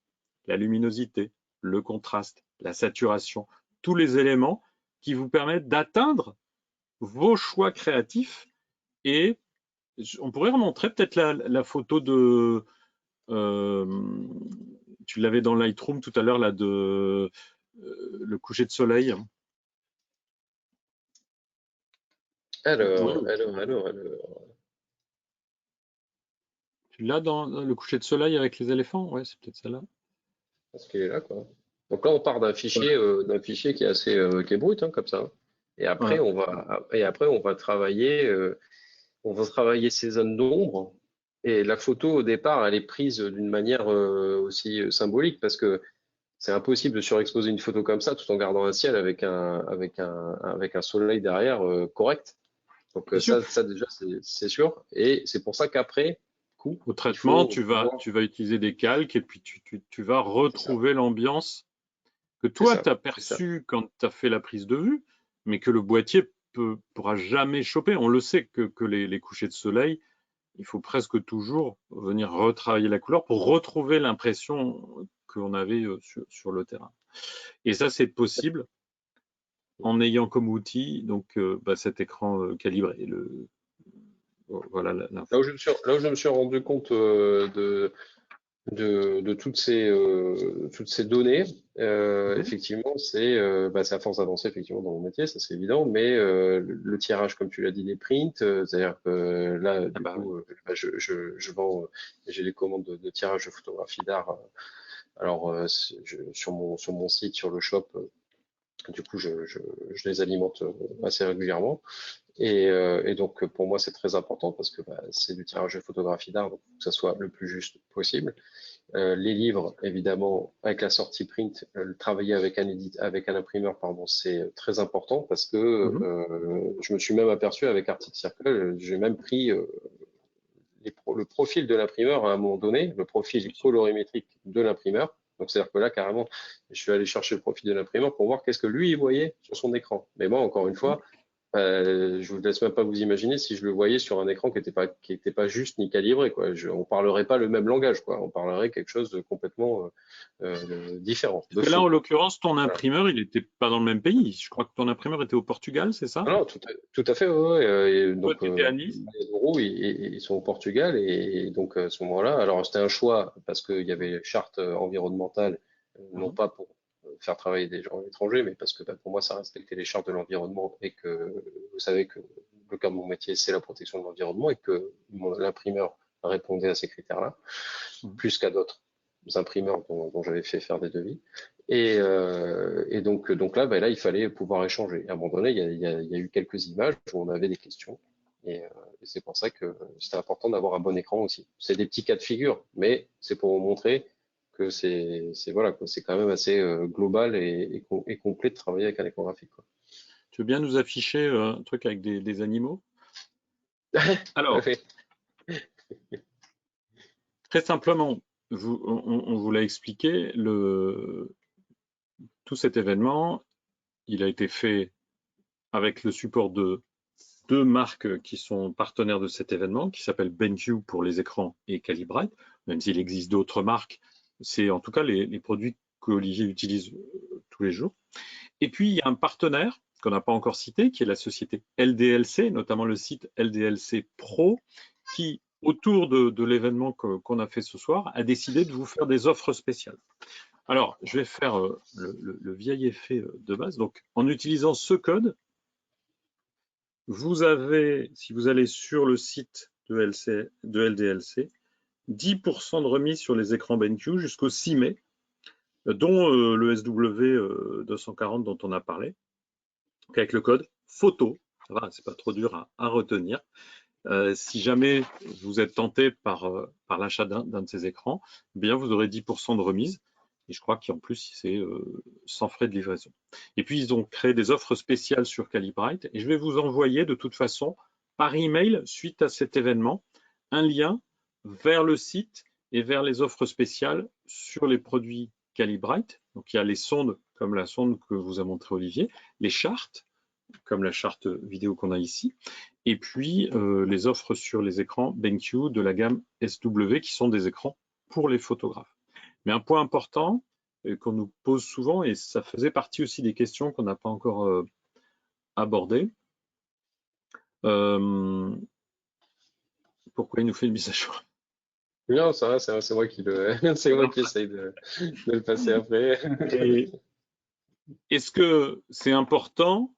la luminosité, le contraste, la saturation, tous les éléments qui vous permettent d'atteindre vos choix créatifs. Et on pourrait remontrer peut-être la photo de... euh, tu l'avais dans Lightroom tout à l'heure, là, de le coucher de soleil. Oui, Alors. tu l'as dans le coucher de soleil avec les éléphants? Ouais, c'est peut-être celle-là. Parce qu'il est là, quoi. Donc là, on part d'un fichier qui est assez, qui est brut, hein, comme ça, hein. Voilà. Et après, on va travailler ces zones d'ombre. Et la photo, au départ, elle est prise d'une manière aussi symbolique parce que c'est impossible de surexposer une photo comme ça tout en gardant un ciel avec un soleil derrière correct. Donc Bien sûr. ça déjà, c'est sûr. Et c'est pour ça qu'après coup, Au il traitement, faut pouvoir. tu vas utiliser des calques et puis tu vas C'est ça, retrouver l'ambiance que c'est toi, ça, tu as c'est ça. perçue quand tu as fait la prise de vue, mais que le boîtier pourra jamais choper. On le sait que les couchers de soleil, il faut presque toujours venir retravailler la couleur pour retrouver l'impression qu'on avait sur le terrain. Et ça, c'est possible en ayant comme outil donc cet écran calibré. Voilà l'info. Là où je me suis rendu compte de toutes ces données, Mhm. effectivement, c'est à force d'avancer effectivement dans mon métier, ça c'est évident, mais le tirage, comme tu l'as dit, des prints, c'est-à-dire que là, Ah du bah, coup, je vends, j'ai les commandes de tirage de photographie d'art. Alors, sur mon site, sur le shop, du coup, je les alimente assez régulièrement. Et donc, pour moi, c'est très important parce que c'est du tirage de photographie d'art, donc il faut que ça soit le plus juste possible. Les livres, évidemment, avec la sortie print, travailler avec un imprimeur, pardon, c'est très important parce que mhm. je me suis même aperçu avec Arctic Circle, j'ai même pris le profil de l'imprimeur à un moment donné, le profil colorimétrique de l'imprimeur. Donc, c'est-à-dire que là, carrément, je suis allé chercher le profil de l'imprimeur pour voir qu'est-ce que lui, il voyait sur son écran. Mais moi, encore une fois, je vous laisse même pas vous imaginer si je le voyais sur un écran qui était pas juste ni calibré, quoi. On parlerait pas le même langage, quoi. On parlerait quelque chose de complètement différent, de Parce que là, faux. en l'occurrence, ton Voilà. imprimeur, il n'était pas dans le même pays. Je crois que ton imprimeur était au Portugal, c'est ça? Ah non, tout à fait, ouais, ouais, et Toi, donc, tu étais à Nice. les euros, ils sont au Portugal, et donc à ce moment-là, alors c'était un choix parce qu'il y avait charte environnementale, non Mhm. pas pour faire travailler des gens étrangers, mais parce que bah, pour moi, ça respectait les chartes de l'environnement, et que vous savez que le cœur de mon métier, c'est la protection de l'environnement, et que l'imprimeur répondait à ces critères-là, Mhm. plus qu'à d'autres imprimeurs dont j'avais fait faire des devis. Et donc là, ben là, il fallait pouvoir échanger. À un moment donné, il y a eu quelques images où on avait des questions. Et c'est pour ça que c'était important d'avoir un bon écran aussi. C'est des petits cas de figure, mais c'est pour vous montrer que voilà, quoi, c'est quand même assez global et complet de travailler avec un écran graphique, quoi. Tu veux bien nous afficher un truc avec des animaux? Alors, Ouais, très simplement, on vous l'a expliqué, tout cet événement, il a été fait avec le support de deux marques qui sont partenaires de cet événement, qui s'appellent BenQ pour les écrans et Calibrite, même s'il existe d'autres marques. C'est en tout cas les produits qu'Olivier utilise tous les jours. Et puis, il y a un partenaire qu'on n'a pas encore cité, qui est la société LDLC, notamment le site LDLC Pro, qui, autour de l'événement qu'on a fait ce soir, a décidé de vous faire des offres spéciales. Alors, je vais faire le vieil effet de base. Donc, en utilisant ce code, vous avez, si vous allez sur le site de LDLC, 10% de remise sur les écrans BenQ jusqu'au 6 mai, dont le SW240 dont on a parlé. Donc avec le code photo, ça va, c'est pas trop dur à retenir. Si jamais vous êtes tenté par l'achat d'un de ces écrans, eh bien vous aurez 10% de remise. Et je crois qu'en plus, c'est sans frais de livraison. Et puis, ils ont créé des offres spéciales sur Calibrite. Et je vais vous envoyer de toute façon par email, suite à cet événement, un lien vers le site et vers les offres spéciales sur les produits Calibrite. Donc, il y a les sondes, comme la sonde que vous a montré Olivier, les chartes, comme la charte vidéo qu'on a ici, et puis les offres sur les écrans BenQ de la gamme SW, qui sont des écrans pour les photographes. Mais un point important qu'on nous pose souvent, et ça faisait partie aussi des questions qu'on n'a pas encore abordées, pourquoi il nous fait une mise à jour? non, ça va, c'est moi qui c'est moi qui essaye de le passer après. Est-ce que c'est important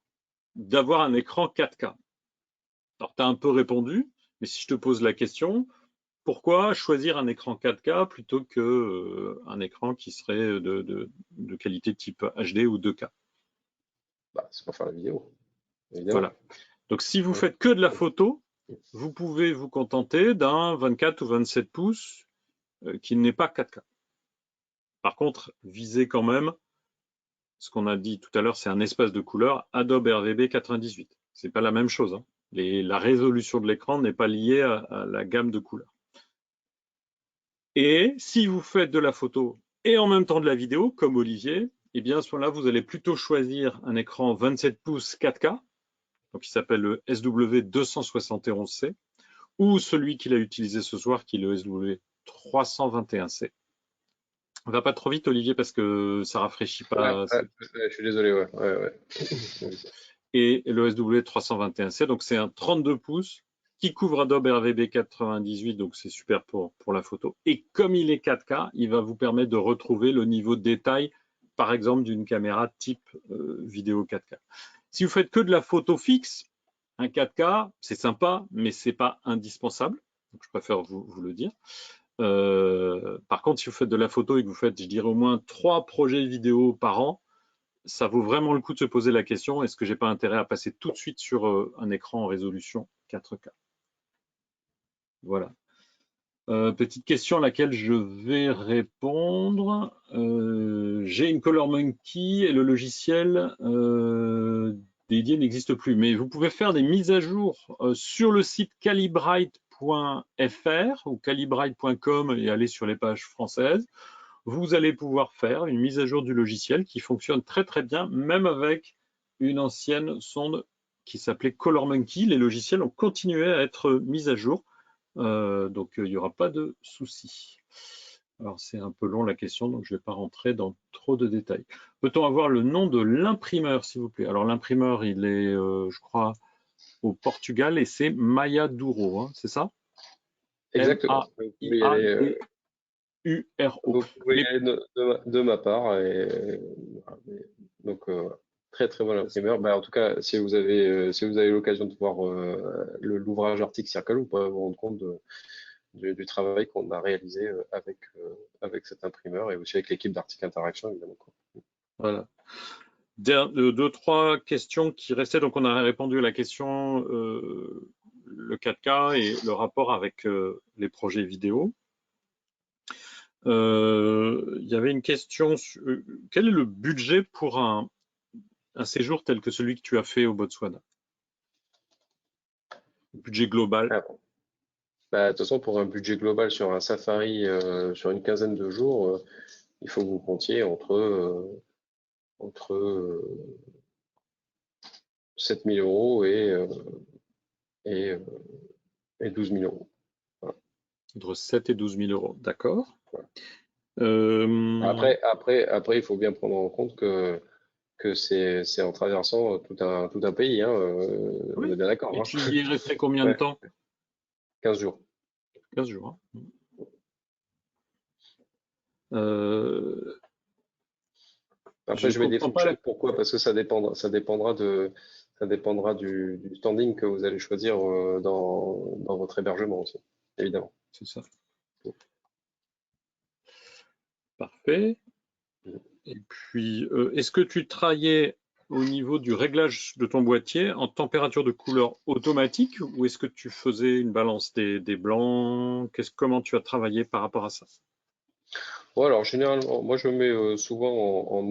d'avoir un écran 4K? Alors, tu as un peu répondu, mais si je te pose la question, pourquoi choisir un écran 4K plutôt qu'un écran qui serait de qualité type HD ou 2K? Bah, c'est pour faire la vidéo, évidemment. Voilà. Donc, si vous faites que de la photo, vous pouvez vous contenter d'un 24 ou 27 pouces qui n'est pas 4K. Par contre, visez quand même, ce qu'on a dit tout à l'heure, c'est un espace de couleur Adobe RVB 98. C'est pas la même chose, hein. La résolution de l'écran n'est pas liée à la gamme de couleurs. Et si vous faites de la photo et en même temps de la vidéo, comme Olivier, eh bien à ce moment-là, vous allez plutôt choisir un écran 27 pouces 4K, donc qui s'appelle le SW271C, ou celui qu'il a utilisé ce soir, qui est le SW321C. On va pas trop vite, Olivier, parce que ça rafraîchit pas. Je suis désolé, ouais. Et le SW321C, donc c'est un 32 pouces qui couvre Adobe RVB 98, donc c'est super pour la photo. Et comme il est 4K, il va vous permettre de retrouver le niveau de détail, par exemple, d'une caméra type vidéo 4K. Si vous faites que de la photo fixe, un 4K, c'est sympa, mais c'est pas indispensable. Donc je préfère vous le dire. Par contre, si vous faites de la photo et que vous faites, je dirais, au moins 3 projets vidéo par an, ça vaut vraiment le coup de se poser la question, est-ce que j'ai pas intérêt à passer tout de suite sur un écran en résolution 4K? Voilà. Petite question à laquelle je vais répondre. J'ai une Color Monkey et le logiciel dédié n'existe plus. Mais vous pouvez faire des mises à jour sur le site calibrite.fr ou calibrite.com et aller sur les pages françaises, vous allez pouvoir faire une mise à jour du logiciel qui fonctionne très très bien, même avec une ancienne sonde qui s'appelait Color Monkey. Les logiciels ont continué à être mis à jour, donc il n'y aura pas de souci. Alors c'est un peu long la question, donc je ne vais pas rentrer dans trop de détails. Peut-on avoir le nom de l'imprimeur, s'il vous plaît? Alors l'imprimeur, il est, je crois, au Portugal et c'est Maya Douro, hein, c'est ça? Exactement. Vous pouvez y aller, Maduro. vous pouvez y Mais aller de ma part. Voilà. Donc, très très bon imprimeur. Bah, en tout cas, si vous avez l'occasion de voir l'ouvrage Arctic Circle, vous pouvez vous rendre compte du travail qu'on a réalisé avec cet imprimeur et aussi avec l'équipe d'Arctic Interaction, évidemment, quoi. voilà. Deux, trois questions qui restaient. Donc, on a répondu à la question le 4K et le rapport avec les projets vidéo. Il y avait une question, quel est le budget pour un séjour tel que celui que tu as fait au Botswana? Le budget global. Ah, bon. Bah, de toute façon, pour un budget global sur un safari sur une quinzaine de jours, il faut que vous comptiez entre 7 000 euros et, euh, et 12 000 euros. Voilà. Entre 7 et 12 000 euros, d'accord. Voilà. Euh, Après, il faut bien prendre en compte que c'est en traversant tout un pays, hein, on est oui. bien d'accord, Et hein. tu y es resté combien de Ouais, temps? 15 jours. 15 jours. Hein. Euh, je Après, ne je mets des comprends pas la... fourchettes. Pourquoi? Parce que ça dépendra du standing que vous allez choisir dans votre hébergement aussi, évidemment. C'est ça. Parfait. Et puis, est-ce que tu travaillais au niveau du réglage de ton boîtier en température de couleur automatique ou est-ce que tu faisais une balance des blancs? Comment tu as travaillé par rapport à ça? Bon, alors généralement, moi je mets souvent en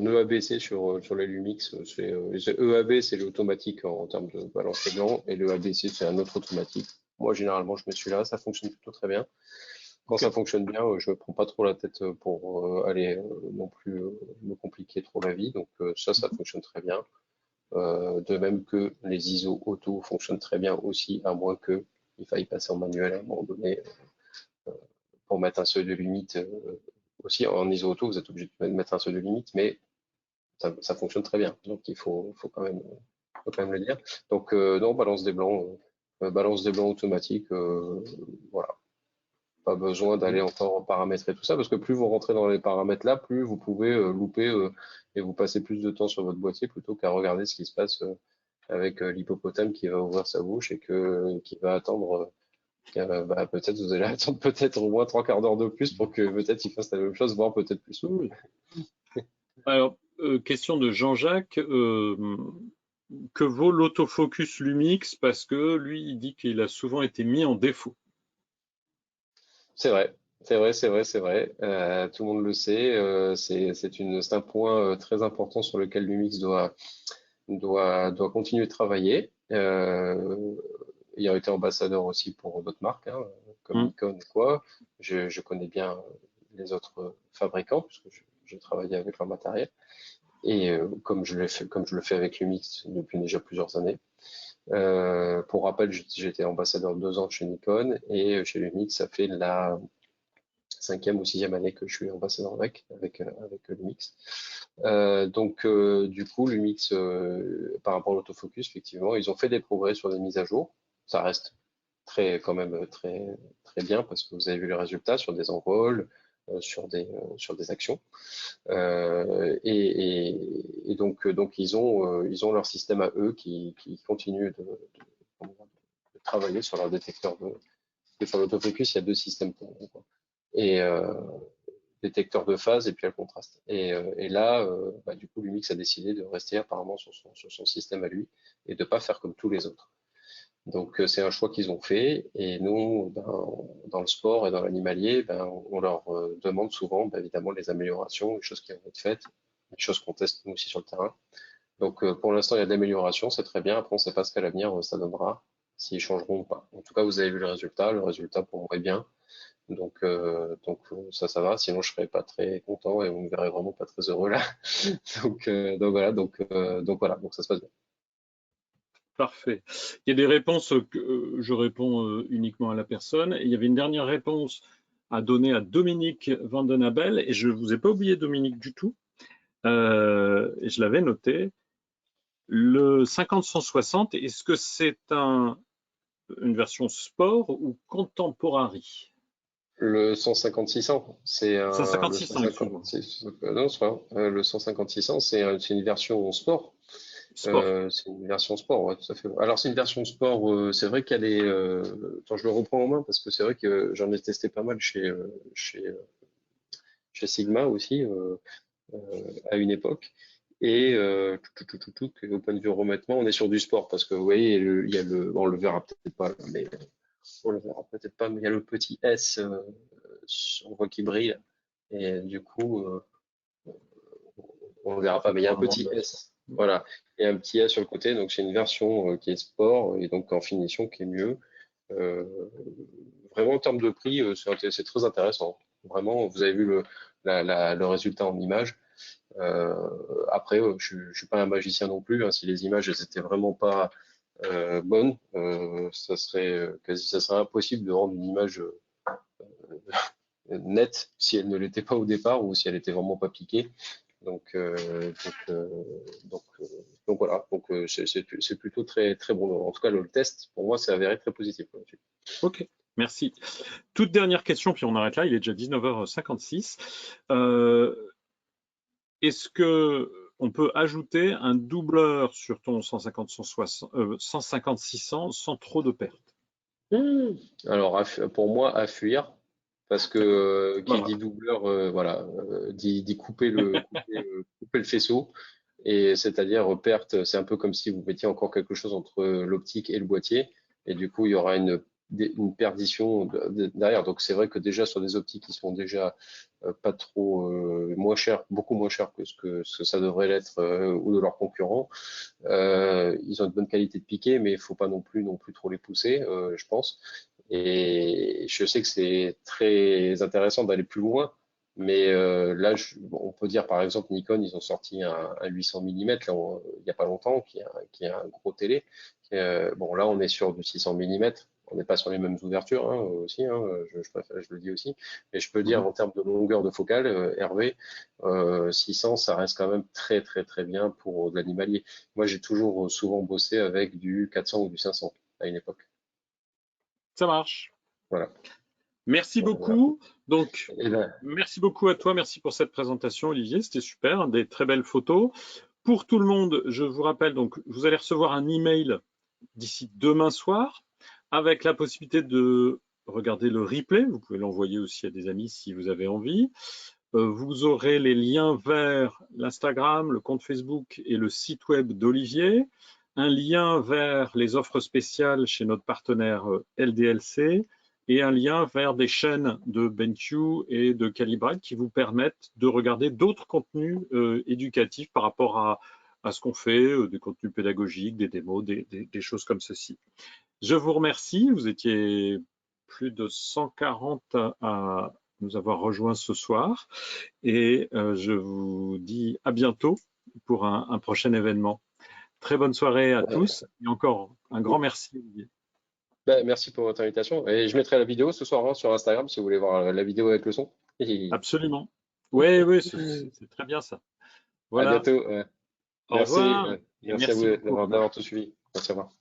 EABC sur les Lumix. EAB, c'est l'automatique en termes de balance des blancs, et le ABC, c'est un autre automatique. Moi, généralement, je mets celui-là, ça fonctionne plutôt très bien. Quand Ok. ça fonctionne bien, je me prends pas trop la tête pour aller non plus me compliquer trop la vie. Donc ça fonctionne très bien. De même que les ISO auto fonctionnent très bien aussi, à moins que il faille passer en manuel à un moment donné pour mettre un seuil de limite. Aussi, en ISO auto, vous êtes obligé de mettre un seuil de limite, mais ça fonctionne très bien. Donc faut quand même le dire. Donc non, balance des blancs automatique, voilà. Pas besoin d'aller encore paramétrer tout ça, parce que plus vous rentrez dans les paramètres là, plus vous pouvez louper et vous passez plus de temps sur votre boîtier plutôt qu'à regarder ce qui se passe avec l'hippopotame qui va ouvrir sa bouche et qui va attendre. Bah, peut-être vous allez attendre peut-être au moins 3 quarts d'heure de plus pour que peut-être il fasse la même chose, voire peut-être plus. Oui. Alors, question de Jean-Jacques. Que vaut l'autofocus Lumix? Parce que lui, il dit qu'il a souvent été mis en défaut. C'est vrai, c'est vrai, c'est vrai, c'est vrai. Tout le monde le sait. C'est un point très important sur lequel Lumix doit continuer de travailler. Ayant été ambassadeur aussi pour d'autres marques, hein, comme Hum, Nikon ou quoi, je connais bien les autres fabricants puisque j'ai travaillé avec leur matériel. Et comme je le fais avec Lumix depuis déjà plusieurs années. Pour rappel, j'ai été ambassadeur 2 ans chez Nikon et chez Lumix, ça fait la 5e ou 6e année que je suis ambassadeur avec Lumix. Donc, du coup, Lumix, par rapport à l'autofocus, effectivement, ils ont fait des progrès sur des mises à jour. Ça reste quand même très bien parce que vous avez vu les résultats sur des envols, sur des actions. Et donc ils ont leur système à eux qui continue de travailler sur leur détecteur sur l'autofocus, il y a deux systèmes pour eux, quoi. Et détecteur de phase et puis le contraste. Et là, bah, du coup, Lumix a décidé de rester apparemment sur son système à lui et de pas faire comme tous les autres. Donc c'est un choix qu'ils ont fait et nous, ben, dans le sport et dans l'animalier, ben, on leur demande souvent ben, évidemment les améliorations, les choses qui vont être faites, les choses qu'on teste nous aussi sur le terrain. Donc pour l'instant il y a de l'amélioration, c'est très bien. Après on ne sait pas ce qu'à l'avenir ça donnera. s'ils changeront ou pas. En tout cas, vous avez vu le résultat. Le résultat pour moi est bien. Donc ça va. Sinon, je serais pas très content et on me verrait vraiment pas très heureux là. Donc voilà. Donc ça se passe bien. Parfait. Il y a des réponses que je réponds uniquement à la personne. Et il y avait une dernière réponse à donner à Dominique Vandenabel, et je ne vous ai pas oublié Dominique du tout. Et je l'avais noté. Le 50-160, est-ce que c'est une version sport ou contemporary? Le 150-600, c'est le 150-600, excuse-moi. 150, non, c'est pas grave. Le 150-600, c'est une version sport. Sport. C'est une version sport, ouais, tout à fait. Alors, c'est une version sport, c'est vrai qu'elle est. Attends, je le reprends en main parce que c'est vrai que j'en ai testé pas mal chez Sigma aussi, à une époque. Et au point de vue remettement, on est sur du sport parce que vous voyez, il y a bon, on le verra peut-être pas, là, mais on le verra peut-être pas, mais il y a le petit S, on voit qu'il brille. Et du coup, on ne verra pas, mais il y a un petit S. Voilà, et un petit S sur le côté, donc c'est une version qui est sport et donc en finition qui est mieux. Euh, Vraiment en termes de prix, c'est très intéressant. Vraiment, vous avez vu le résultat en image. Euh, Après, je suis pas un magicien non plus, hein. Si les images elles étaient vraiment pas bonnes, ça serait impossible de rendre une image nette si elle ne l'était pas au départ ou si elle était vraiment pas piquée. Donc, euh, donc, euh, donc, euh, donc voilà. C'est plutôt très très bon. En tout cas, le test pour moi s'est avéré très positif. Ok, merci. Toute dernière question, puis on arrête là, il est déjà 19h56. Est-ce que on peut ajouter un doubleur sur ton 150-160, 150-600 sans trop de pertes? Alors pour moi à fuir parce que D'accord. qui Voilà. dit doubleur, voilà, dit couper le faisceau. Et c'est-à-dire perte, c'est un peu comme si vous mettiez encore quelque chose entre l'optique et le boîtier, et du coup il y aura une perdition derrière. Donc c'est vrai que déjà sur des optiques qui sont déjà pas trop moins chères, beaucoup moins chères que ce que ça devrait l'être ou de leurs concurrents, ils ont une bonne qualité de piqué, mais il faut pas non plus trop les pousser, je pense. Et je sais que c'est très intéressant d'aller plus loin, mais là, bon, on peut dire par exemple Nikon, ils ont sorti un 800 mm là, il n'y a pas longtemps, qui est un gros télé. Bon, là, on est sur du 600 mm. On n'est pas sur les mêmes ouvertures hein, aussi, hein, je le dis aussi. Mais je peux dire Mhm. en termes de longueur de focale, Hervé, 600, ça reste quand même très très très bien pour de l'animalier. Moi, j'ai toujours souvent bossé avec du 400 ou du 500 à une époque. Ça marche. Voilà. Merci Voilà. beaucoup. Donc, Et ben, merci beaucoup à toi. Merci pour cette présentation, Olivier. C'était super. Des très belles photos. Pour tout le monde, je vous rappelle, donc, vous allez recevoir un email d'ici demain soir avec la possibilité de regarder le replay. Vous pouvez l'envoyer aussi à des amis si vous avez envie. Vous aurez les liens vers l'Instagram, le compte Facebook et le site web d'Olivier, un lien vers les offres spéciales chez notre partenaire LDLC et un lien vers des chaînes de BenQ et de Calibrate qui vous permettent de regarder d'autres contenus éducatifs par rapport à ce qu'on fait, des contenus pédagogiques, des démos, des choses comme ceci. Je vous remercie. Vous étiez plus de 140 à nous avoir rejoints ce soir et je vous dis à bientôt pour un prochain événement. Très bonne soirée à tous et encore un grand merci, Olivier. ben, merci pour votre invitation. Et je mettrai la vidéo ce soir hein, sur Instagram si vous voulez voir la vidéo avec le son. Absolument. Oui, oui, c'est très bien ça. À Voilà. bientôt. Au revoir et Merci à vous merci beaucoup. d'avoir tout suivi. Merci, au revoir.